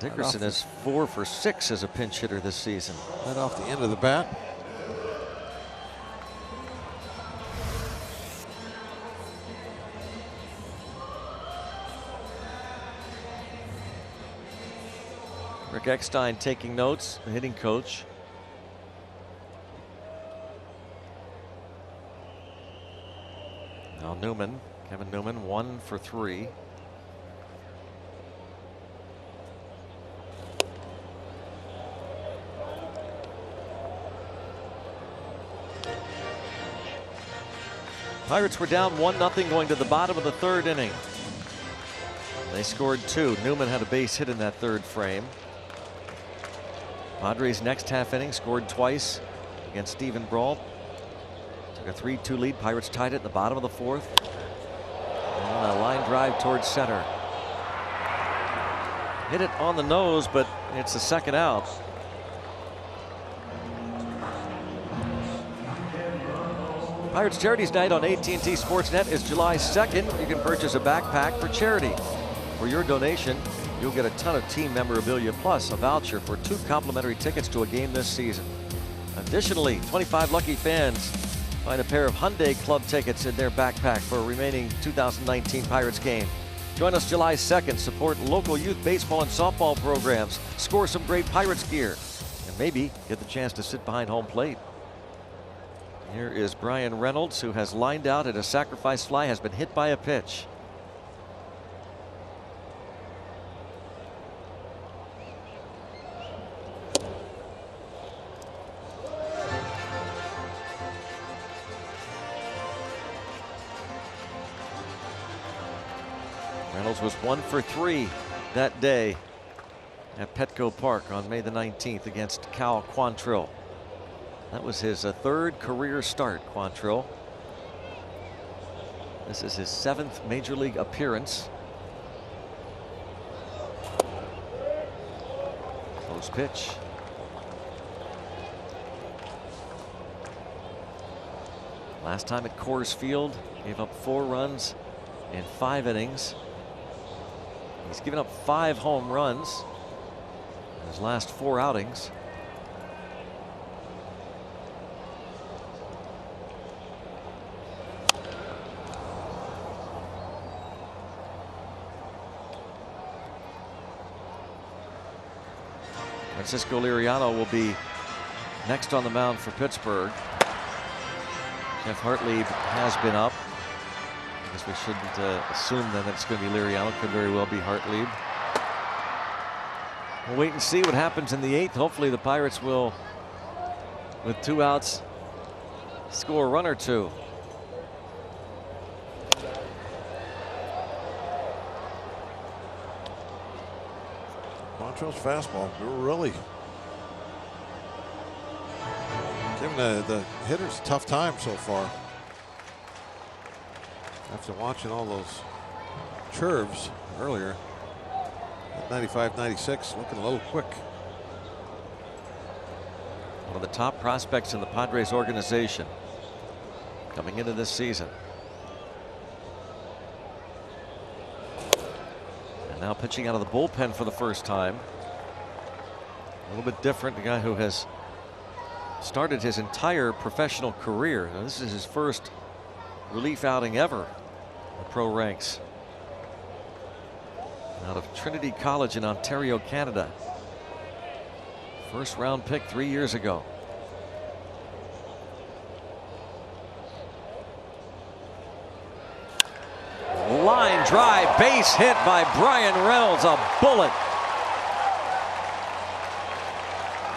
Dickerson is 4 for 6 as a pinch hitter this season. Right off the end of the bat. Rick Eckstein taking notes, the hitting coach. Now Kevin Newman 1 for 3. Pirates were down 1-0 going to the bottom of the 3rd inning. They scored 2. Newman had a base hit in that 3rd frame. Padres next half inning scored twice against Stephen Brault. Took a 3-2 lead. Pirates tied it in the bottom of the 4th. And a line drive towards center. Hit it on the nose, but it's the 2nd out. Pirates Charities Night on AT&T Sportsnet is July 2nd. You can purchase a backpack for charity. For your donation, you'll get a ton of team memorabilia plus a voucher for 2 complimentary tickets to a game this season. Additionally, 25 lucky fans find a pair of Hyundai Club tickets in their backpack for a remaining 2019 Pirates game. Join us July 2nd. Support local youth baseball and softball programs. Score some great Pirates gear. And maybe get the chance to sit behind home plate. Here is Bryan Reynolds, who has lined out at a sacrifice fly, has been hit by a pitch. Reynolds was 1 for 3 that day at Petco Park on May the 19th against Cal Quantrill. That was his 3rd career start, Quantrill. This is his 7th major league appearance. Close pitch. Last time at Coors Field, gave up 4 runs in 5 innings. He's given up 5 home runs in his last 4 outings. Francisco Liriano will be next on the mound for Pittsburgh. Jeff Hartlieb has been up. I guess we shouldn't assume then that it's going to be Liriano. Could very well be Hartlieb. We'll wait and see what happens in the 8th. Hopefully the Pirates will, with 2 outs, score a run or 2. Quantrill's fastball really giving the hitters a tough time so far. After watching all those curves earlier at 95-96, looking a little quick. One of the top prospects in the Padres organization coming into this season. And now pitching out of the bullpen for the first time. A little bit different. The guy who has started his entire professional career. Now, this is his first relief outing ever in the pro ranks. Out of Trinity College in Ontario, Canada. First round pick 3 years ago. Line drive, base hit by Bryan Reynolds, a bullet.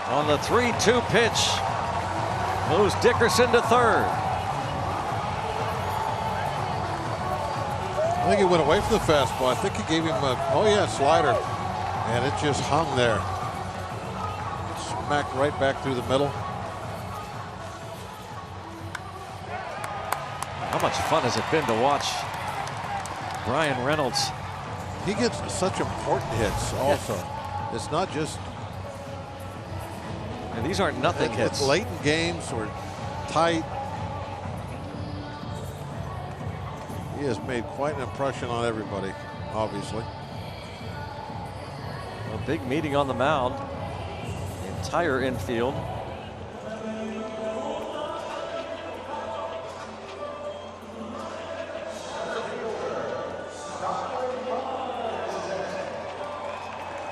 On the 3-2 pitch, moves Dickerson to 3rd. I think he went away from the fastball. I think he gave him a, slider. And it just hung there. Smacked right back through the middle. How much fun has it been to watch Bryan Reynolds? He gets such important hits also. It's not just... And these aren't nothing hits. Late in games or tight. He has made quite an impression on everybody, obviously. A big meeting on the mound. The entire infield.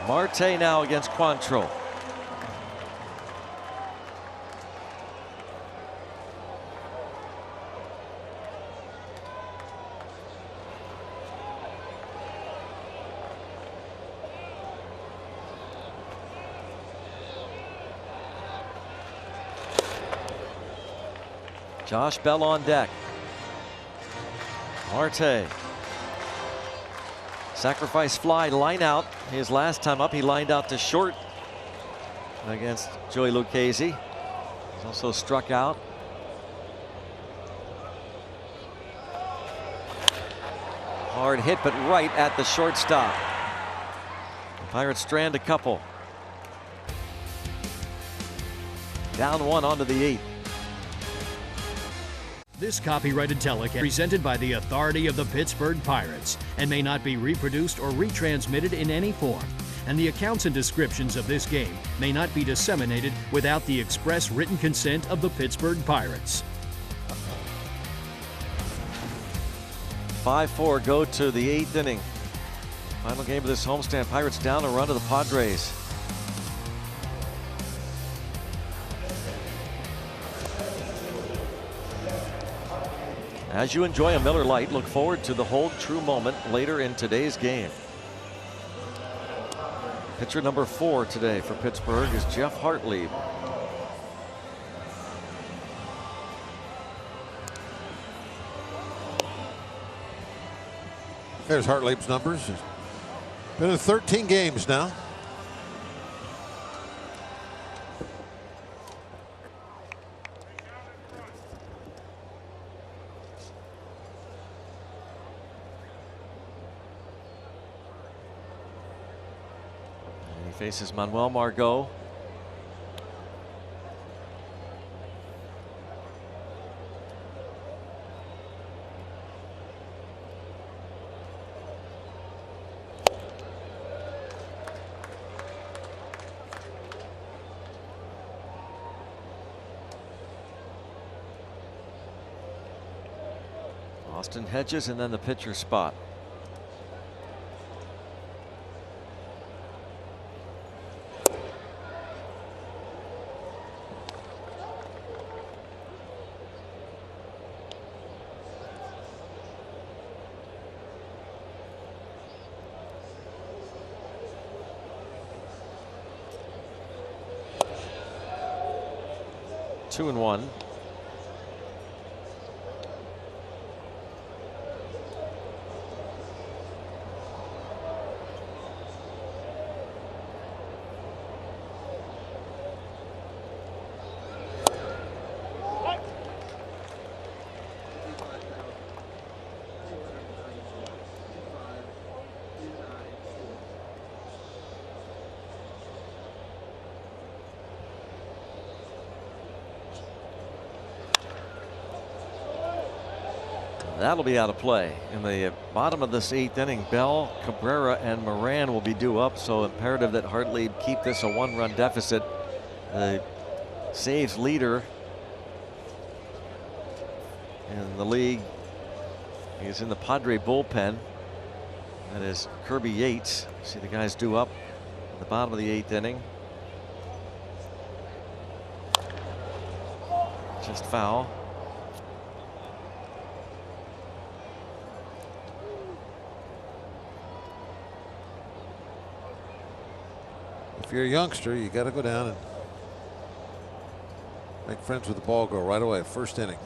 Marte now against Quantrill. Josh Bell on deck. Marte. Sacrifice fly, line out. His last time up, he lined out to short against Joey Lucchesi. He's also struck out. Hard hit, but right at the shortstop. The Pirates strand a couple. Down 1 onto the 8th. This copyrighted telecast presented by the authority of the Pittsburgh Pirates and may not be reproduced or retransmitted in any form. And the accounts and descriptions of this game may not be disseminated without the express written consent of the Pittsburgh Pirates. 5-4 go to the 8th inning. Final game of this homestand. Pirates down a run to the Padres. As you enjoy a Miller Lite, look forward to the hold true moment later in today's game. Pitcher number 4 today for Pittsburgh is Jeff Hartlieb. There's Hartlieb's numbers. He's been in 13 games now. Faces Manuel Margot. Austin Hedges, and then the pitcher spot. Two and one. That'll be out of play. In the bottom of this 8th inning, Bell, Cabrera, and Moran will be due up, so imperative that Hartlieb keep this a 1-run deficit. The saves leader in the league is in the Padre bullpen. That is Kirby Yates. See the guys due up at the bottom of the 8th inning. Just foul. If you're a youngster, you got to go down and make friends with the ball girl right away. First inning.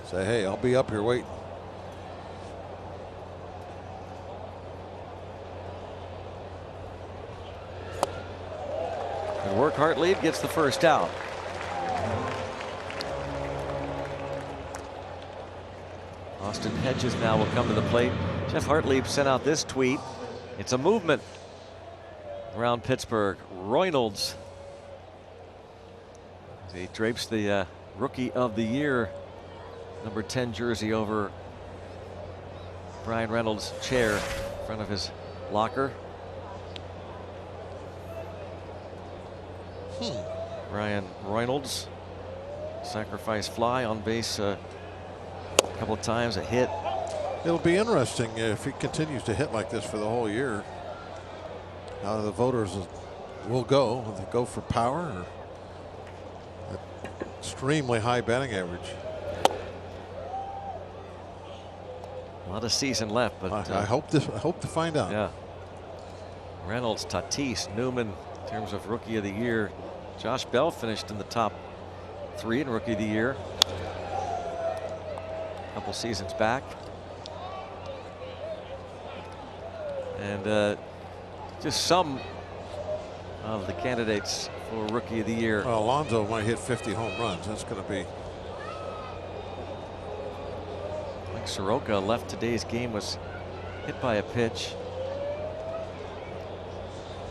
Say, hey, I'll be up here waiting. Good work. Hartlieb gets the first out. Austin Hedges now will come to the plate. Jeff Hartlieb sent out this tweet. It's a movement around Pittsburgh. Reynolds, he drapes the Rookie of the Year number 10 jersey over Brian Reynolds' chair in front of his locker. Brian Reynolds, sacrifice fly on base a couple of times, a hit. It'll be interesting if he continues to hit like this for the whole year. How the voters will go. Will they go for power or extremely high batting average? A lot of season left, but I hope to find out. Yeah. Reynolds, Tatis, Newman in terms of Rookie of the Year. Josh Bell finished in the top 3 in Rookie of the Year a couple seasons back. And just some of the candidates for Rookie of the Year. Well, Alonso might hit 50 home runs. That's going to be. Mike Soroka left today's game, was hit by a pitch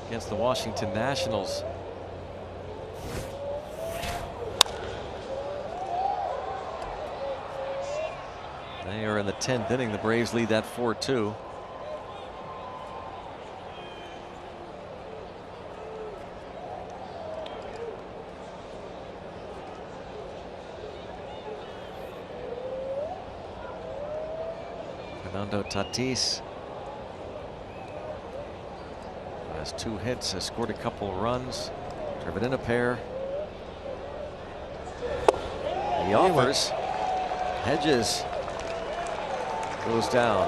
against the Washington Nationals. They are in the 10th inning. The Braves lead that 4-2. Fernando Tatis has 2 hits, has scored a couple runs, driven in a pair. He offers. Hedges goes down.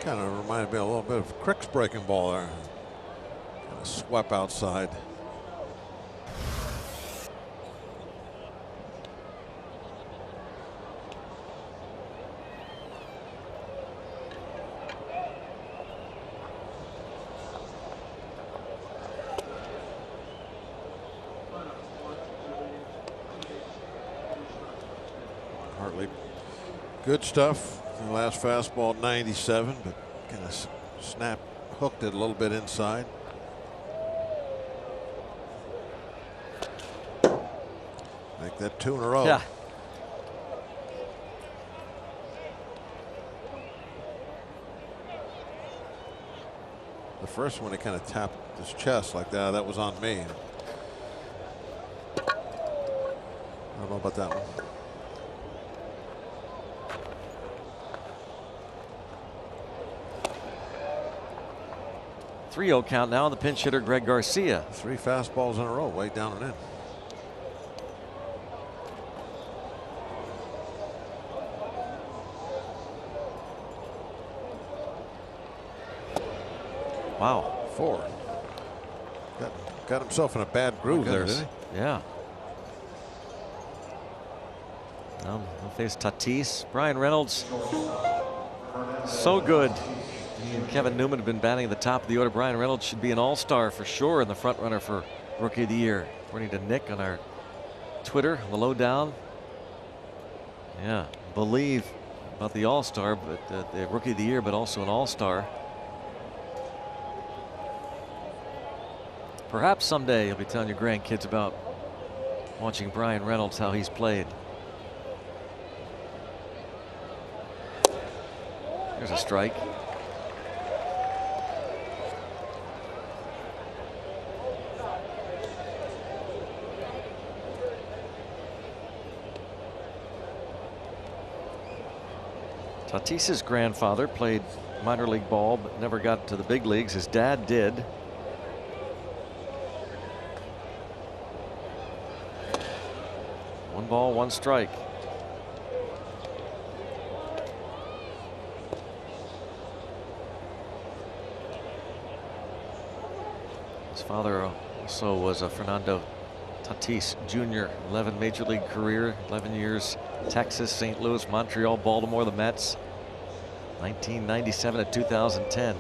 Kind of reminded me a little bit of Crick's breaking ball there. Kind of swept outside. Hartley, good stuff. The last fastball 97, but kind of snap hooked it a little bit inside. Make that 2 in a row. Yeah. The first one, he kind of tapped his chest like that. That was on me. I don't know about that one. 3-0 count now on the pinch hitter Greg Garcia. 3 fastballs in a row, way down and in. Wow. 4. Got himself in a bad groove there, didn't he? Yeah. Now he'll face Tatis. Brian Reynolds, so good. He and Kevin Newman have been batting at the top of the order. Brian Reynolds should be an all-star for sure and the front runner for Rookie of the Year, according to Nick on our Twitter, the lowdown. Yeah, believe about the all-star, but the Rookie of the Year, but also an all-star. Perhaps someday you'll be telling your grandkids about watching Brian Reynolds, how he's played. There's a strike. Tatis's grandfather played minor league ball but never got to the big leagues. His dad did. 1 ball, 1 strike. His father also was a Fernando Tatis Jr. 11 major league career, 11 years Texas, St. Louis, Montreal, Baltimore, the Mets, 1997 to 2010.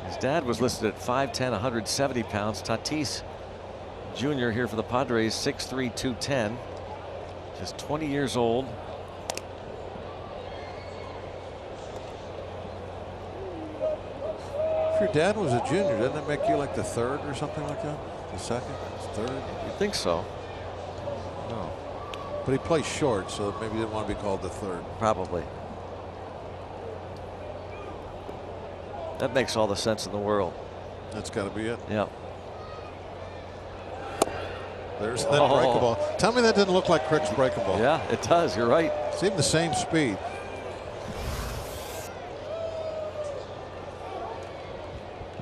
His dad was listed at 5'10", 170 pounds. Tatis Jr. here for the Padres, 6'3", 210. Just 20 years old. If your dad was a junior, doesn't that make you like the 3rd or something like that? The 2nd? 3rd? You'd think so. No. But he plays short, so maybe he didn't want to be called the 3rd. Probably. That makes all the sense in the world. That's got to be it. Yeah. There's that breaking ball. Tell me that didn't look like Crick's breaking ball. Yeah, it does. You're right. It's even the same speed.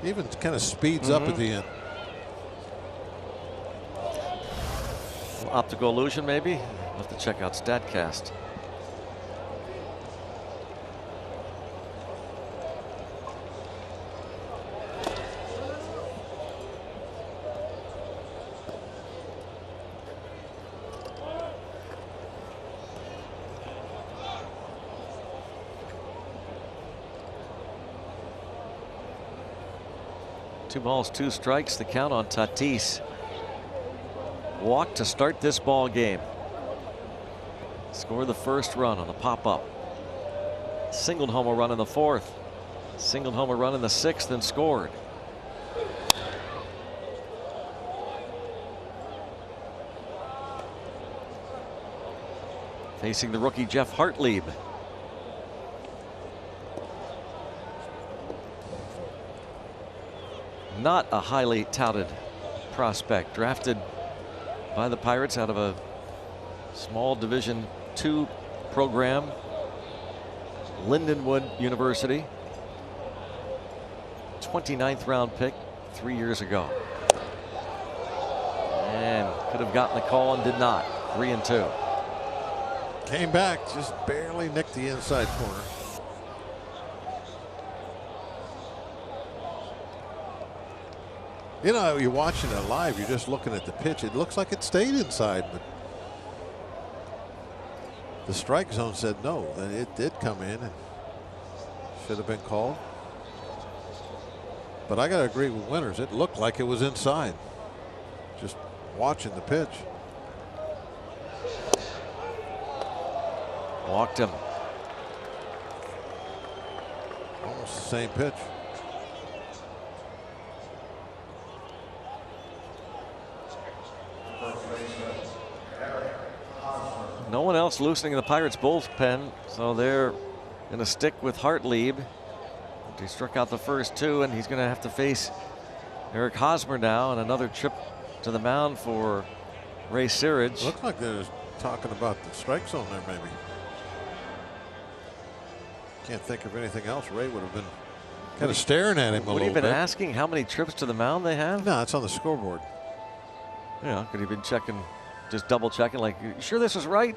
Even kind of speeds up at the end. Optical illusion, maybe. We'll have to check out StatCast. Two balls, 2 strikes. The count on Tatis. Walk to start this ball game. Scored the first run on the pop-up. Singled home a run in the 4th. Singled home a run in the 6th and scored. Facing the rookie Jeff Hartlieb. Not a highly touted prospect, drafted by the Pirates out of a small Division II program, Lindenwood University. 29th round pick 3 years ago. And could have gotten the call and did not. 3-2. Came back, just barely nicked the inside corner. You know, you're watching it live, you're just looking at the pitch. It looks like it stayed inside, but the strike zone said no. Then it did come in and should have been called. But I got to agree with Winters. It looked like it was inside. Just watching the pitch. Walked him. Almost the same pitch. No one else loosening the Pirates bullpen, so they're going to stick with Hartlieb. He struck out the first 2, and he's going to have to face Eric Hosmer now, and another trip to the mound for Ray Searage. Looked like they're talking about the strike zone there, maybe. Can't think of anything else. Ray would have been kind of staring at him a little bit. Would he have been asking how many trips to the mound they have? No, it's on the scoreboard. Yeah, could he have been checking, just double checking, like, you sure this is right?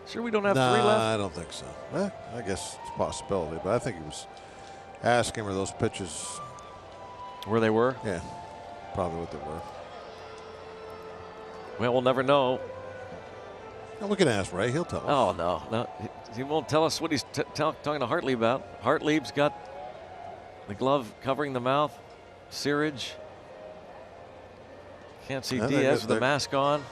Sure we don't have 3 left? I don't think so. Well, I guess it's a possibility, but I think he was asking where those pitches. Where they were? Yeah, probably what they were. Well, we'll never know. No, we can ask Ray. He'll tell us. Oh, no. He won't tell us what he's talking to Hartlieb about. Hartlieb's got the glove covering the mouth. Searage. Can't see Diaz with the mask on.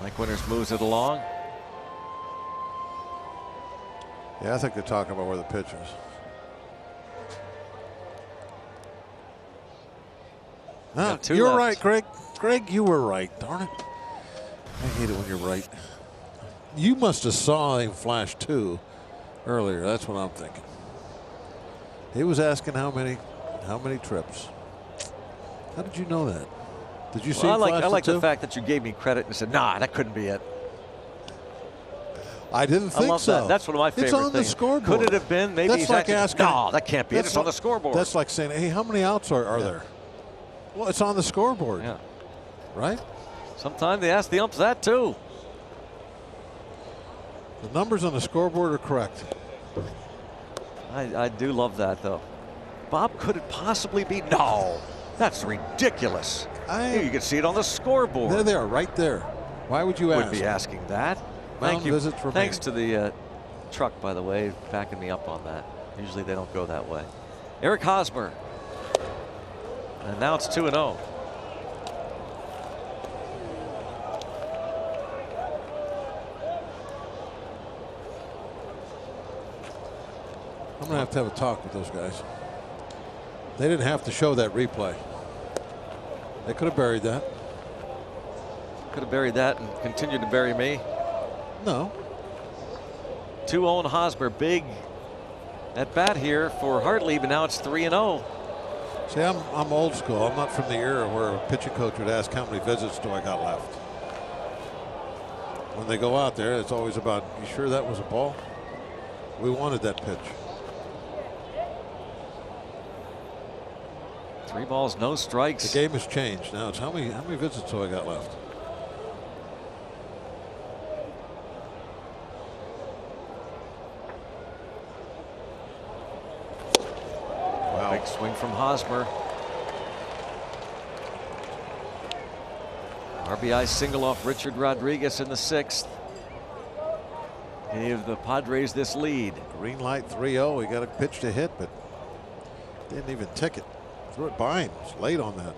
Mike Winters moves it along. Yeah, I think they're talking about where the pitch is. No, you're left. right, Greg. Greg, you were right. Darn it. I hate it when you're right. You must have saw him flash 2 earlier. That's what I'm thinking. He was asking how many trips. How did you know that? Did you see him flash I like the 2? fact that you gave me credit and said, nah, that couldn't be it. I didn't think I love so. that. That's one of my favorite things. It's on the scoreboard. Could it have been? Maybe that's he's like asking, asking. no, that can't be it. It's on the scoreboard. That's like saying, hey, how many outs are there? Well, it's on the scoreboard. Yeah. Right? Sometimes they ask the umps that too. The numbers on the scoreboard are correct. I do love that, though. Bob, could it possibly be? No, that's ridiculous. Here, you can see it on the scoreboard. There they are, right there. Why would you ask? Wouldn't be asking that. Thank you. Thanks to the truck, by the way, backing me up on that. Usually they don't go that way. Eric Hosmer. And now it's 2-0. I'm going to have a talk with those guys. They didn't have to show that replay. They could have buried that. Could have buried that and continued to bury me. No. 2-0 and Hosmer. Big at bat here for Hartlieb, and now it's 3-0. See, I'm old school. I'm not from the era where a pitching coach would ask how many visits do I got left. When they go out there, it's always about, you sure that was a ball? We wanted that pitch. 3 balls, no strikes. The game has changed. Now it's how many visits do I got left? Wow. Big swing from Hosmer. RBI single off Richard Rodriguez in the 6th. Gave the Padres this lead. Green light 3-0. He got a pitch to hit, but didn't even tick it. Threw it by him. It's late on that.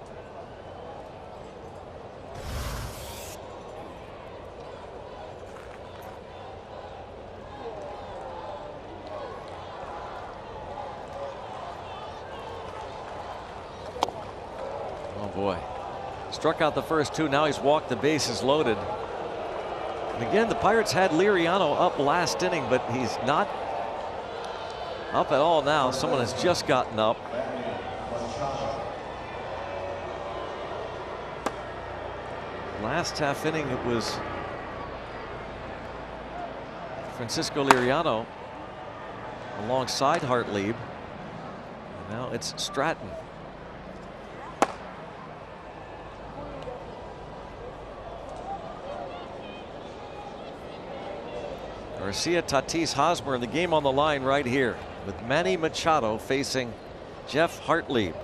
boy. Struck out the first 2. Now he's walked the bases loaded. And again, the Pirates had Liriano up last inning, but he's not up at all now. Someone has just gotten up. Last half inning, it was Francisco Liriano alongside Hartlieb. Now it's Stratton. Garcia, Tatis, Hosmer, and the game on the line right here with Manny Machado facing Jeff Hartlieb.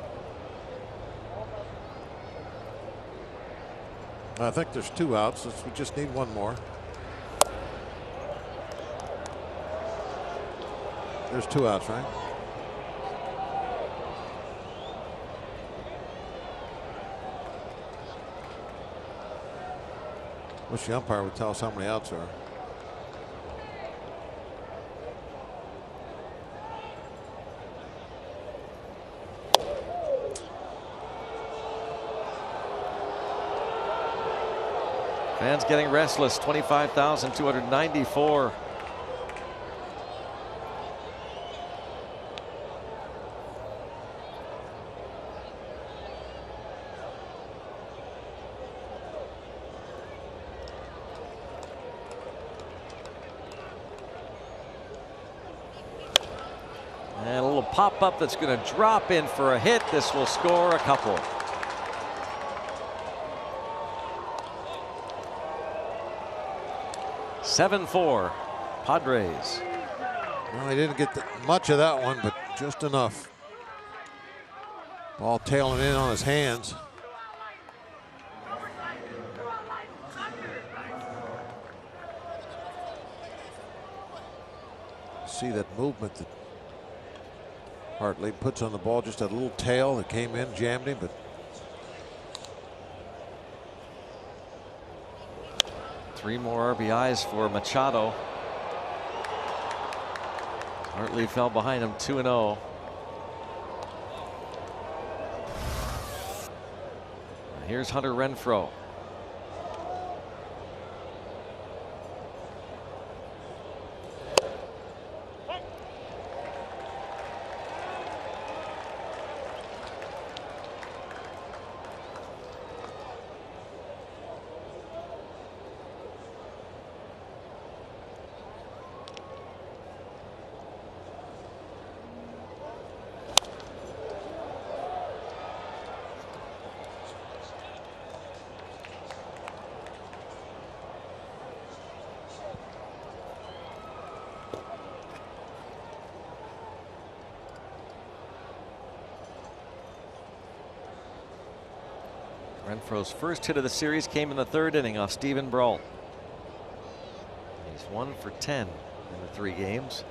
I think there's 2 outs. We just need 1 more. There's 2 outs, right? Wish the umpire would tell us how many outs there are. Fans getting restless. 25,294. And a little pop up that's going to drop in for a hit. This will score a couple. (7-4) Padres. Well, he didn't get much of that one, but just enough. Ball tailing in on his hands. See that movement that Hartlieb puts on the ball, just a little tail that came in, jammed him, but 3 more RBIs for Machado. Hartlieb fell behind him 2-0. Here's Hunter Renfroe. Renfroe's first hit of the series came in the 3rd inning off Steven Brault. He's 1 for 10 in the 3 games.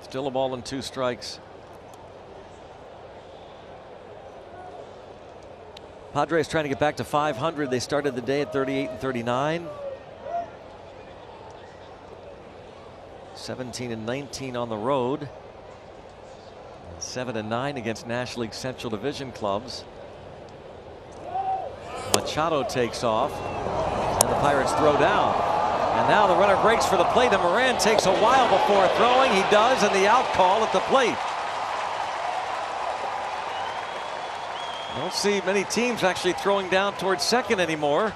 Still a ball and 2 strikes. Padres trying to get back to 500. They started the day at 38-39. 17-19 on the road. 7-9 against National League Central Division clubs. Machado takes off, and the Pirates throw down. And now the runner breaks for the plate, and Moran takes a while before throwing. He does, and the out call at the plate. Don't see many teams actually throwing down towards second anymore.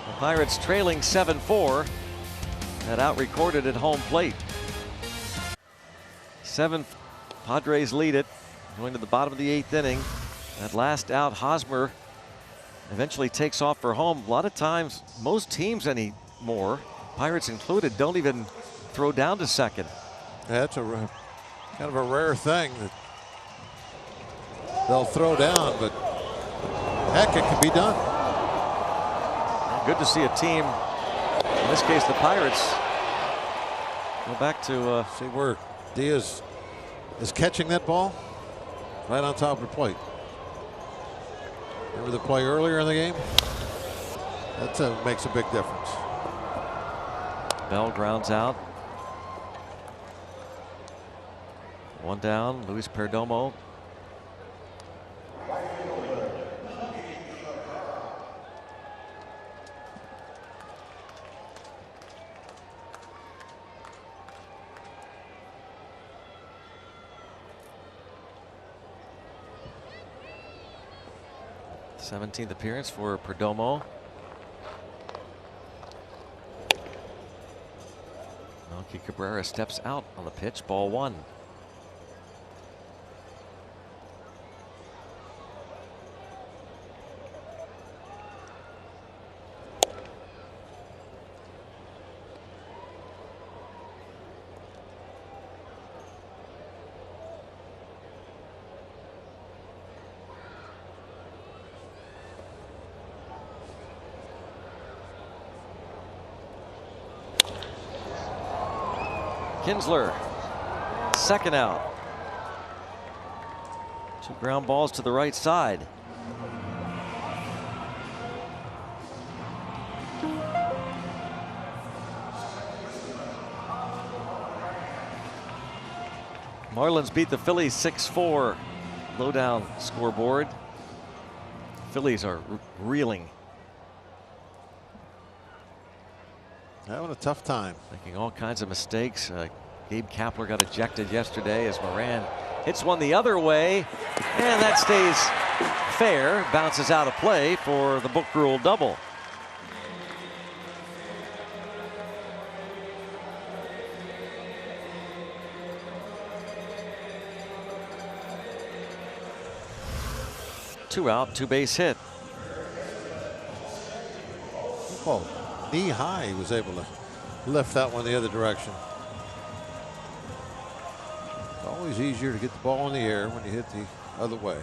The Pirates trailing 7-4. That out recorded at home plate. 7th, Padres lead it. Going to the bottom of the 8th inning. That last out, Hosmer eventually takes off for home. A lot of times, most teams anymore, Pirates included, don't even throw down to second. That's a kind of a rare thing that they'll throw down, but heck, it can be done. Good to see a team, in this case the Pirates, go back to see where Diaz is catching that ball right on top of the plate. Remember the play earlier in the game? That makes a big difference. Bell grounds out. One down, Luis Perdomo. Seventeenth appearance for Perdomo. Melky Cabrera steps out on the pitch, ball one. Kinsler, second out. Two ground balls to the right side. Marlins beat the Phillies 6-4. Low down scoreboard. Phillies are reeling. Having a tough time. Making all kinds of mistakes. Gabe Kapler got ejected yesterday as Moran hits one the other way. And that stays fair. Bounces out of play for the book rule double. Two out, two base hit. Oh, knee high, he was able to lift that one the other direction. It's always easier to get the ball in the air when you hit the other way.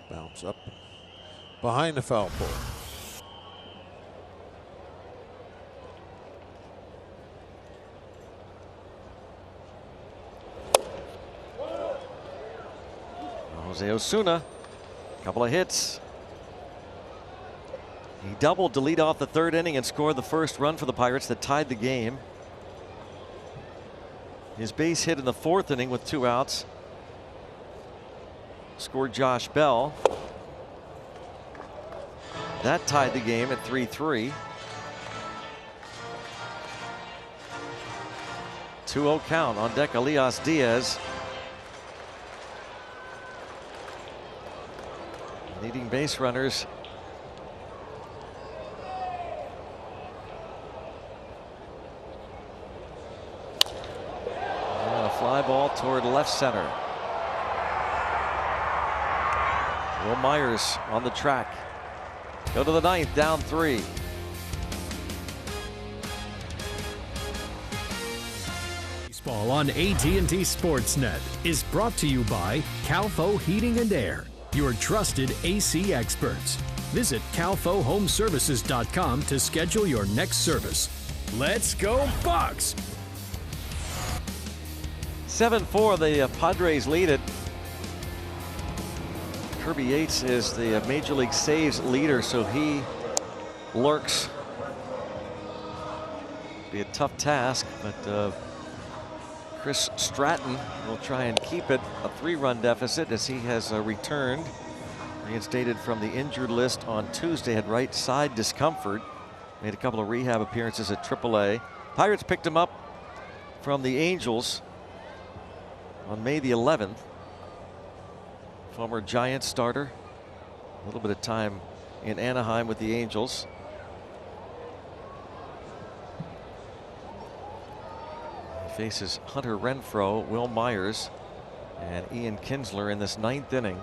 Bounce up behind the foul pole. Jose Osuna, couple of hits. He doubled to lead off the third inning and scored the first run for the Pirates that tied the game. His base hit in the fourth inning with two outs scored Josh Bell. That tied the game at 3-3. 2-0 count. On deck Elias Diaz. Leading base runners. And a fly ball toward left center. Will Myers on the track. Go to the ninth, down 3. Baseball on AT&T Sportsnet is brought to you by Calfo Heating and Air, your trusted AC experts. Visit calfohomeservices.com to schedule your next service. Let's go Bucks! 7-4, the Padres lead it. Kirby Yates is the Major League Saves leader, so he lurks. Be a tough task, but Chris Stratton will try and keep it a 3-run deficit as he has returned. Reinstated from the injured list on Tuesday, had right side discomfort. Made a couple of rehab appearances at AAA. Pirates picked him up from the Angels on May the 11th. Former Giants starter. A little bit of time in Anaheim with the Angels. He faces Hunter Renfroe, Will Myers, and Ian Kinsler in this 9th inning.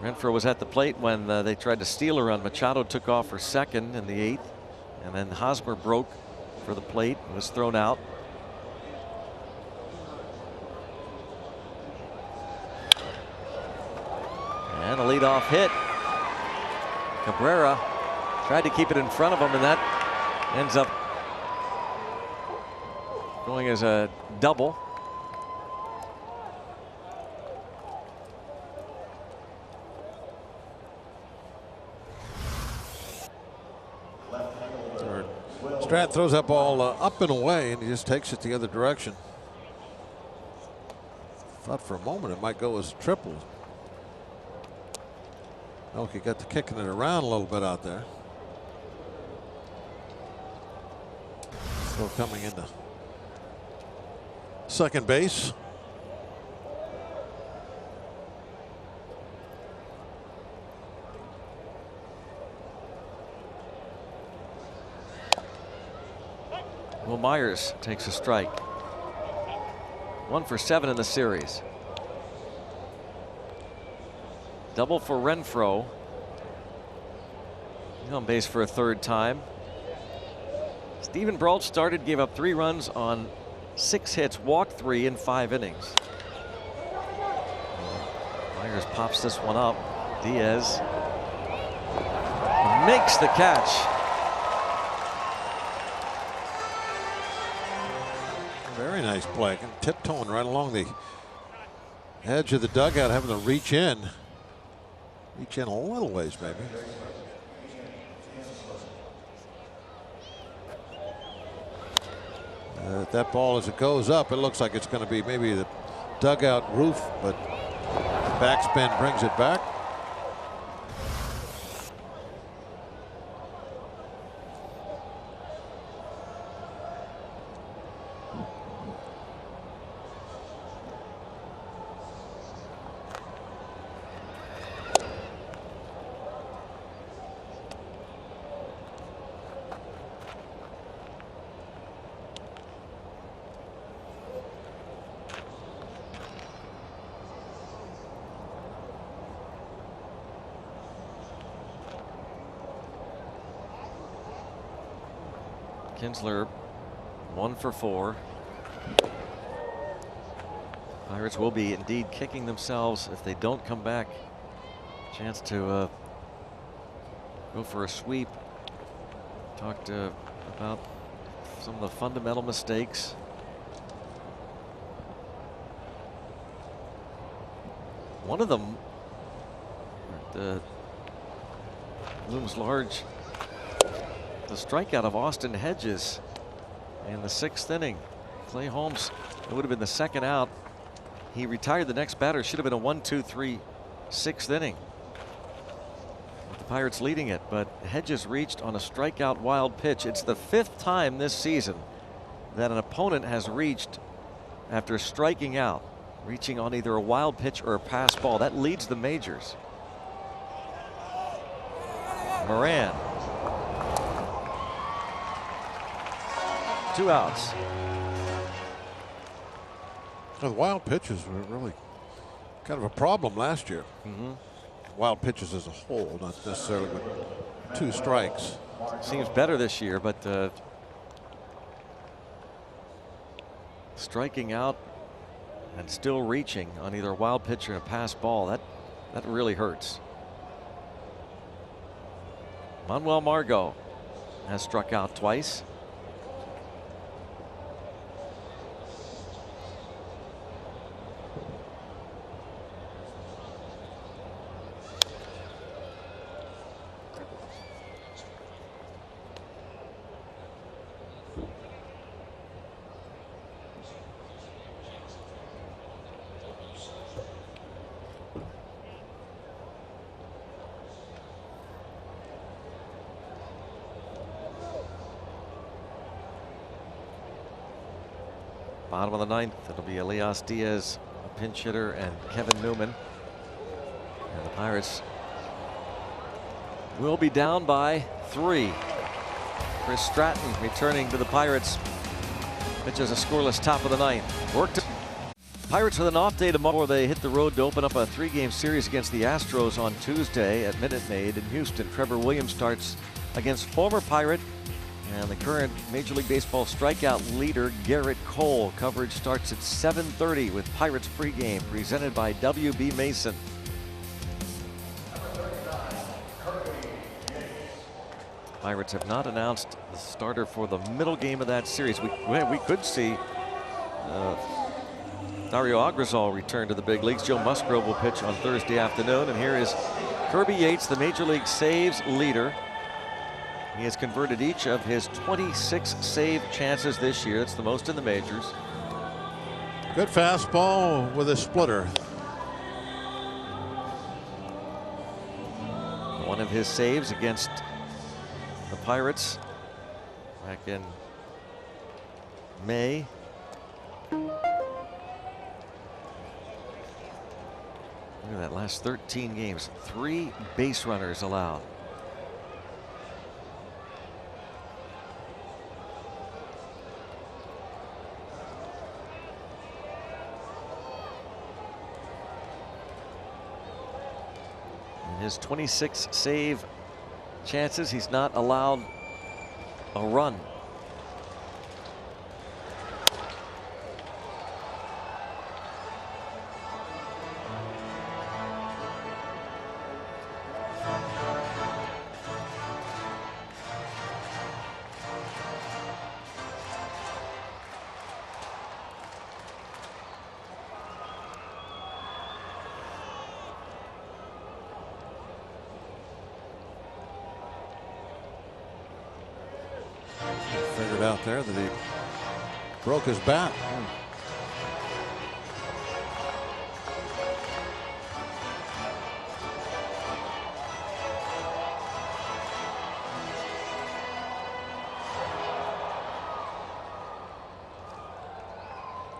Renfroe was at the plate when they tried to steal a run. Machado took off for second in the 8th, and then Hosmer broke for the plate and was thrown out. And a leadoff hit. Cabrera tried to keep it in front of him, and that ends up going as a double. Strat throws that ball up and away, and he just takes it the other direction. Thought for a moment it might go as a triple. He got to kicking it around a little bit out there. Still coming into second base. Will Myers takes a strike. 1 for 7 in the series. Double for Renfroe. He's on base for a 3rd time. Steven Brault started, gave up 3 runs on 6 hits, walked 3 in 5 innings. Myers pops this one up. Diaz makes the catch. Very nice play. Tiptoeing right along the edge of the dugout, having to reach in. Reach in a little ways, maybe. That ball, as it goes up, it looks like it's going to be maybe the dugout roof, but the backspin brings it back. Kinsler 1 for 4. Pirates will be indeed kicking themselves if they don't come back. Chance to go for a sweep. Talked about some of the fundamental mistakes. One of them looms large. The strikeout of Austin Hedges in the 6th inning. Clay Holmes, it would have been the 2nd out. He retired the next batter. Should have been a 1-2-3 6th inning, with the Pirates leading it, but Hedges reached on a strikeout wild pitch. It's the 5th time this season that an opponent has reached after striking out, reaching on either a wild pitch or a pass ball. That leads the majors. Moran. 2 outs. The wild pitches were really kind of a problem last year. Wild pitches as a whole, not necessarily with 2 strikes. Seems better this year, but striking out and still reaching on either a wild pitch or a pass ball, that really hurts. Manuel Margot has struck out twice. Bottom of the 9th, it'll be Elias Diaz, a pinch hitter, and Kevin Newman. And the Pirates will be down by 3. Chris Stratton returning to the Pirates. Pitches a scoreless top of the 9th. Worked. Pirates with an off day tomorrow. They hit the road to open up a 3-game series against the Astros on Tuesday at Minute Maid in Houston. Trevor Williams starts against former Pirate and the current Major League Baseball strikeout leader, Garrett Cole. Coverage starts at 7:30 with Pirates pregame, presented by W.B. Mason. Pirates have not announced the starter for the middle game of that series. We could see Dario Agrazal return to the big leagues. Joe Musgrove will pitch on Thursday afternoon. And here is Kirby Yates, the Major League saves leader. He has converted each of his 26 save chances this year. That's the most in the majors. Good fastball with a splitter. One of his saves against the Pirates back in May. Look at that, last 13 games, 3 base runners allowed. In his 26 save chances, he's not allowed a run. Figured out there that he broke his bat.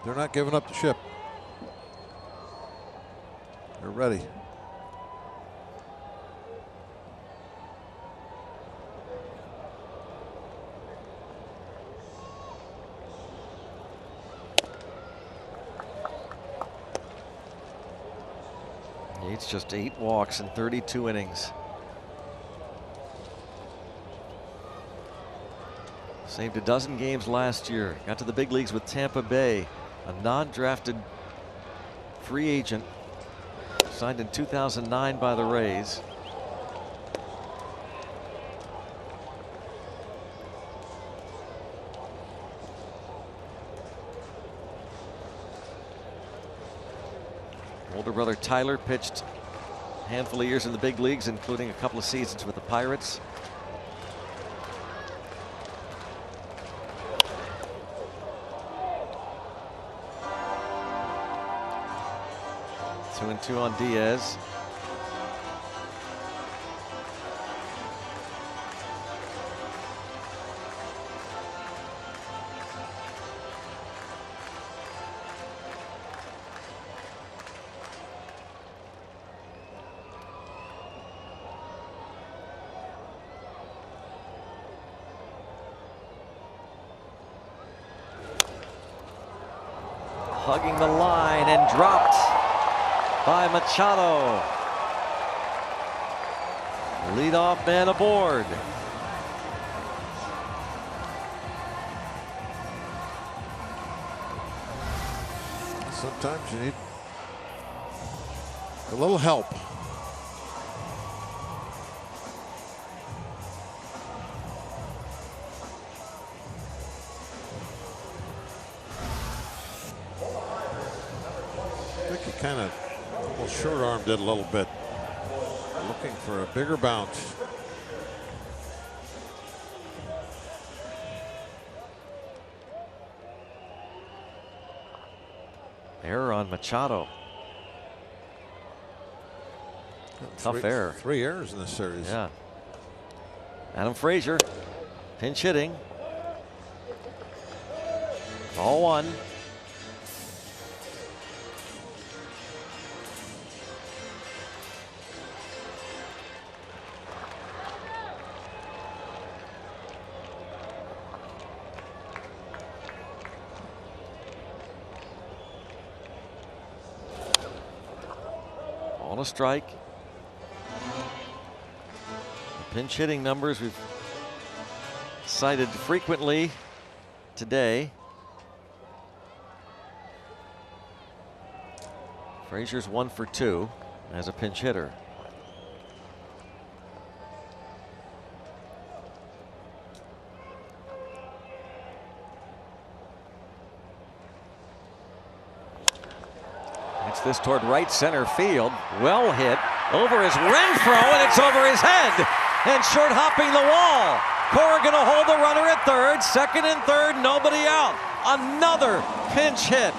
They're not giving up the ship. They're ready. It's just 8 walks in 32 innings. Saved a dozen games last year. Got to the big leagues with Tampa Bay, a non-drafted free agent signed in 2009 by the Rays. Older brother Tyler pitched a handful of years in the big leagues, including a couple of seasons with the Pirates. Two and two on Diaz. Hugging the line and dropped by Machado. Leadoff man aboard. Sometimes you need a little help. Kind of almost short-armed it a little bit, looking for a bigger bounce. Error on Machado. Tough error. 3 errors in this series. Yeah. Adam Frazier, pinch hitting. Ball 1. On a strike. The pinch hitting numbers we've cited frequently today. Frazier's 1 for 2 as a pinch hitter. Hits this toward right center field. Well hit. Over his Renfroe, and it's over his head. And short hopping the wall. Cora going to hold the runner at third. Second and third, nobody out. Another pinch hit.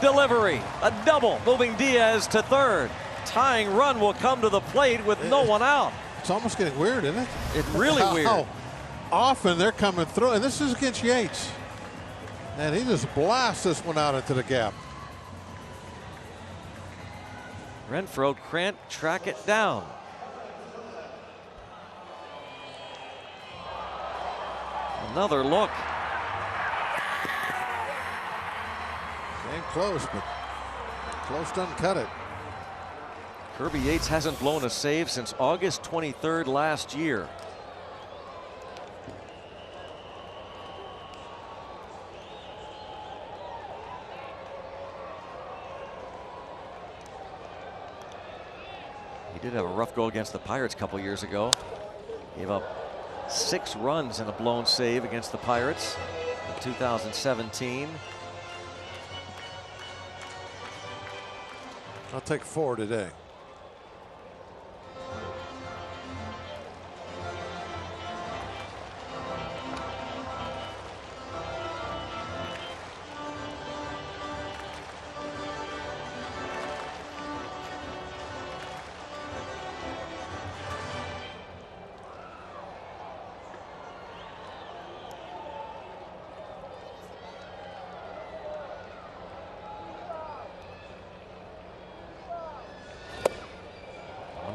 Delivery, a double, moving Diaz to third. Tying run will come to the plate with no one out. It's almost getting weird, isn't it? It's really weird. How often they're coming through, and this is against Yates. And he just blasts this one out into the gap. Renfroe can't track it down. Another look. Game close, but close doesn't cut it. Kirby Yates hasn't blown a save since August 23rd last year. He did have a rough go against the Pirates a couple years ago. Gave up 6 runs in a blown save against the Pirates in 2017. I'll take 4 today.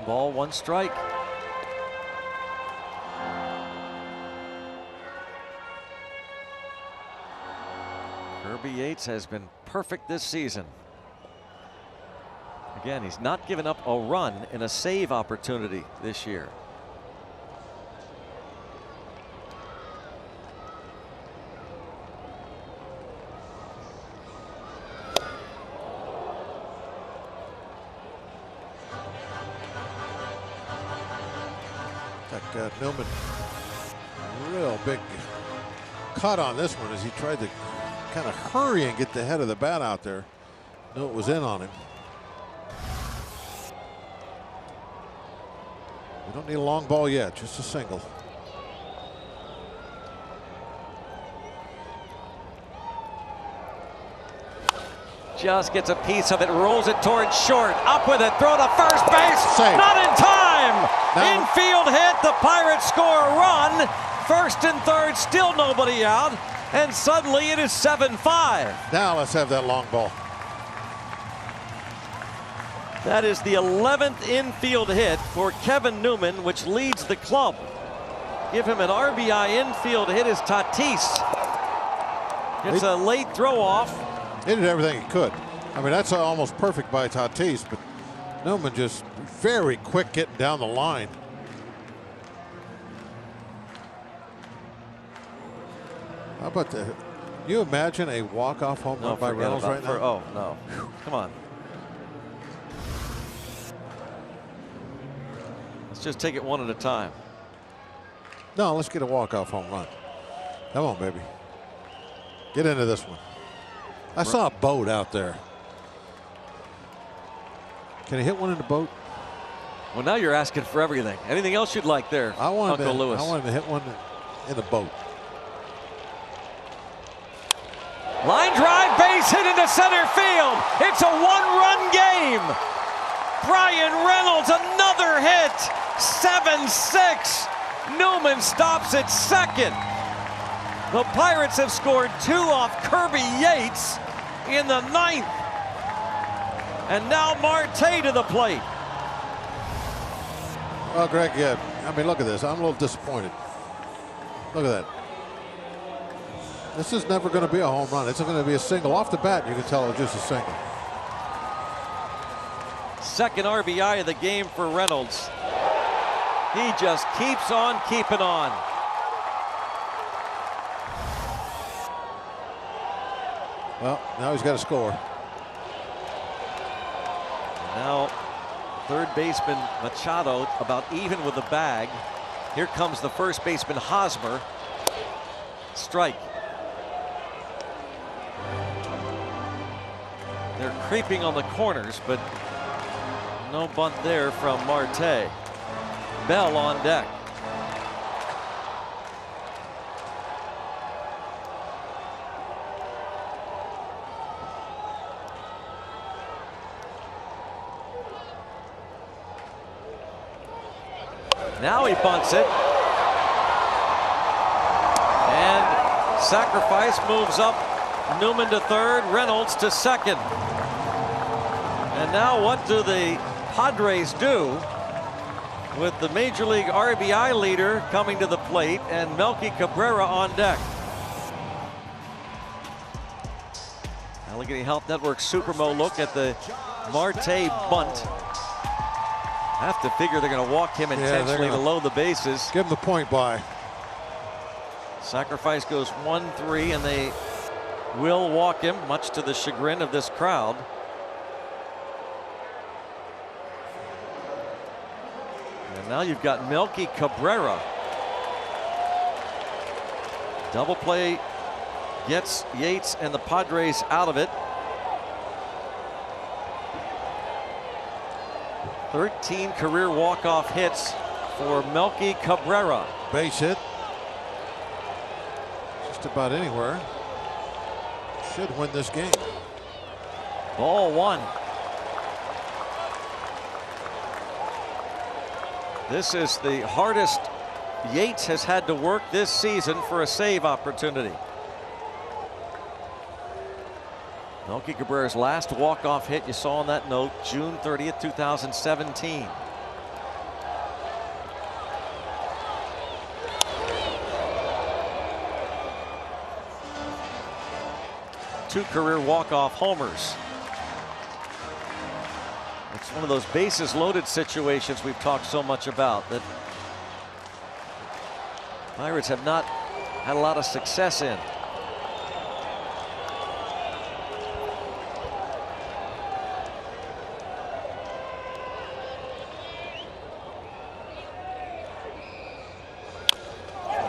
Ball, 1 strike. Kirby Yates has been perfect this season. Again, he's not given up a run in a save opportunity this year. Newman, real big cut on this one as he tried to kind of hurry and get the head of the bat out there. Knew it was in on him. We don't need a long ball yet, just a single. Just gets a piece of it, rolls it towards short, up with it, throw to first base, Safe. Not in time. Now, Infield hit, the Pirates score a run. First and third, still nobody out, and suddenly it is 7-5. now let's have that long ball. That is the 11th infield hit for Kevin Newman, which leads the club. Give him an RBI infield hit is Tatis. Gets a late throw off. He did everything he could. I mean, that's almost perfect by Tatis, but Newman just very quick getting down the line. How about the? You imagine a walk-off home run by Reynolds right now? Oh no! Come on. Let's just take it one at a time. No, let's get a walk-off home run. Come on, baby. Get into this one. I saw a boat out there. Can he hit one in the boat? Well, now you're asking for everything. Anything else you'd like there, Uncle Lewis? I wanted to hit one in the boat. Line drive, base hit into center field. It's a 1-run game. Brian Reynolds, another hit. 7-6. Newman stops at second. The Pirates have scored 2 off Kirby Yates in the 9th. And now Marte to the plate. Well, Greg, yeah. I mean, look at this. I'm a little disappointed. Look at that. This is never going to be a home run. It's going to be a single. Off the bat, you can tell it was just a single. second RBI of the game for Reynolds. He just keeps on keeping on. Well, now he's got to score. Now, third baseman Machado about even with the bag. Here comes the first baseman Hosmer. Strike. They're creeping on the corners, but no bunt there from Marte. Bell on deck. Now he bunts it. And Sacrifice moves up. Newman to third, Reynolds to second. And now what do the Padres do with the Major League RBI leader coming to the plate and Melky Cabrera on deck? Allegheny Health Network Supermo look at the Marte bunt. Have to figure they're going to walk him intentionally to load the bases. Give him the point by. Sacrifice goes 1-3, and they will walk him, much to the chagrin of this crowd. And now you've got Melky Cabrera. Double play gets Yates and the Padres out of it. 13 career walk-off hits for Melky Cabrera. Base hit. Just about anywhere. Should win this game. Ball one. This is the hardest Yates has had to work this season for a save opportunity. Melky Cabrera's last walk-off hit you saw on that note, June 30th, 2017. Two career walk-off homers. It's one of those bases loaded situations we've talked so much about that Pirates have not had a lot of success in.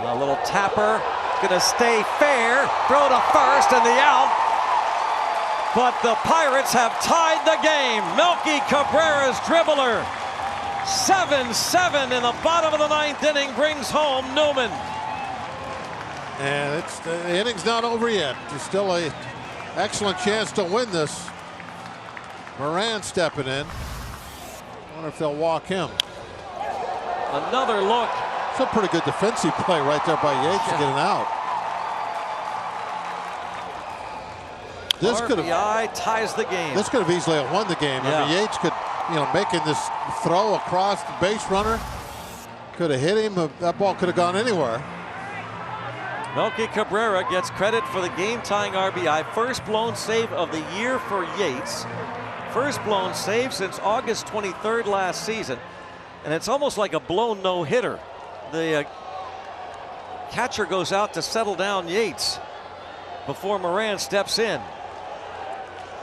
A little tapper, gonna stay fair, throw to first and the out. But the Pirates have tied the game. Melky Cabrera's dribbler. 7-7 in the bottom of the ninth inning brings home Newman. And the inning's not over yet. There's still an excellent chance to win this. Moran stepping in. I wonder if they'll walk him. Another look. It's a pretty good defensive play right there by Yates to get an out. This RBI ties the game. This could have easily won the game. Yeah. I mean, Yates could, making this throw across the base runner, could have hit him. That ball could have gone anywhere. Melky Cabrera gets credit for the game-tying RBI. First blown save of the year for Yates. First blown save since August 23rd last season. And it's almost like a blown no-hitter. The catcher goes out to settle down Yates before Moran steps in.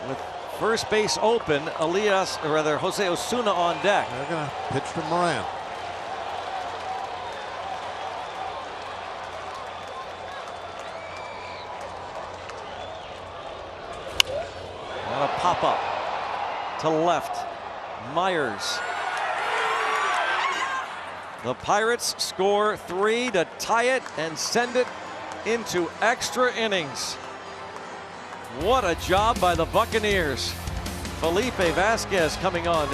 With first base open, Jose Osuna on deck. They're going to pitch to Moran. And a pop-up to left. Myers. The Pirates score 3 to tie it and send it into extra innings. What a job by the Buccaneers. Felipe Vasquez coming on.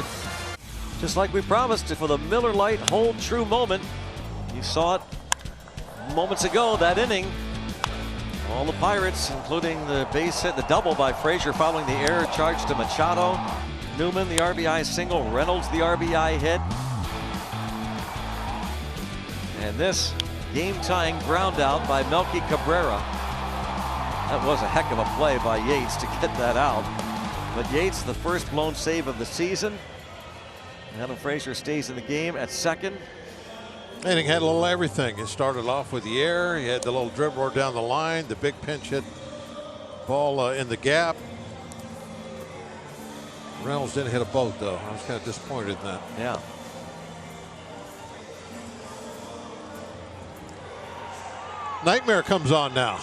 Just like we promised for the Miller Lite Hold True moment. You saw it moments ago, that inning. All the Pirates, including the base hit, the double by Frazier following the error charge to Machado. Newman, the RBI single. Reynolds, the RBI hit. And this game-tying ground out by Melky Cabrera. That was a heck of a play by Yates to get that out. But Yates, the first blown save of the season. Adam Frazier stays in the game at second. Inning had a little everything. It started off with the air. He had the little dribbler down the line, the big pinch hit ball in the gap. Reynolds didn't hit a boat, though. I was kind of disappointed in that. Yeah. Nightmare comes on now.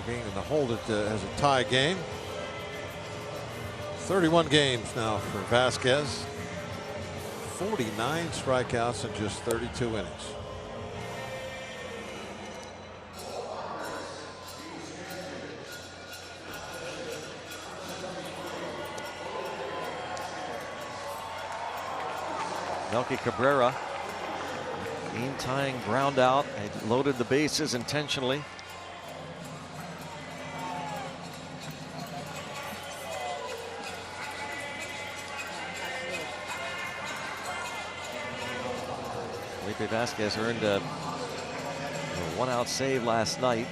Being in the hold it as a tie game. 31 games now for Vasquez. 49 strikeouts in just 32 innings. Melky Cabrera, game tying ground out, and loaded the bases intentionally. Felipe Vasquez earned a one-out save last night.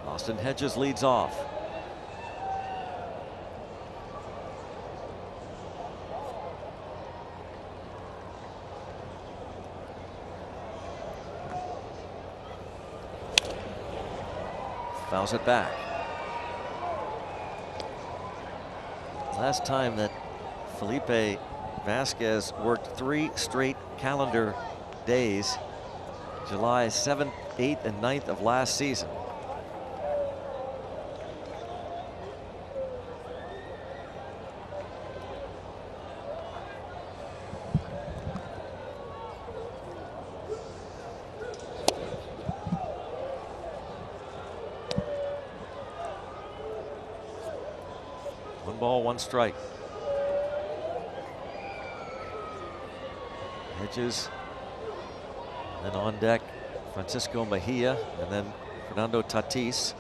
Austin Hedges leads off. Fouls it back. Last time that Felipe Vasquez worked 3 straight calendar days, July 7th, 8th, and 9th of last season. One strike. Hedges. Then on deck, Francisco Mejia, and then Fernando Tatis.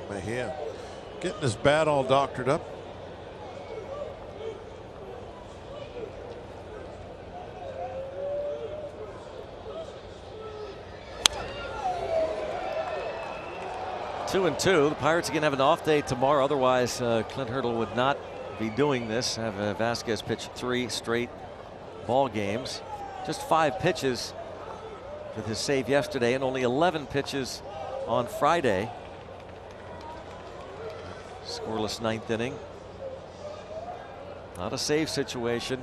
Mejia getting his bat all doctored up. Two and two. The Pirates again have an off day tomorrow. Otherwise, Clint Hurdle would not be doing this. Have Vasquez pitch 3 straight ball games. Just 5 pitches with his save yesterday, and only 11 pitches on Friday. Scoreless 9th inning. Not a save situation,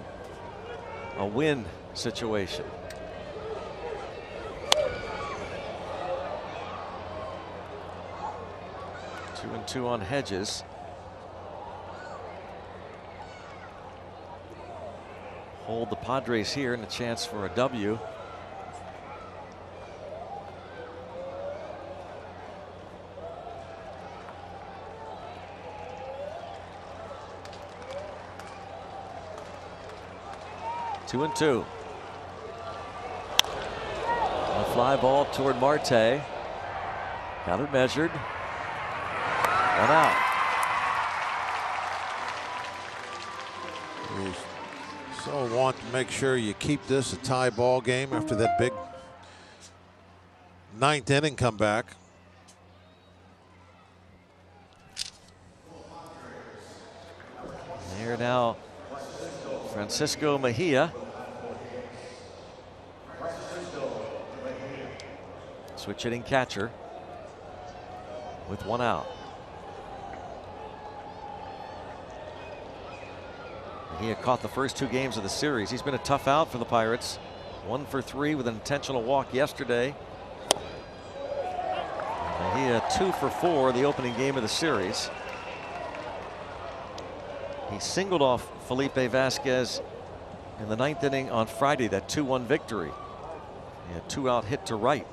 a win situation. 2-2 on Hedges. Hold the Padres here and a chance for a W. Two and two. A fly ball toward Marte. Got it measured. 1 out. You so want to make sure you keep this a tie ball game after that big 9th inning comeback. Here now, Francisco Mejia. Switch hitting catcher with 1 out. Mejia caught the first 2 games of the series. He's been a tough out for the Pirates. 1 for 3 with an intentional walk yesterday. Mejia 2 for 4 the opening game of the series. He singled off Felipe Vasquez in the 9th inning on Friday, that 2-1 victory. He had 2 out hit to right.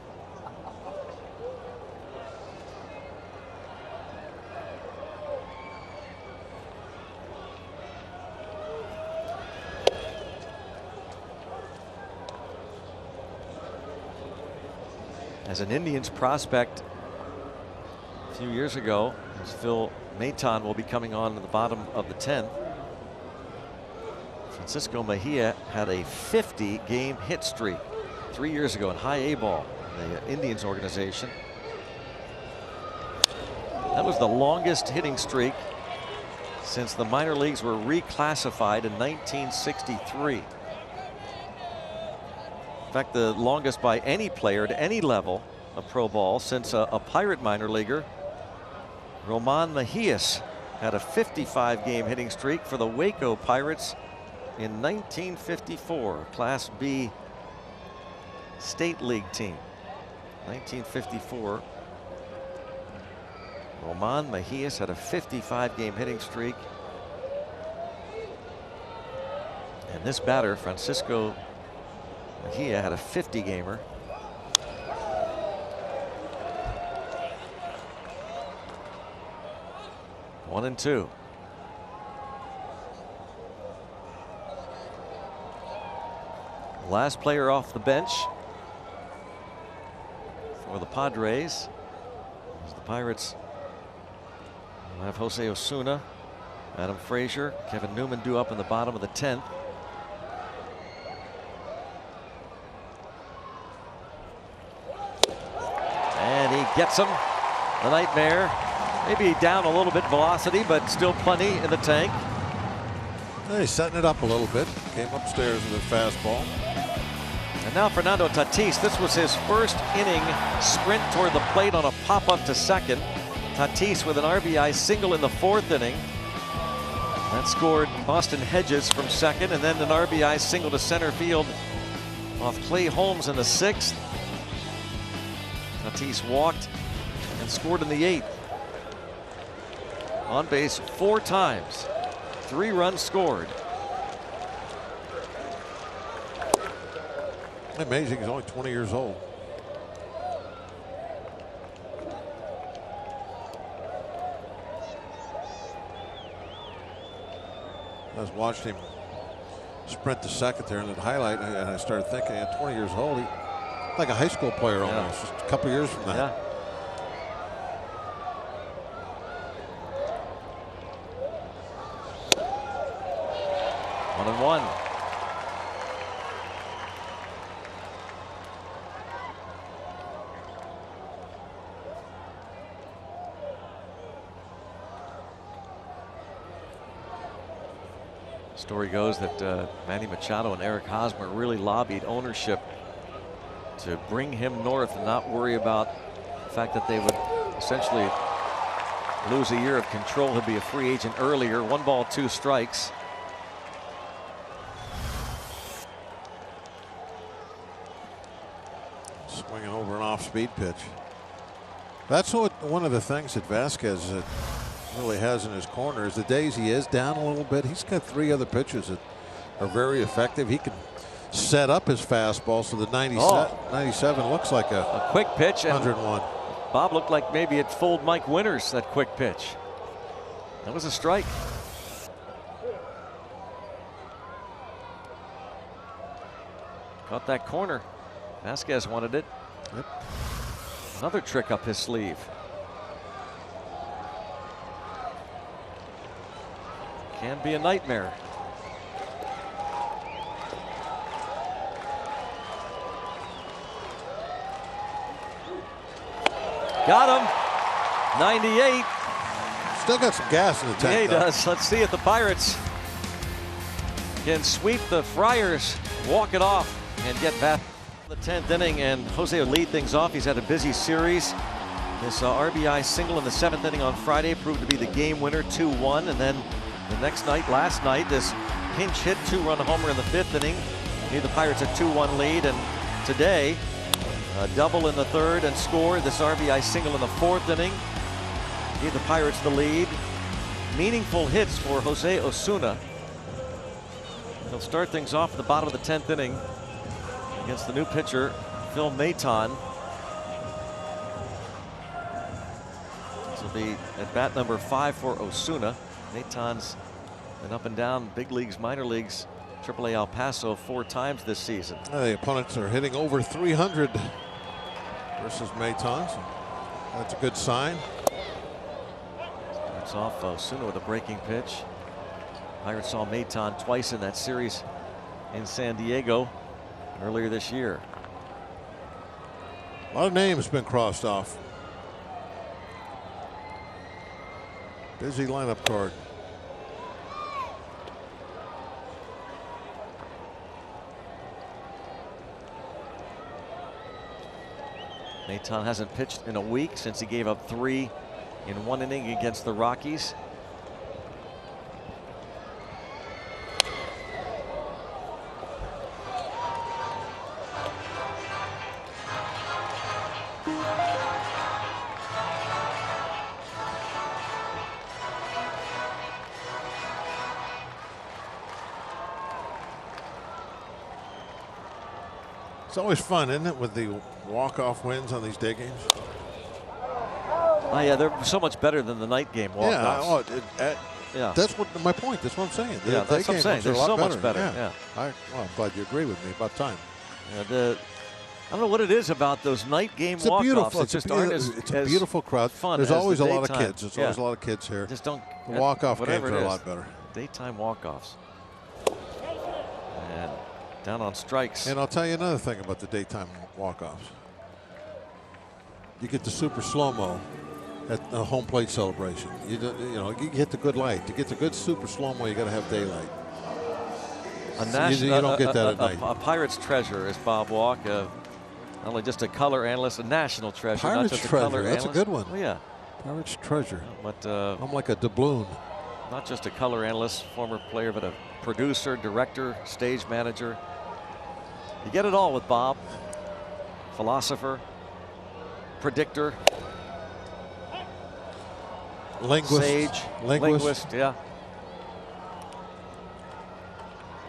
as an Indians prospect a few years ago, as Phil Maton will be coming on at the bottom of the 10th. Francisco Mejia had a 50-game hit streak 3 years ago in high A ball, the Indians organization. That was the longest hitting streak since the minor leagues were reclassified in 1963. In fact, the longest by any player at any level of pro ball since a Pirate minor leaguer, Roman Mejias, had a 55-game hitting streak for the Waco Pirates in 1954, Class B State League team. 1954. Roman Mejias had a 55-game hitting streak. And this batter, Francisco Mejia, had a 50-gamer. One and two. Last player off the bench for the Padres, as the Pirates will have Jose Osuna, Adam Frazier, Kevin Newman due up in the bottom of the 10th. And he gets him. The Nightmare. Maybe down a little bit velocity, but still plenty in the tank. He's setting it up a little bit. Came upstairs with a fastball. And now Fernando Tatis. This was his first inning sprint toward the plate on a pop-up to second. Tatis with an RBI single in the 4th inning. That scored Boston Hedges from second, and then an RBI single to center field off Clay Holmes in the 6th. Tatis walked and scored in the 8th. On base 4 times. 3 runs scored. Amazing, he's only 20 years old. I was watching him sprint to second there in the highlight, and I started thinking, at 20 years old, he's like a high school player almost, just a couple years from that. Yeah. One and one. Story goes that Manny Machado and Eric Hosmer really lobbied ownership to bring him north and not worry about the fact that they would essentially lose a year of control. He'd be a free agent earlier. 1 ball, 2 strikes. Swinging over an off-speed pitch. That's one of the things that Vasquez really has in his corner is the days he is down a little bit. He's got 3 other pitches that are very effective. He can set up his fastball so the 97 looks like a quick pitch. 101. Bob looked like maybe it fooled Mike Winters, that quick pitch. That was a strike. Caught that corner. Vasquez wanted it. Yep. Another trick up his sleeve. Can be a nightmare. Got him. 98. Still got some gas in the tank. Yeah, he does. Let's see if the Pirates can sweep the Friars, walk it off, and get back. The 10th inning, and Jose will lead things off. He's had a busy series. This RBI single in the 7th inning on Friday proved to be the game winner, 2-1. And then the next night, last night, this pinch hit 2-run homer in the 5th inning gave the Pirates a 2-1 lead. And today, a double in the 3rd and scored. This RBI single in the 4th inning gave the Pirates the lead. Meaningful hits for Jose Osuna. He'll start things off at the bottom of the 10th inning against the new pitcher, Phil Maton. This will be at bat number 5 for Osuna. Maton's been up and down big leagues, minor leagues, AAA El Paso 4 times this season. The opponents are hitting over 300 versus Maton. So that's a good sign. Starts off Osuna with a breaking pitch. Pirates saw Maton twice in that series in San Diego earlier this year. A lot of names been crossed off. Busy lineup card. Maton hasn't pitched in a week since he gave up 3 in 1 inning against the Rockies. It's always fun, isn't it, with the walk-off wins on these day games? Oh yeah, they're so much better than the night game walk-offs. Yeah, that's what my point. That's what I'm saying. Yeah, that's what I'm saying. They're so much better. Yeah. Well, I'm glad you agree with me. About time. Yeah, I don't know what it is about those night game walk-offs. It's a beautiful crowd. Fun. There's always a lot of kids. There's always a lot of kids here. Just don't. The walk-off games are a lot better. Daytime walk-offs. And down on strikes. And I'll tell you another thing about the daytime walk-offs. You get the super slow-mo at the home plate celebration. You get the good light. To get the good super slow-mo, you got to have daylight. You don't get that at night. A Pirates treasure is Bob Walk. Not only just a color analyst, a national treasure. Pirates not just treasure. A color That's analyst. a good one. Oh, yeah. Pirates treasure. But I'm like a doubloon. Not just a color analyst, former player, but a producer, director, stage manager. You get it all with Bob. Philosopher, predictor, linguist, sage, linguist, yeah.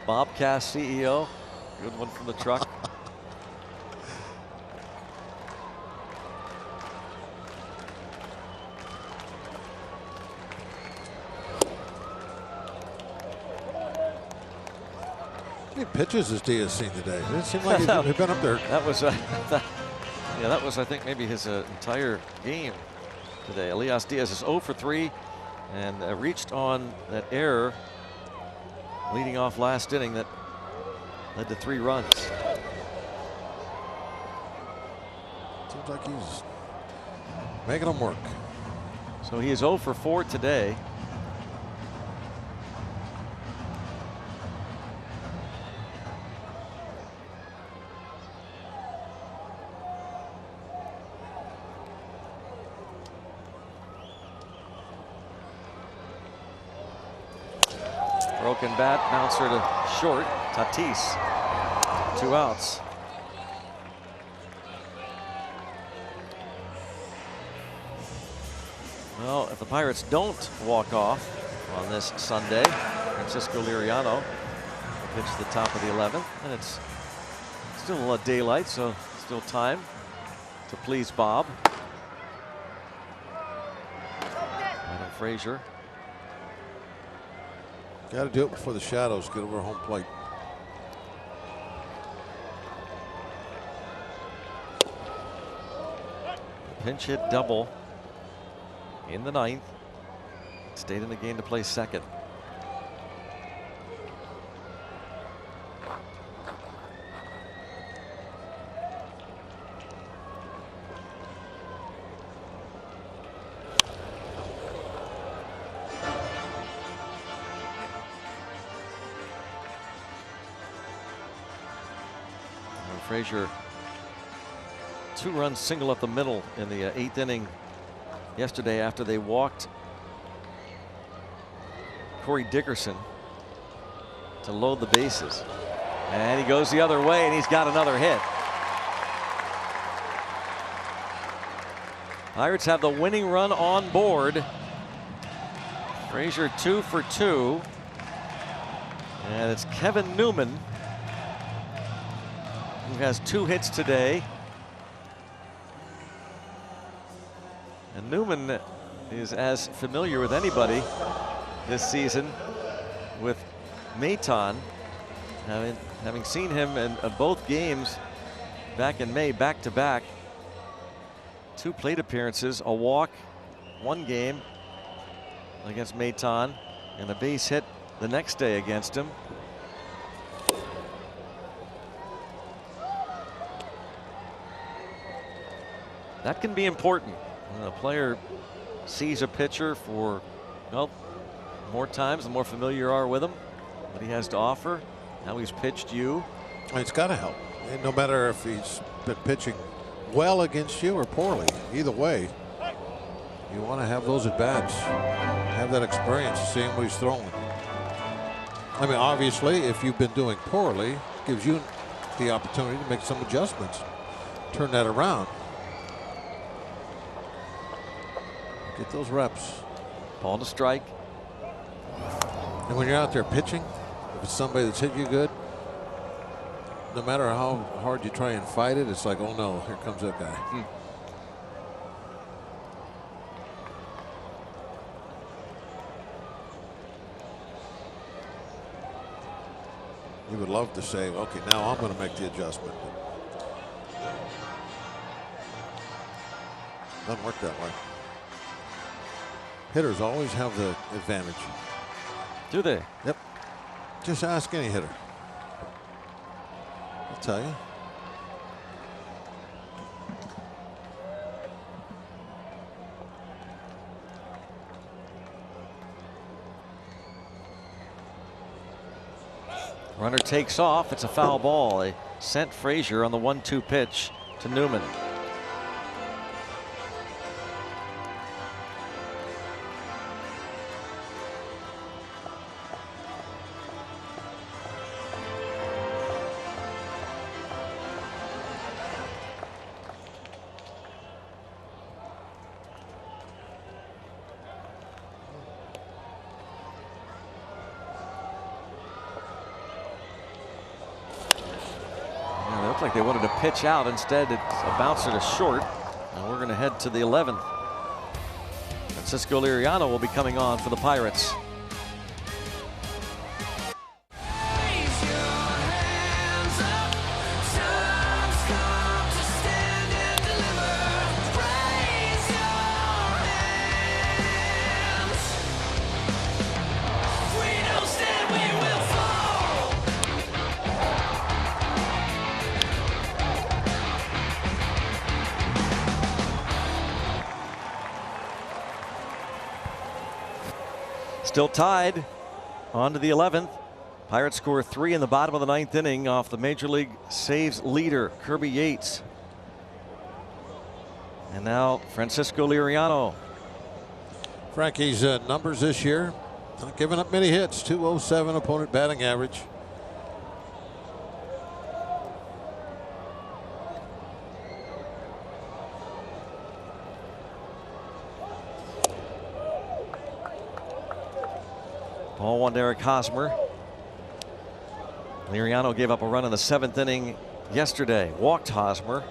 Bobcast CEO, good one from the truck. How many pitches has Diaz seen today? It seemed like he'd been up there. That was, yeah, that was, I think, maybe his entire game today. Elias Diaz is 0 for 3 and reached on that error leading off last inning that led to 3 runs. Seems like he's making them work. So he is 0 for 4 today. Broken bat, bouncer to short. Tatis, 2 outs. Well, if the Pirates don't walk off on this Sunday, Francisco Liriano will pitch the top of the 11th, and it's still daylight, so still time to please Bob. Adam Frazier. Got to do it before the shadows get over home plate. Pinch hit double in the 9th. Stayed in the game to play second. Frazier, 2-run single up the middle in the 8th inning yesterday after they walked Corey Dickerson to load the bases. And he goes the other way and he's got another hit. Pirates have the winning run on board. Frazier 2 for 2. And it's Kevin Newman who has 2 hits today. And Newman is as familiar with anybody this season with Maton, having seen him in both games back in May, back to back. 2 plate appearances, a walk, 1 game against Maton, and a base hit the next day against him. That can be important when a player sees a pitcher for, well, more times, the more familiar you are with him, what he has to offer, how he's pitched you. It's got to help. And no matter if he's been pitching well against you or poorly, either way, you want to have those at bats, have that experience, seeing what he's throwing. I mean, obviously, if you've been doing poorly, it gives you the opportunity to make some adjustments, turn that around. Get those reps. Ball to strike. And when you're out there pitching, if it's somebody that's hit you good, no matter how hard you try and fight it, it's like, oh no, here comes that guy. You would love to say, okay, now I'm going to make the adjustment. But doesn't work that way. Hitters always have the advantage. Do they? Yep. Just ask any hitter. I'll tell you. Runner takes off. It's a foul ball. They sent Frazier on the 1-2 pitch to Newman. Like they wanted to pitch out. Instead, it's a bouncer to short. And we're going to head to the 11th. Francisco Liriano will be coming on for the Pirates. Still tied. On to the 11th. Pirates score 3 in the bottom of the 9th inning off the Major League saves leader, Kirby Yates. And now Francisco Liriano. Frankie's numbers this year, not giving up many hits. .207 opponent batting average. Ball 1 to Eric Hosmer. Liriano gave up a run in the 7th inning yesterday. Walked Hosmer.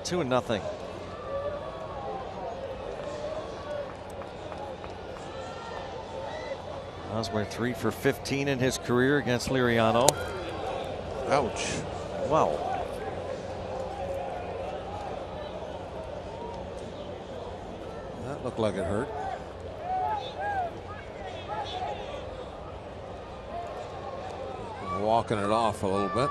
Two and nothing. Hosmer 3 for 15 in his career against Liriano. Ouch. Wow. That looked like it hurt. Walking it off a little bit.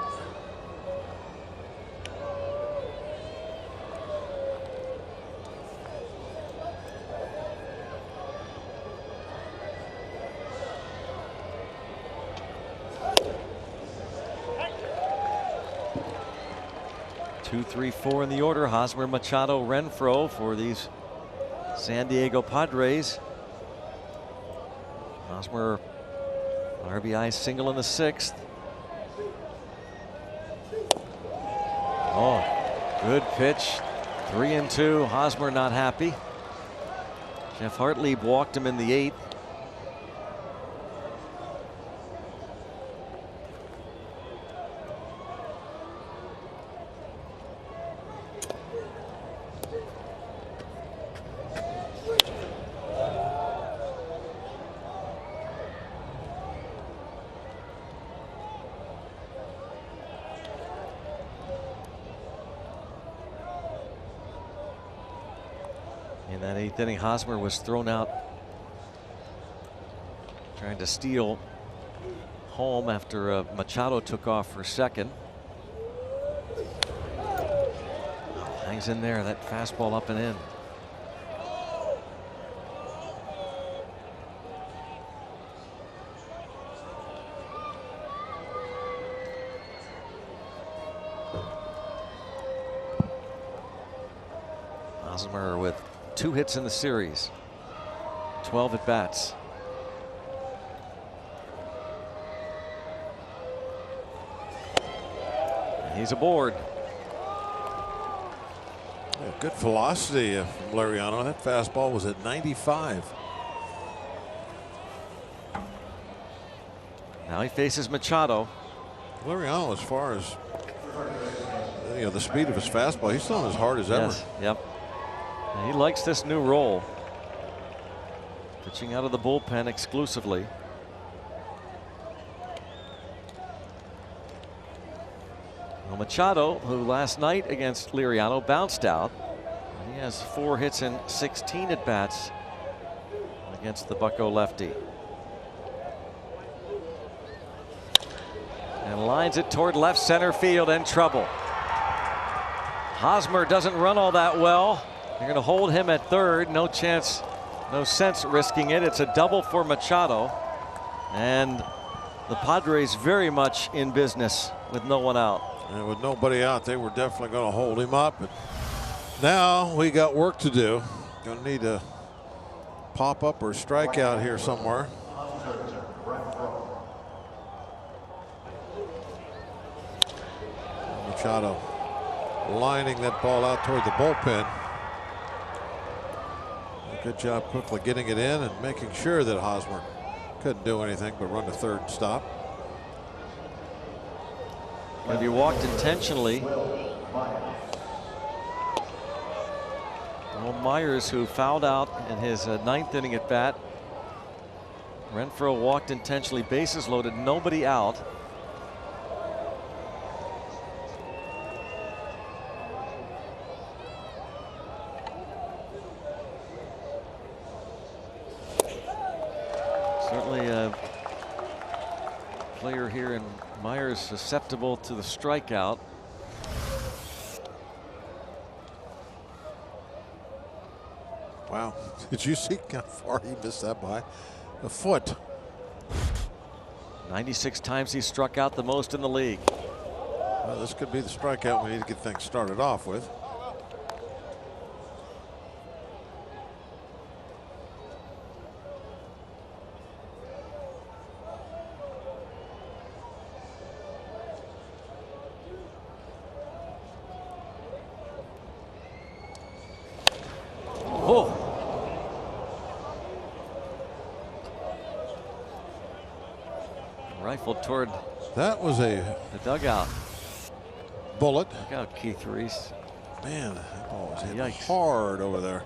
Two, 3, 4 in the order. Hosmer, Machado, Renfroe for these San Diego Padres. Hosmer, RBI single in the 6th. Oh, good pitch. 3-2. Hosmer not happy. Jeff Hartlieb walked him in the 8th. that 8th inning, Hosmer was thrown out trying to steal home after Machado took off for second. Hangs in there, that fastball up and in. Hosmer with 2 hits in the series, 12 at bats. And he's aboard. Yeah, good velocity from Liriano. That fastball was at 95. Now he faces Machado. Liriano, as far as the speed of his fastball, he's throwing as hard as ever. Yes, yep. And he likes this new role, pitching out of the bullpen exclusively. Well, Machado, who last night against Liriano bounced out, he has 4 hits and 16 at bats against the Bucco lefty. And lines it toward left center field and trouble. Hosmer doesn't run all that well. They're going to hold him at third. No chance, no sense risking it. It's a double for Machado. And the Padres very much in business with no one out. And with nobody out, they were definitely going to hold him up. But now we got work to do. Going to need to pop up or strike out here somewhere. Machado lining that ball out toward the bullpen. Good job quickly getting it in and making sure that Hosmer couldn't do anything but run to third and stop. If he walked intentionally. Well, Myers, who fouled out in his 9th inning at bat. Renfroe walked intentionally, bases loaded, nobody out. Certainly a player here in Myers susceptible to the strikeout. Wow. Did you see how far he missed that by? A foot. 96 times he struck out, the most in the league. Well, this could be the strikeout we need to get things started off with. Rifled toward that was the dugout. Bullet. Look out, Keith Reese. Man, that ball was hitting Yikes. hard over there.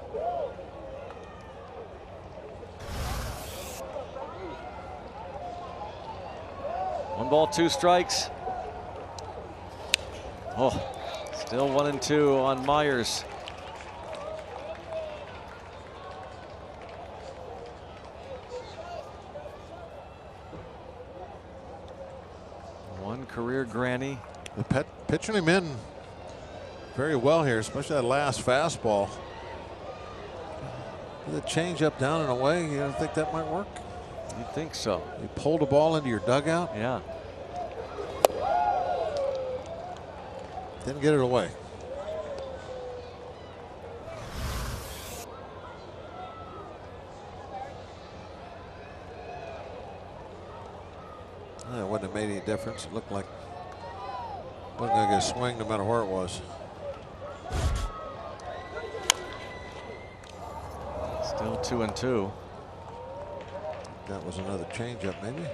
One ball, 2 strikes. Oh, still 1-2 on Myers. One career granny. The pitching him in very well here, especially that last fastball. The change up down and away, you don't think that might work? You'd think so. You pulled the ball into your dugout? Yeah. Didn't get it away. It wouldn't have made any difference. It looked like wasn't going to get a swing no matter where it was. Still 2-2. That was another changeup, maybe.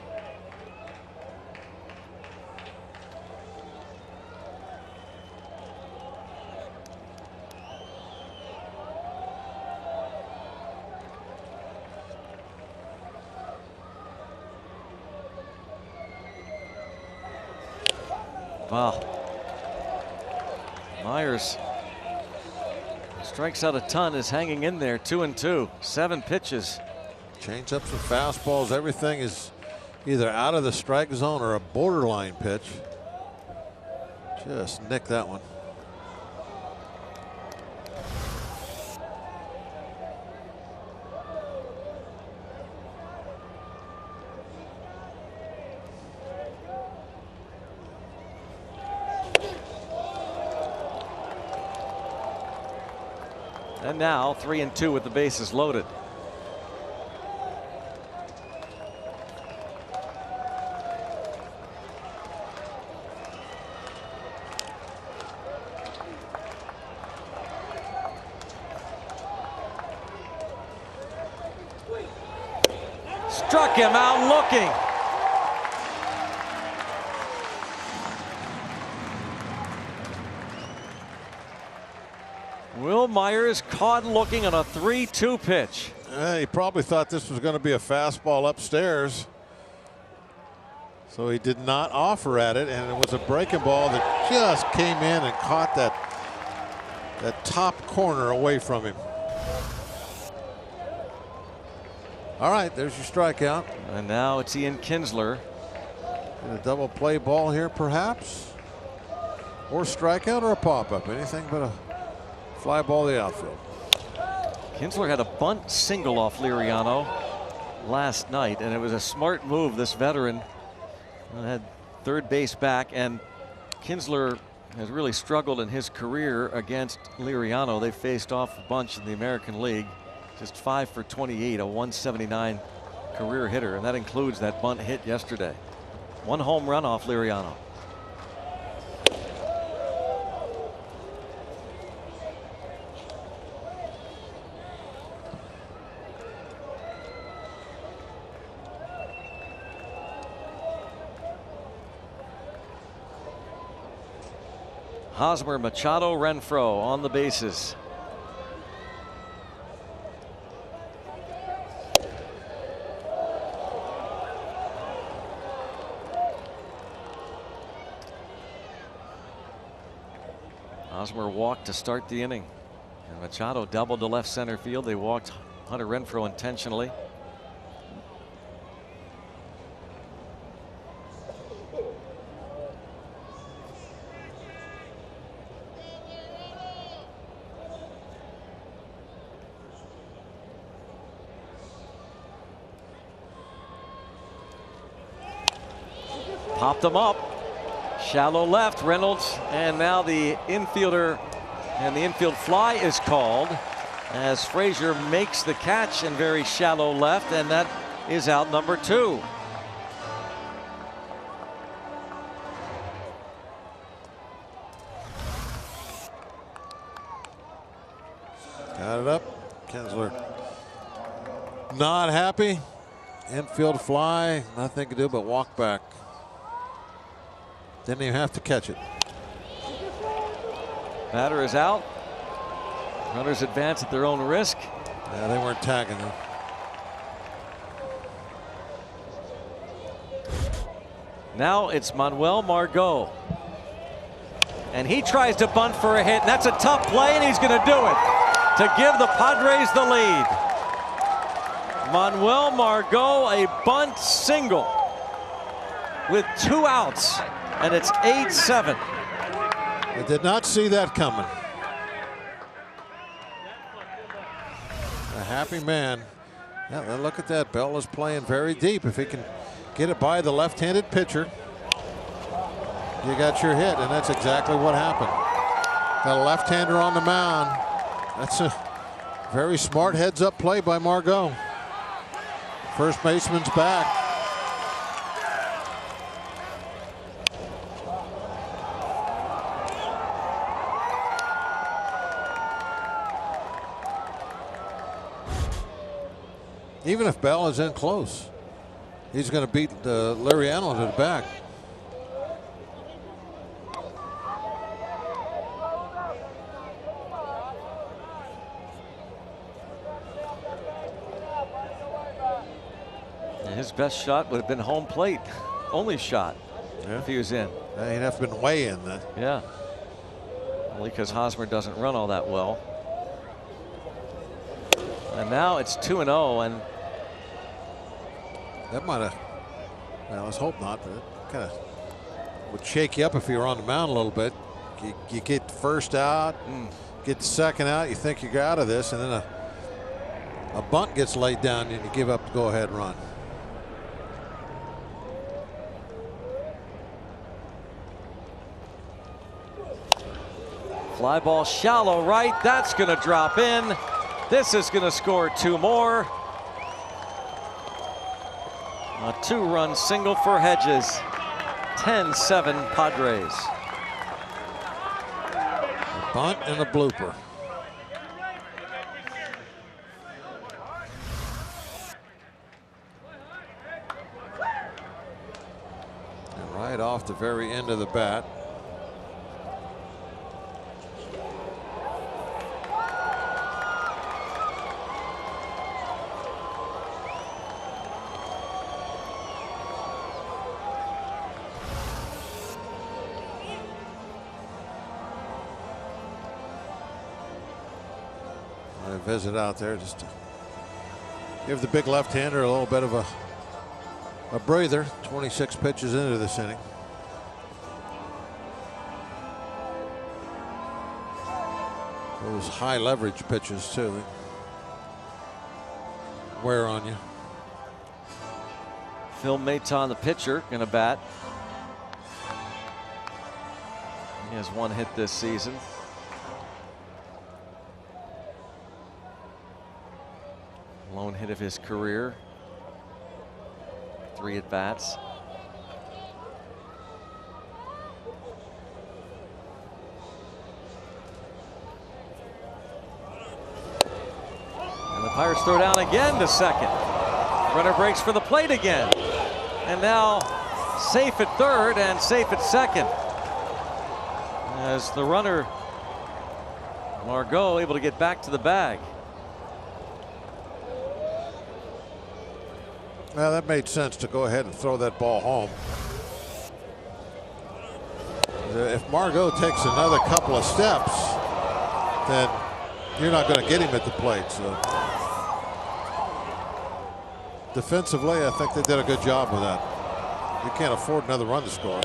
Wow. Myers is strikes out a ton, is hanging in there, 2-2, 7 pitches. Change ups and fastballs. Everything is either out of the strike zone or a borderline pitch. Just nicked that one. And now 3-2 with the bases loaded. Struck him out looking. Will Myers caught looking on a 3-2 pitch. He probably thought this was going to be a fastball upstairs, so he did not offer at it, and it was a breaking ball that just came in and caught that top corner away from him. All right, there's your strikeout. And now it's Ian Kinsler. A double play ball here, perhaps, or strikeout or a pop-up. Anything but a fly ball to the outfield. Kinsler had a bunt single off Liriano last night, and it was a smart move. This veteran had third base back, and Kinsler has really struggled in his career against Liriano. They faced off a bunch in the American League. Just 5 for 28, a 179 career hitter, and that includes that bunt hit yesterday. 1 home run off Liriano. Hosmer, Machado, Renfroe on the bases. Hosmer walked to start the inning, and Machado doubled to left center field. They walked Hunter Renfroe intentionally. Popped them up. Shallow left, Reynolds, and now the infielder, and the infield fly is called as Frazier makes the catch in very shallow left, and that is out number 2. Got it up. Kinsler not happy. Infield fly, nothing to do but walk back. Didn't even have to catch it. Batter is out. Runners advance at their own risk. Yeah, they weren't tagging him. Now it's Manuel Margot. And he tries to bunt for a hit. And that's a tough play, and he's going to do it to give the Padres the lead. Manuel Margot, a bunt single with 2 outs. And it's 8-7. I did not see that coming. A happy man. Yeah, look at that. Bell is playing very deep. If he can get it by the left-handed pitcher, you got your hit, and that's exactly what happened. Got a left-hander on the mound. That's a very smart heads-up play by Margot. First baseman's back. Even if Bell is in close, he's going to beat Liriano to the back. His best shot would have been home plate. Only shot if he was in. He'd have been way in then. Yeah. Only because Hosmer doesn't run all that well. And now it's 2-0, and that might have, well, let's hope not, but it kind of would shake you up if you were on the mound a little bit. You get the first out, get the second out, you think you're out of this, and then a bunt gets laid down and you give up the go-ahead run. fly ball shallow right. That's going to drop in. This is going to score 2 more. A 2-run single for Hedges. 10-7 Padres. A bunt and a blooper. And right off the very end of the bat. Visit out there just to give the big left-hander a little bit of a breather. 26 pitches into this inning. Those high leverage pitches too. They wear on you. Phil Maton, the pitcher, gonna bat. He has 1 hit this season. Lone hit of his career. 3 at-bats. And the Pirates throw down again to second. Runner breaks for the plate again. And now safe at third and safe at second. As the runner, Margot, able to get back to the bag. Well, that made sense to go ahead and throw that ball home. If Margot takes another couple of steps, then you're not going to get him at the plate. So defensively, I think they did a good job with that. You can't afford another run to score.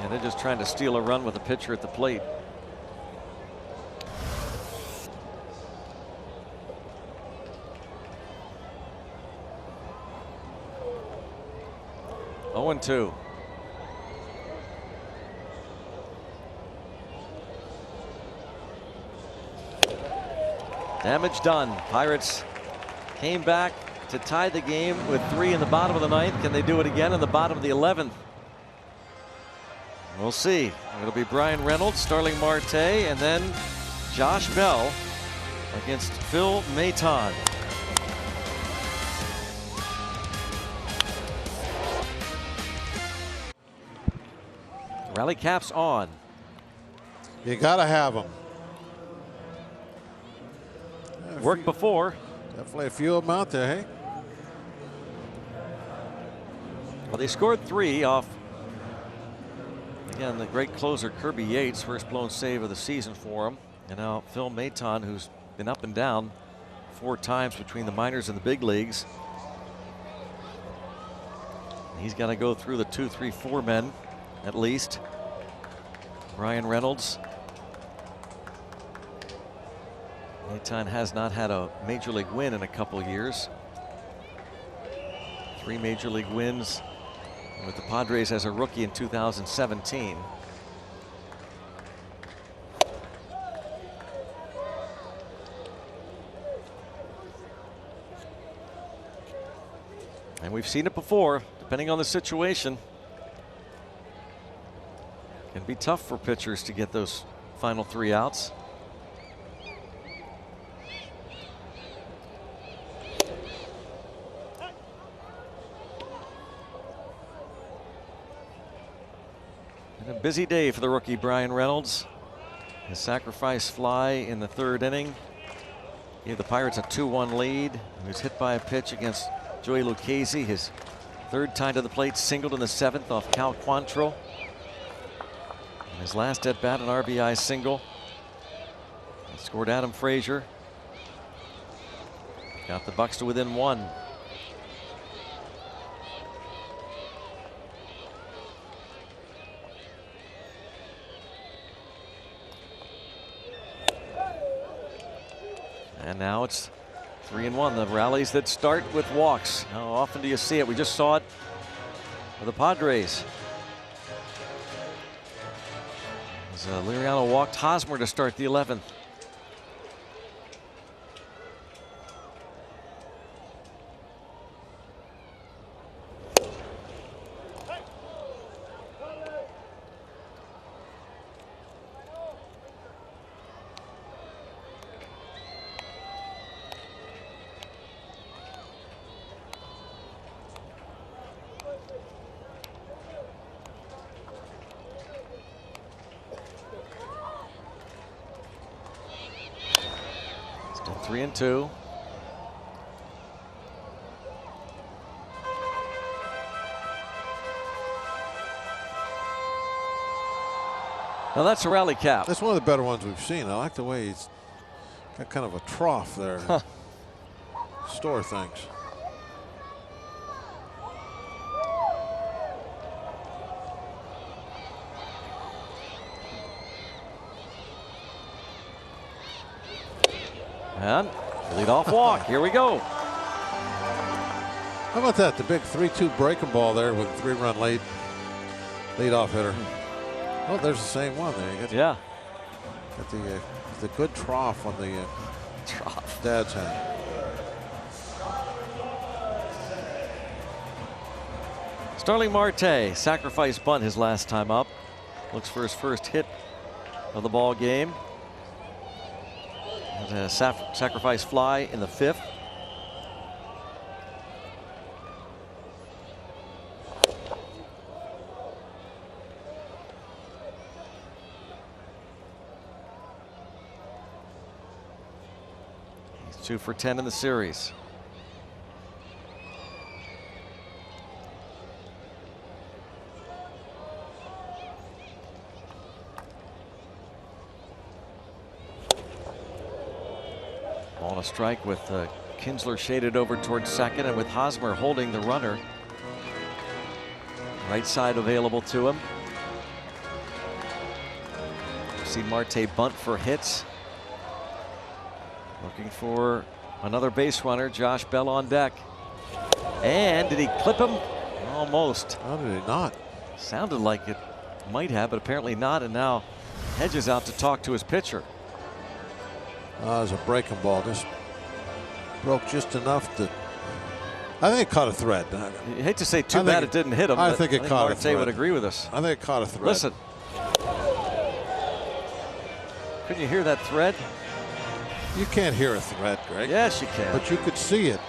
And they're just trying to steal a run with a pitcher at the plate. Oh, 2. Damage done. Pirates came back to tie the game with 3 in the bottom of the 9th. Can they do it again in the bottom of the 11th? We'll see. It'll be Brian Reynolds, Starling Marte, and then Josh Bell against Phil Maton. Rally caps on. You got to have them. Worked before. Definitely a few of them out there, hey? Well, they scored 3 off, again, the great closer Kirby Yates, first blown save of the season for him. And now Phil Maton, who's been up and down 4 times between the minors and the big leagues. And he's got to go through the 2, 3, 4 men at least. Brian Reynolds. Maton has not had a major league win in a couple years. 3 major league wins with the Padres as a rookie in 2017. And we've seen it before, depending on the situation. It can be tough for pitchers to get those final 3 outs. And a busy day for the rookie Brian Reynolds. His sacrifice fly in the 3rd inning gave the Pirates a 2-1 lead. He was hit by a pitch against Joey Lucchesi. His 3rd time to the plate, singled in the 7th off Cal Quantrill. And his last at bat, an RBI single. His Scored Adam Frazier. Got the Bucks to within 1. And now it's 3-1. The rallies that start with walks. How often do you see it? We just saw it with the Padres. As Liriano walked Hosmer to start the 11th. Still 3-2. Now that's a rally cap. That's one of the better ones we've seen. I like the way he's got kind of a trough there. Huh. Store things. And leadoff walk. Here we go. How about that? The big 3-2 breaking ball there with a 3-run lead. Leadoff hitter. Oh, there's the same one there. You got the good trough on the trough. Dad's hand. Starling Marte, sacrifice bunt his last time up. Looks for his first hit of the ball game. A sacrifice fly in the 5th. He's 2 for 10 in the series. On a strike with Kinsler shaded over towards second, and with Hosmer holding the runner. Right side available to him. See Marte bunt for hits. Looking for another base runner. Josh Bell on deck. And did he clip him? Almost. How did he not? Sounded like it might have, but apparently not. And now Hedges out to talk to his pitcher. It was a breaking ball. Just broke just enough to. I think it caught a thread. You hate to say too bad it didn't hit him. I think it caught a thread. Marte would agree with us. I think it caught a thread. Listen. Couldn't you hear that thread? You can't hear a thread, Greg. Yes, you can. But you could see it.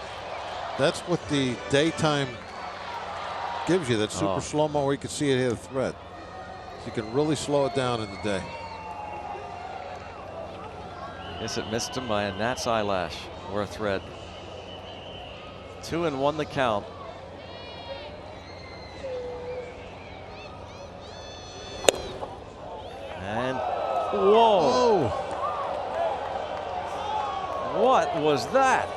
That's what the daytime gives you. That super slow-mo where you can see it hit a thread. You can really slow it down in the day. Guess it missed him by a gnat's eyelash or a thread. 2-1 the count. And whoa! What was that?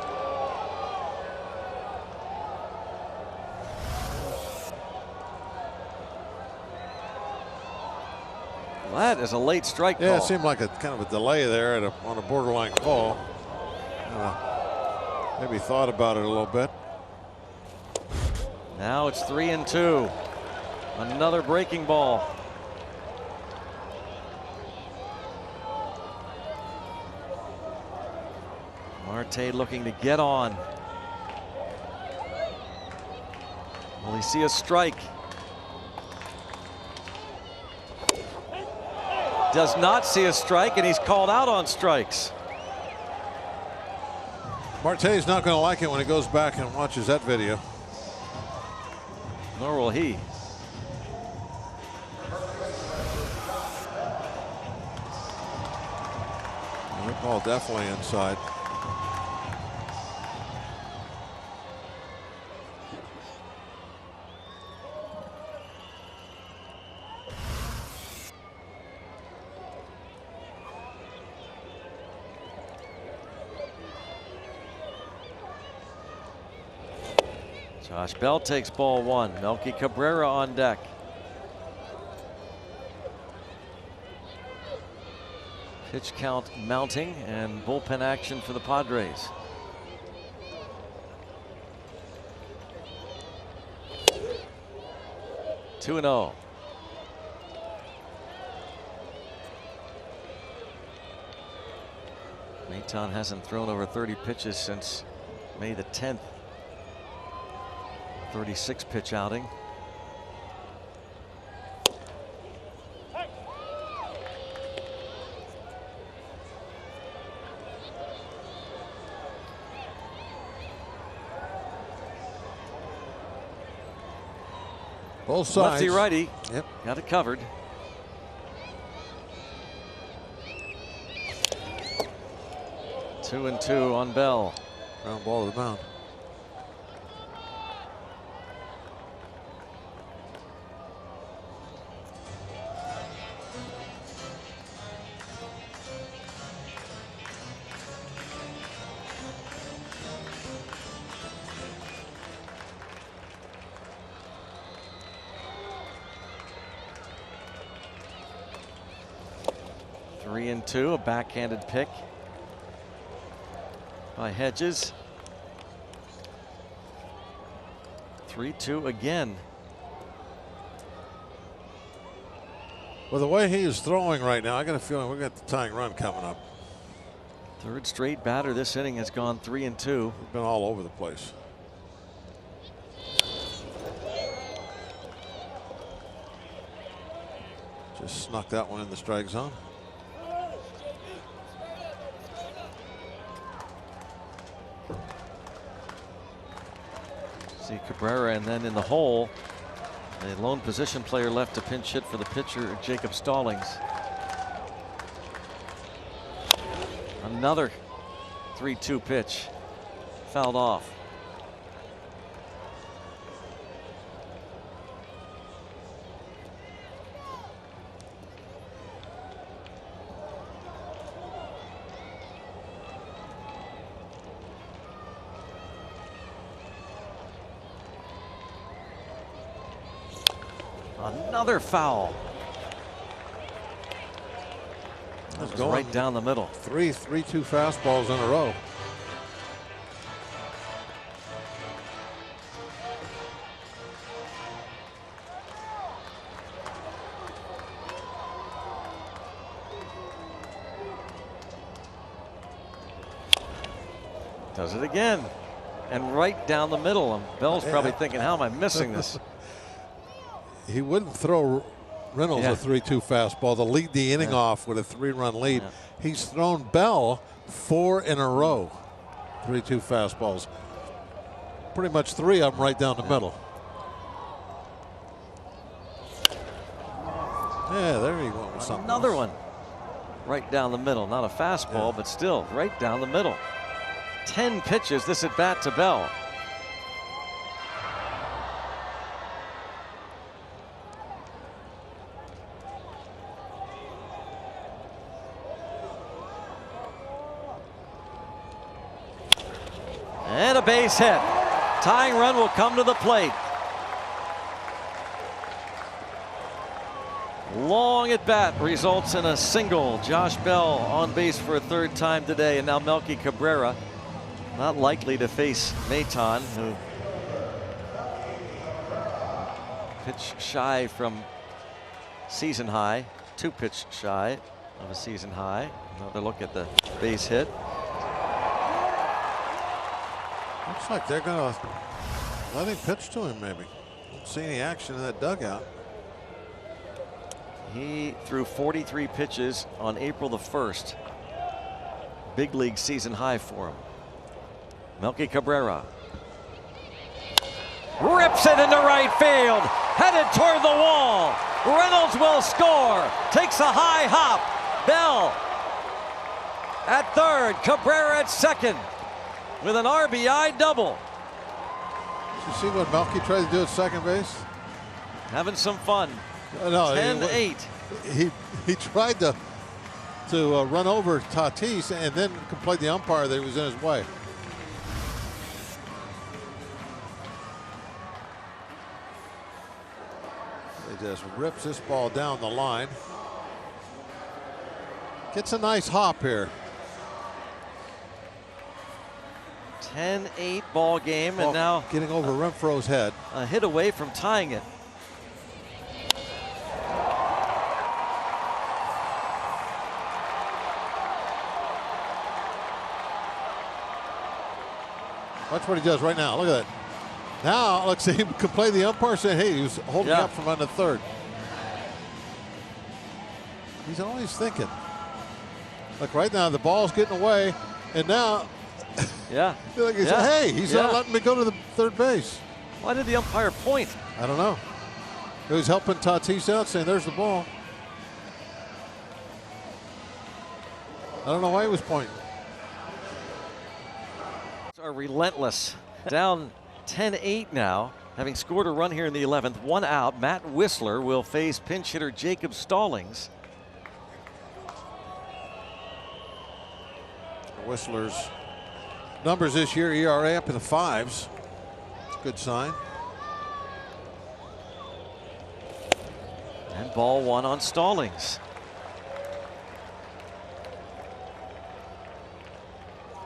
That is a late strike call. Yeah, it seemed like a kind of a delay there on a borderline call. Maybe thought about it a little bit. Now it's 3-2. Another breaking ball. Marte looking to get on. Will he see a strike? Does not see a strike, and he's called out on strikes. Marte's not going to like it when he goes back and watches that video. Nor will he. The ball definitely inside. Josh Bell takes ball one. Melky Cabrera on deck. Pitch count mounting and bullpen action for the Padres. Two and 0. Maton hasn't thrown over 30 pitches since May the 10th. 36 pitch outing. Both sides. Lefty righty. Yep. Got it covered. Two and 2 on Bell. Ground ball to the mound. Three and 2, a backhanded pick by Hedges. 3-2 again. Well, the way he is throwing right now, I got a feeling we got the tying run coming up. Third straight batter this inning has gone 3 and 2. We've been all over the place. Just snuck that one in the strike zone. See Cabrera, and then in the hole, a lone position player left to pinch hit for the pitcher, Jacob Stallings. Another 3-2 pitch, fouled off. Another foul. That was right down the middle. 3-2 fastballs in a row. Does it again. And right down the middle. And Bell's probably thinking, how am I missing this? He wouldn't throw Reynolds a 3-2 fastball to lead the inning off with a 3-run lead. He's thrown Bell 4 in a row. 3-2 fastballs. Pretty much 3 of them right down the middle. Yeah, there you go. Another one right down the middle. Not a fastball, but still right down the middle. 10 pitches this at bat to Bell. And a base hit. Tying run will come to the plate. Long at bat results in a single. Josh Bell on base for a third time today, and now Melky Cabrera not likely to face Maton, who pitched shy from season high, 2 pitch shy of a season high. Another look at the base hit. Looks like they're going to let him pitch to him, maybe. Don't see any action in that dugout. He threw 43 pitches on April the 1st. Big league season high for him. Melky Cabrera rips it into right field, headed toward the wall. Reynolds will score, takes a high hop. Bell at third, Cabrera at second with an RBI double. Did you see what Melky tried to do at second base? Having some fun. No, 10-8. He tried to run over Tatis and then complained the umpire that he was in his way. just rips this ball down the line. Gets a nice hop here. 10-8 ball game, and now getting over Renfro's head. A hit away from tying it. Watch what he does right now. Look at that. Now, looks like he could play the umpire saying, hey, he was holding up from under third. He's always thinking. Look, right now, the ball's getting away, and now, like he said, hey, he's not letting me go to the third base. Why did the umpire point? I don't know. He was helping Tatis out, saying, there's the ball. I don't know why he was pointing. Are relentless. Down 10-8 now, having scored a run here in the 11th. One out. Matt Whistler will face pinch hitter Jacob Stallings. Whistler's numbers this year, ERA up in the 5s. Good sign. And ball one on Stallings.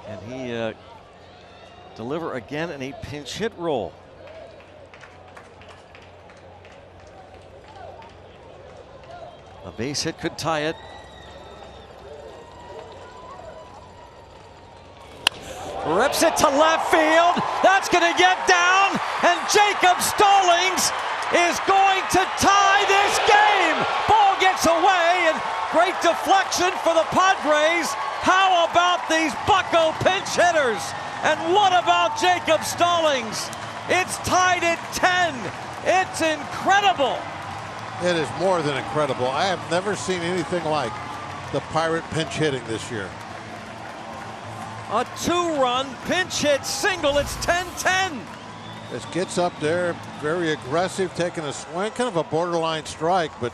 And he deliver again in a pinch hit roll. A base hit could tie it. Rips it to left field. That's going to get down, and Jacob Stallings is going to tie this game. Ball gets away, and great deflection for the Padres. How about these Bucco pinch hitters? And what about Jacob Stallings? It's tied at 10. It's incredible. It is more than incredible. I have never seen anything like the Pirate pinch hitting this year. A 2-run pinch hit single. It's 10-10. This gets up there, very aggressive, taking a swing, kind of a borderline strike, but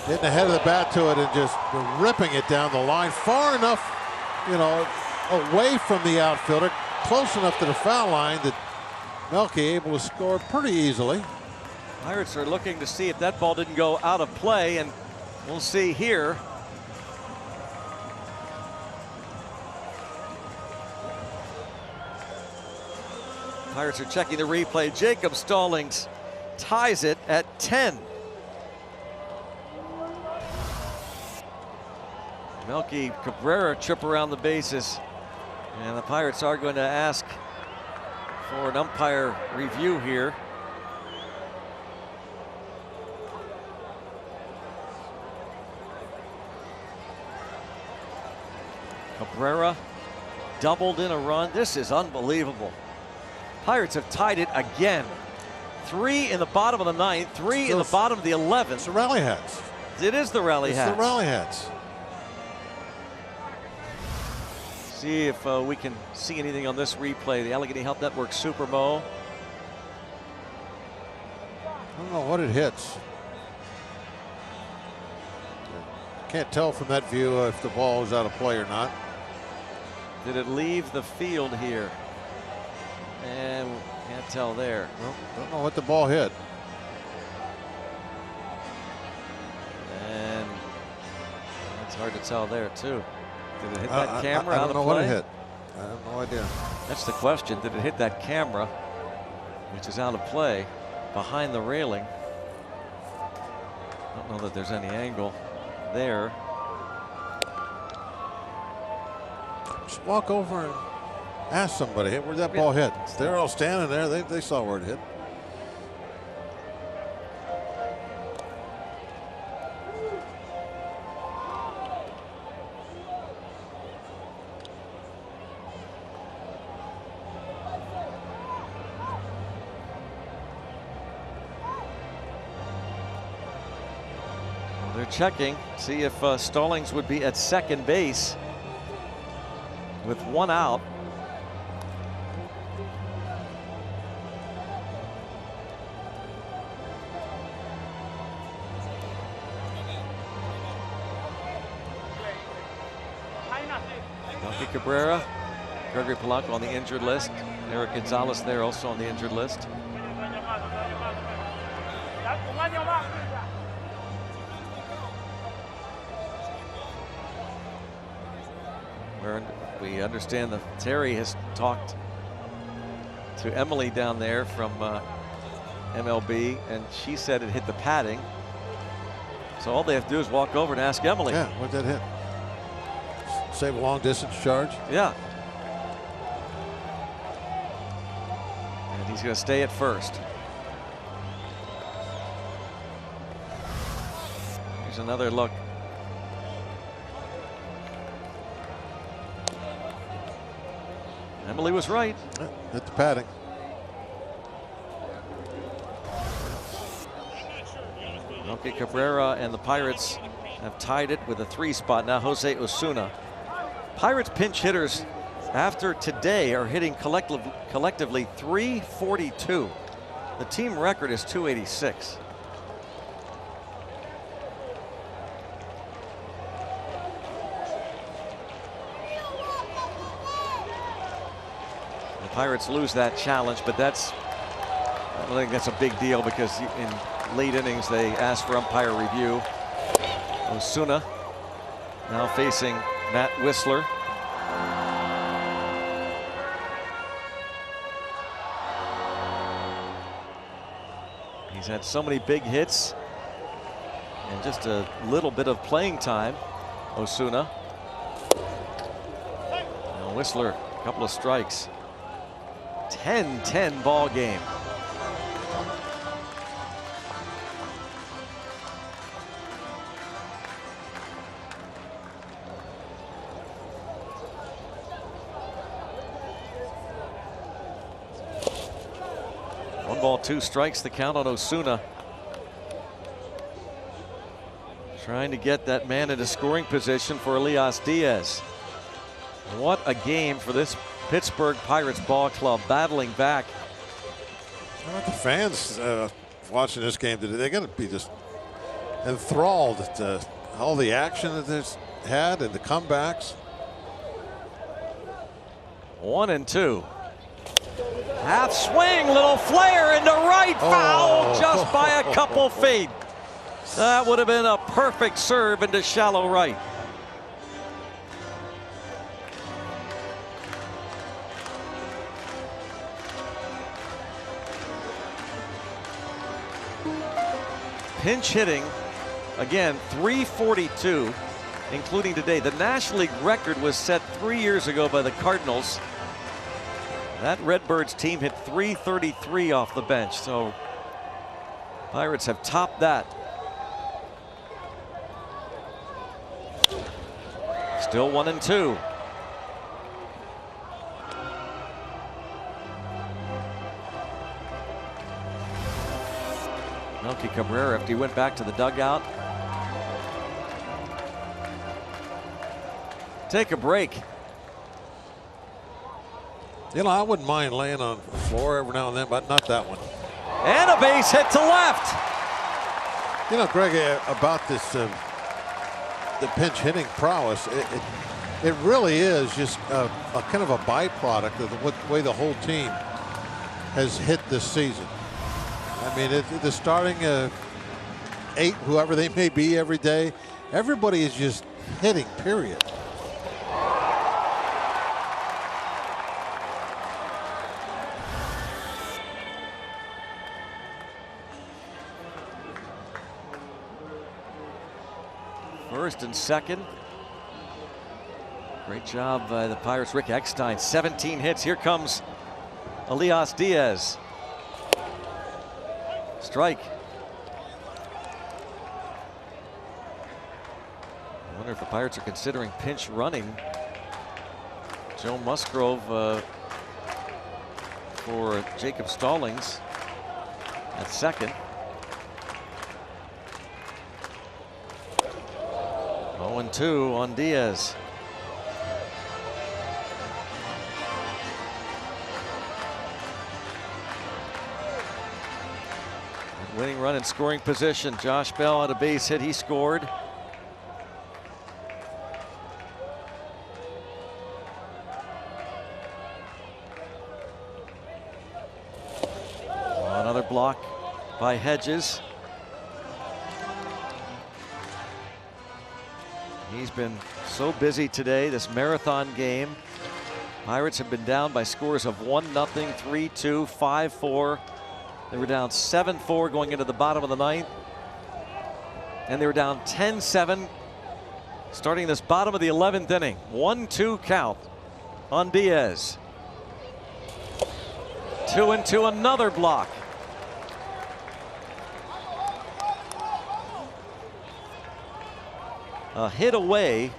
getting ahead of the bat to it and just ripping it down the line far enough, you know, away from the outfielder, close enough to the foul line that Melky able to score pretty easily. Pirates are looking to see if that ball didn't go out of play, and we'll see here. Pirates are checking the replay. Jacob Stallings ties it at 10. Melky Cabrera trip around the bases. And the Pirates are going to ask for an umpire review here. Cabrera doubled in a run. This is unbelievable. Pirates have tied it again. 3 in the bottom of the 9th, 3 in the bottom of the 11th. It's the Rally Hats. It is the Rally Hats. It's the Rally Hats. See if we can see anything on this replay. The Allegheny Health Network Super Mo. I don't know what it hits. Can't tell from that view if the ball is out of play or not. Did it leave the field here? And can't tell there. Well, don't know what the ball hit. And it's hard to tell there too. Did it hit that camera I out don't know of what play? it hit. I have no idea. That's the question. Did it hit that camera, which is out of play, behind the railing? I don't know that there's any angle there. Just walk over and ask somebody, where'd that ball hit? They're all standing there. They saw where it hit. They're checking, see if Stallings would be at second base with 1 out. Melky Cabrera, Gregory Polanco on the injured list. Eric Gonzalez there also on the injured list. We understand that Terry has talked to Emily down there from MLB, and she said it hit the padding. So all they have to do is walk over and ask Emily. Yeah, what'd that hit? Save a long distance charge? Yeah. And he's going to stay at first. Here's another look. Emily was right. Hit the padding. Okay, Cabrera and the Pirates have tied it with a 3 spot. Now Jose Osuna. Pirates pinch hitters after today are hitting collectively 342. The team record is 286. The Pirates lose that challenge, but I don't think that's a big deal because in late innings they asked for umpire review. Osuna now facing Matt Whistler. He's had so many big hits and just a little bit of playing time. Osuna. Now Whistler, a couple of strikes. 10-10 ball game. One ball, 2 strikes, the count on Osuna. Trying to get that man into scoring position for Elias Diaz. What a game for this Pittsburgh Pirates ball club, battling back. How about the fans watching this game today? They're going to be just enthralled at all the action that they've had and the comebacks. 1-2. Half swing, little flare into right, foul just by a couple feet. That would have been a perfect serve into shallow right. Pinch hitting, again, 342, including today. The National League record was set 3 years ago by the Cardinals. That Redbirds team hit 333 off the bench, so Pirates have topped that. Still 1-2. Melky Cabrera, after he went back to the dugout. Take a break. You know, I wouldn't mind laying on the floor every now and then, but not that one. And a base hit to left. You know, Greg, about this, the pinch hitting prowess, it really is just a kind of a byproduct of the way the whole team has hit this season. I mean, the starting 8, whoever they may be every day, everybody is just hitting, period. First and second. Great job by the Pirates. Rick Eckstein, 17 hits. Here comes Elias Diaz. Strike. I wonder if the Pirates are considering pinch running Joe Musgrove for Jacob Stallings at second. 0-2 on Diaz. Winning run in scoring position. Josh Bell on a base hit. He scored. Another block by Hedges. He's been so busy today, this marathon game. Pirates have been down by scores of 1-0, 3-2, 5-4. They were down 7-4 going into the bottom of the ninth. And they were down 10-7 starting this bottom of the 11th inning. 1-2 count on Diaz. 2-2, another block. A hit away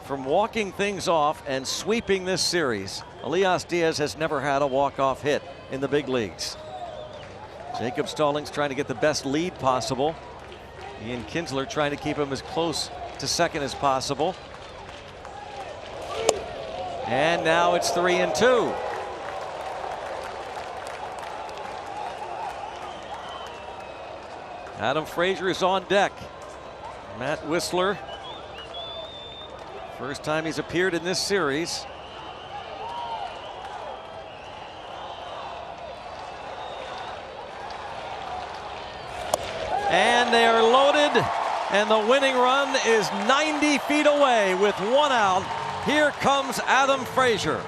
from walking things off and sweeping this series. Elias Diaz has never had a walk-off hit in the big leagues. Jacob Stallings trying to get the best lead possible. Ian Kinsler trying to keep him as close to second as possible. And now it's 3-2. Adam Frazier is on deck. Matt Whistler, first time he's appeared in this series. And they are loaded, and the winning run is 90 feet away with one out. Here comes Adam Frazier.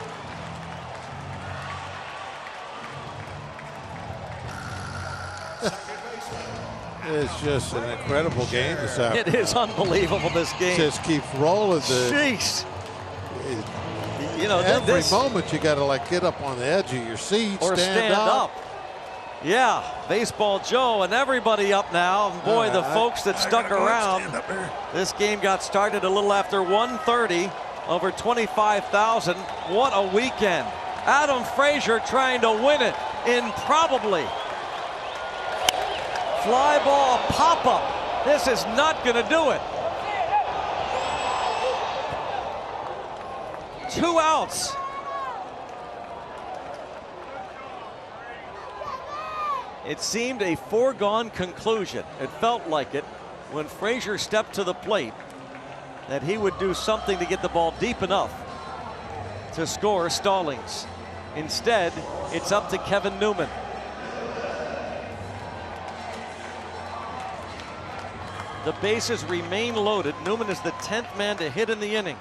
It's just an incredible game this afternoon. It is unbelievable, this game. Just keeps rolling. Jeez. You know, every moment you got to like get up on the edge of your seat or stand up. Yeah, Baseball Joe and everybody up now. And boy, the folks that stuck around. This game got started a little after 1:30. Over 25,000. What a weekend. Adam Frazier trying to win it in probably fly ball pop-up. This is not going to do it. 2 outs. It seemed a foregone conclusion. It felt like it when Frazier stepped to the plate that he would do something to get the ball deep enough to score Stallings. Instead, it's up to Kevin Newman. The bases remain loaded. Newman is the 10th man to hit in the inning.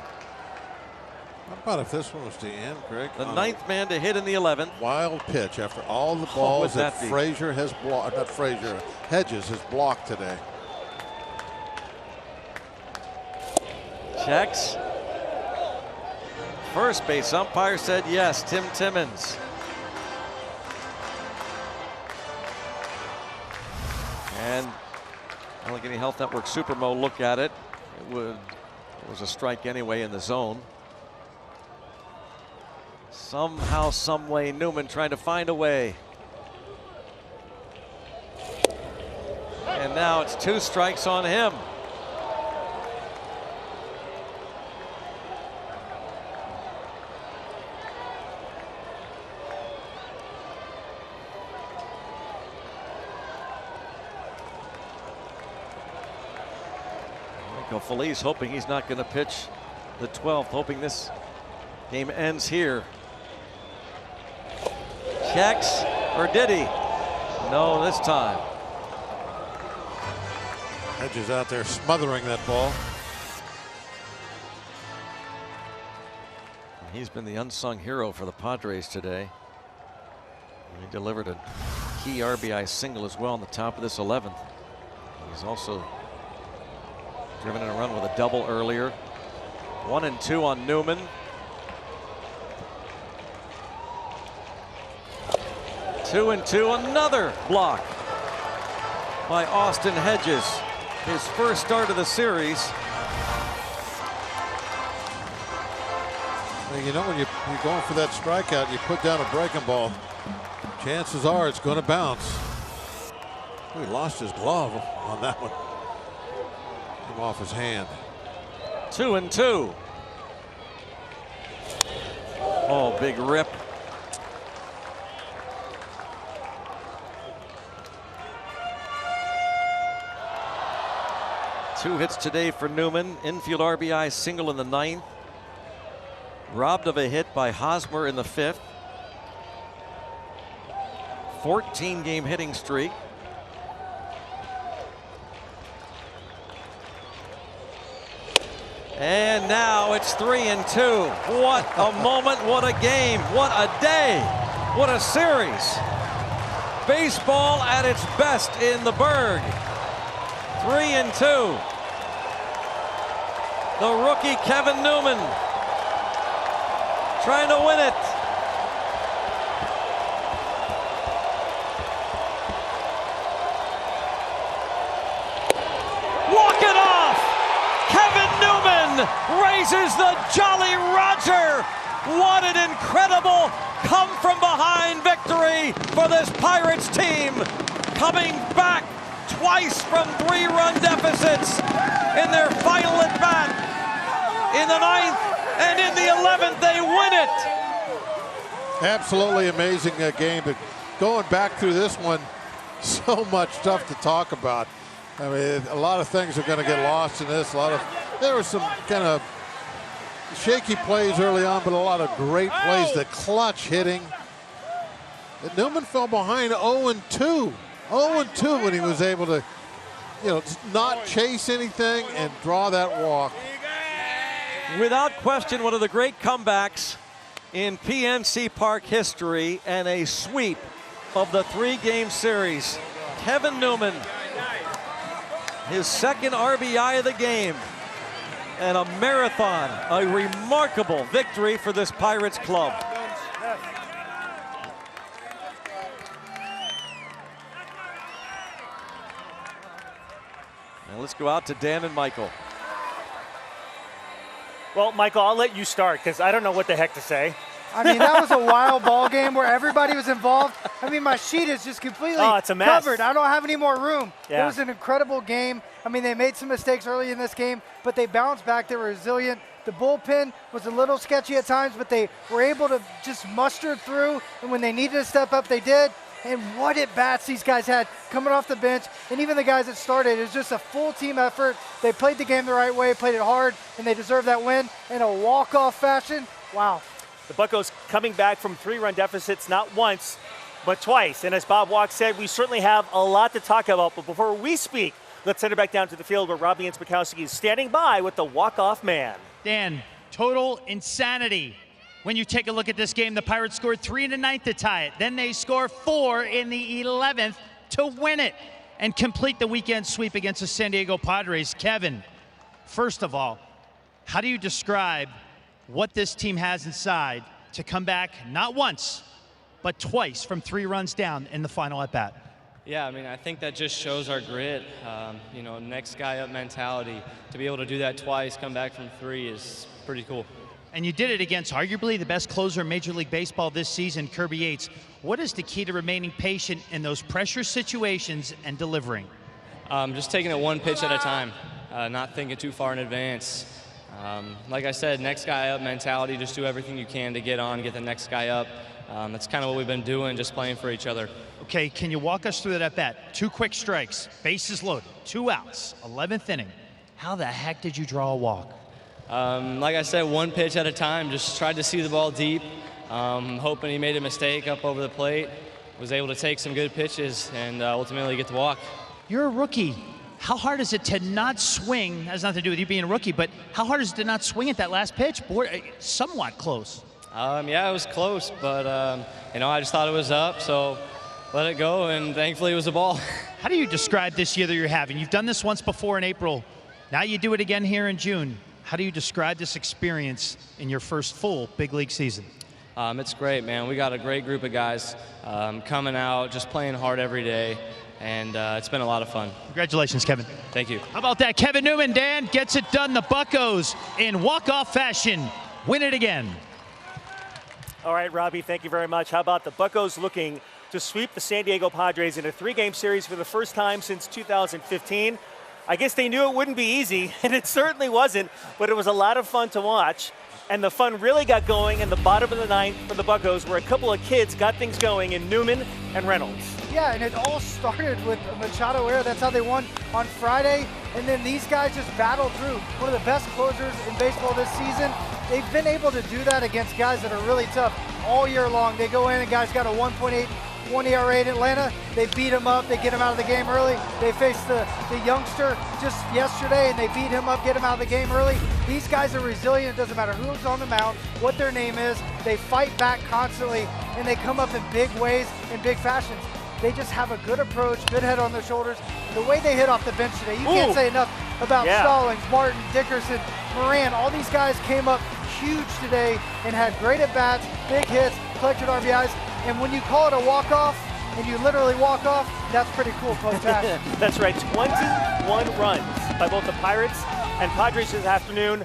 How about if this one was to end, Greg? The 9th man to hit in the 11th. Wild pitch after all the balls that Frazier has blocked. Not Frazier, Hedges has blocked today. Checks. First base umpire said yes, Tim Timmons. And Allegheny Health Network Supermo look at it. It was a strike anyway in the zone. Somehow, some way, Newman trying to find a way. And now it's 2 strikes on him. Feliz hoping he's not going to pitch the 12th, hoping this game ends here. Checks, or did he? No, this time. Hedges out there smothering that ball. He's been the unsung hero for the Padres today. He delivered a key RBI single as well on the top of this 11th. He's also driven in a run with a double earlier. 1-2 on Newman. Two and two, another block by Austin Hedges. His first start of the series. Well, you know, when you're going for that strikeout, you put down a breaking ball, chances are it's going to bounce. He lost his glove on that one. Came off his hand. 2-2. Oh, big rip. Two hits today for Newman. Infield RBI single in the 9th. Robbed of a hit by Hosmer in the 5th. 14-game hitting streak. And now it's 3-2. What a moment, what a game, what a day, what a series. Baseball at its best in the Berg. 3-2. The rookie Kevin Newman trying to win it. Walk it off! Kevin Newman raises the Jolly Roger. What an incredible come-from-behind victory for this Pirates team. Coming back twice from 3-run deficits in their final at-bat. In the 9th and in the 11th, they win it. Absolutely amazing game. But going back through this one, so much stuff to talk about. I mean, a lot of things are going to get lost in this. There were some kind of shaky plays early on, but a lot of great plays. The clutch hitting. Newman fell behind 0-2. 0-2 when he was able to, not chase anything and draw that walk. Without question, one of the great comebacks in PNC Park history, and a sweep of the 3-game series. Kevin Newman, his second RBI of the game, and a marathon, a remarkable victory for this Pirates club. And let's go out to Dan and Michael. Well, Michael, I'll let you start because I don't know what the heck to say. I mean, that was a wild ball game where everybody was involved. I mean, my sheet is just completely it's a mess. covered. I don't have any more room. Yeah. It was an incredible game. I mean, they made some mistakes early in this game, but they bounced back. They were resilient. The bullpen was a little sketchy at times, but they were able to just muster through. And when they needed to step up, they did. And what at-bats these guys had coming off the bench, and even the guys that started. It was just a full team effort. They played the game the right way, played it hard, and they deserved that win in a walk-off fashion. Wow. The Buccos coming back from 3-run deficits not once, but twice. And as Bob Walk said, we certainly have a lot to talk about. But before we speak, let's send it back down to the field where Robbie and Smikowski is standing by with the walk-off man. Dan, total insanity. When you take a look at this game, the Pirates scored 3 in the 9th to tie it. Then they score 4 in the 11th to win it and complete the weekend sweep against the San Diego Padres. Kevin, first of all, how do you describe what this team has inside to come back not once, but twice from 3 runs down in the final at-bat? Yeah, I mean, I think that just shows our grit. Next guy up mentality. To be able to do that twice, come back from 3 is pretty cool. And you did it against arguably the best closer in Major League Baseball this season, Kirby Yates. What is the key to remaining patient in those pressure situations and delivering? Just taking it one pitch at a time, not thinking too far in advance. Like I said, next guy up mentality, just do everything you can to get the next guy up. That's kind of what we've been doing, just playing for each other. Okay, can you walk us through that at-bat? 2 quick strikes, bases loaded, 2 outs, 11th inning. How the heck did you draw a walk? Like I said, one pitch at a time, just tried to see the ball deep, hoping he made a mistake up over the plate, was able to take some good pitches and ultimately get the walk. You're a rookie. How hard is it to not swing? Has nothing to do with you being a rookie, but how hard is it to not swing at that last pitch? Boy, somewhat close. Yeah, it was close, but I just thought it was up, so let it go, and thankfully it was a ball. How do you describe this year that you're having? You've done this once before in April. Now you do it again here in June. How do you describe this experience in your first full big league season? It's great, man. We got a great group of guys coming out, just playing hard every day, and it's been a lot of fun. Congratulations, Kevin. Thank you. How about that? Kevin Newman, Dan, gets it done. The Buccos, in walk-off fashion, win it again. All right, Robbie, thank you very much. How about the Buccos looking to sweep the San Diego Padres in a 3-game series for the first time since 2015? I guess they knew it wouldn't be easy, and it certainly wasn't, but it was a lot of fun to watch. And the fun really got going in the bottom of the 9th for the Buccos, where a couple of kids got things going in Newman and Reynolds. Yeah, and it all started with Machado era. That's how they won on Friday. And then these guys just battled through. One of the best closers in baseball this season. They've been able to do that against guys that are really tough all year long. They go in and guys got a 1.8 1 ERA in Atlanta. They beat him up. They get him out of the game early. They faced the youngster just yesterday, and they beat him up, get him out of the game early. These guys are resilient. It doesn't matter who's on the mound, what their name is. They fight back constantly, and they come up in big ways, in big fashions. They just have a good approach, good head on their shoulders. The way they hit off the bench today, you can't say enough about Stallings, Martin, Dickerson, Moran. All these guys came up huge today and had great at-bats, big hits, collected RBIs. And when you call it a walk-off, and you literally walk off, that's pretty cool, Coach. That's right, 21 runs by both the Pirates and Padres this afternoon.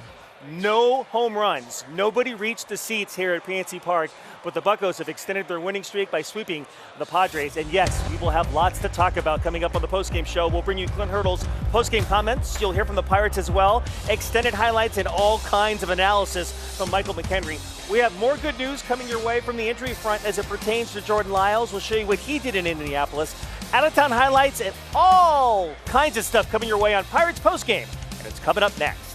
No home runs. Nobody reached the seats here at PNC Park, but the Buccos have extended their winning streak by sweeping the Padres. And yes, we will have lots to talk about coming up on the postgame show. We'll bring you Clint Hurdle's postgame comments. You'll hear from the Pirates as well. Extended highlights and all kinds of analysis from Michael McHenry. We have more good news coming your way from the injury front as it pertains to Jordan Lyles. We'll show you what he did in Indianapolis. Out-of-town highlights and all kinds of stuff coming your way on Pirates postgame. And it's coming up next.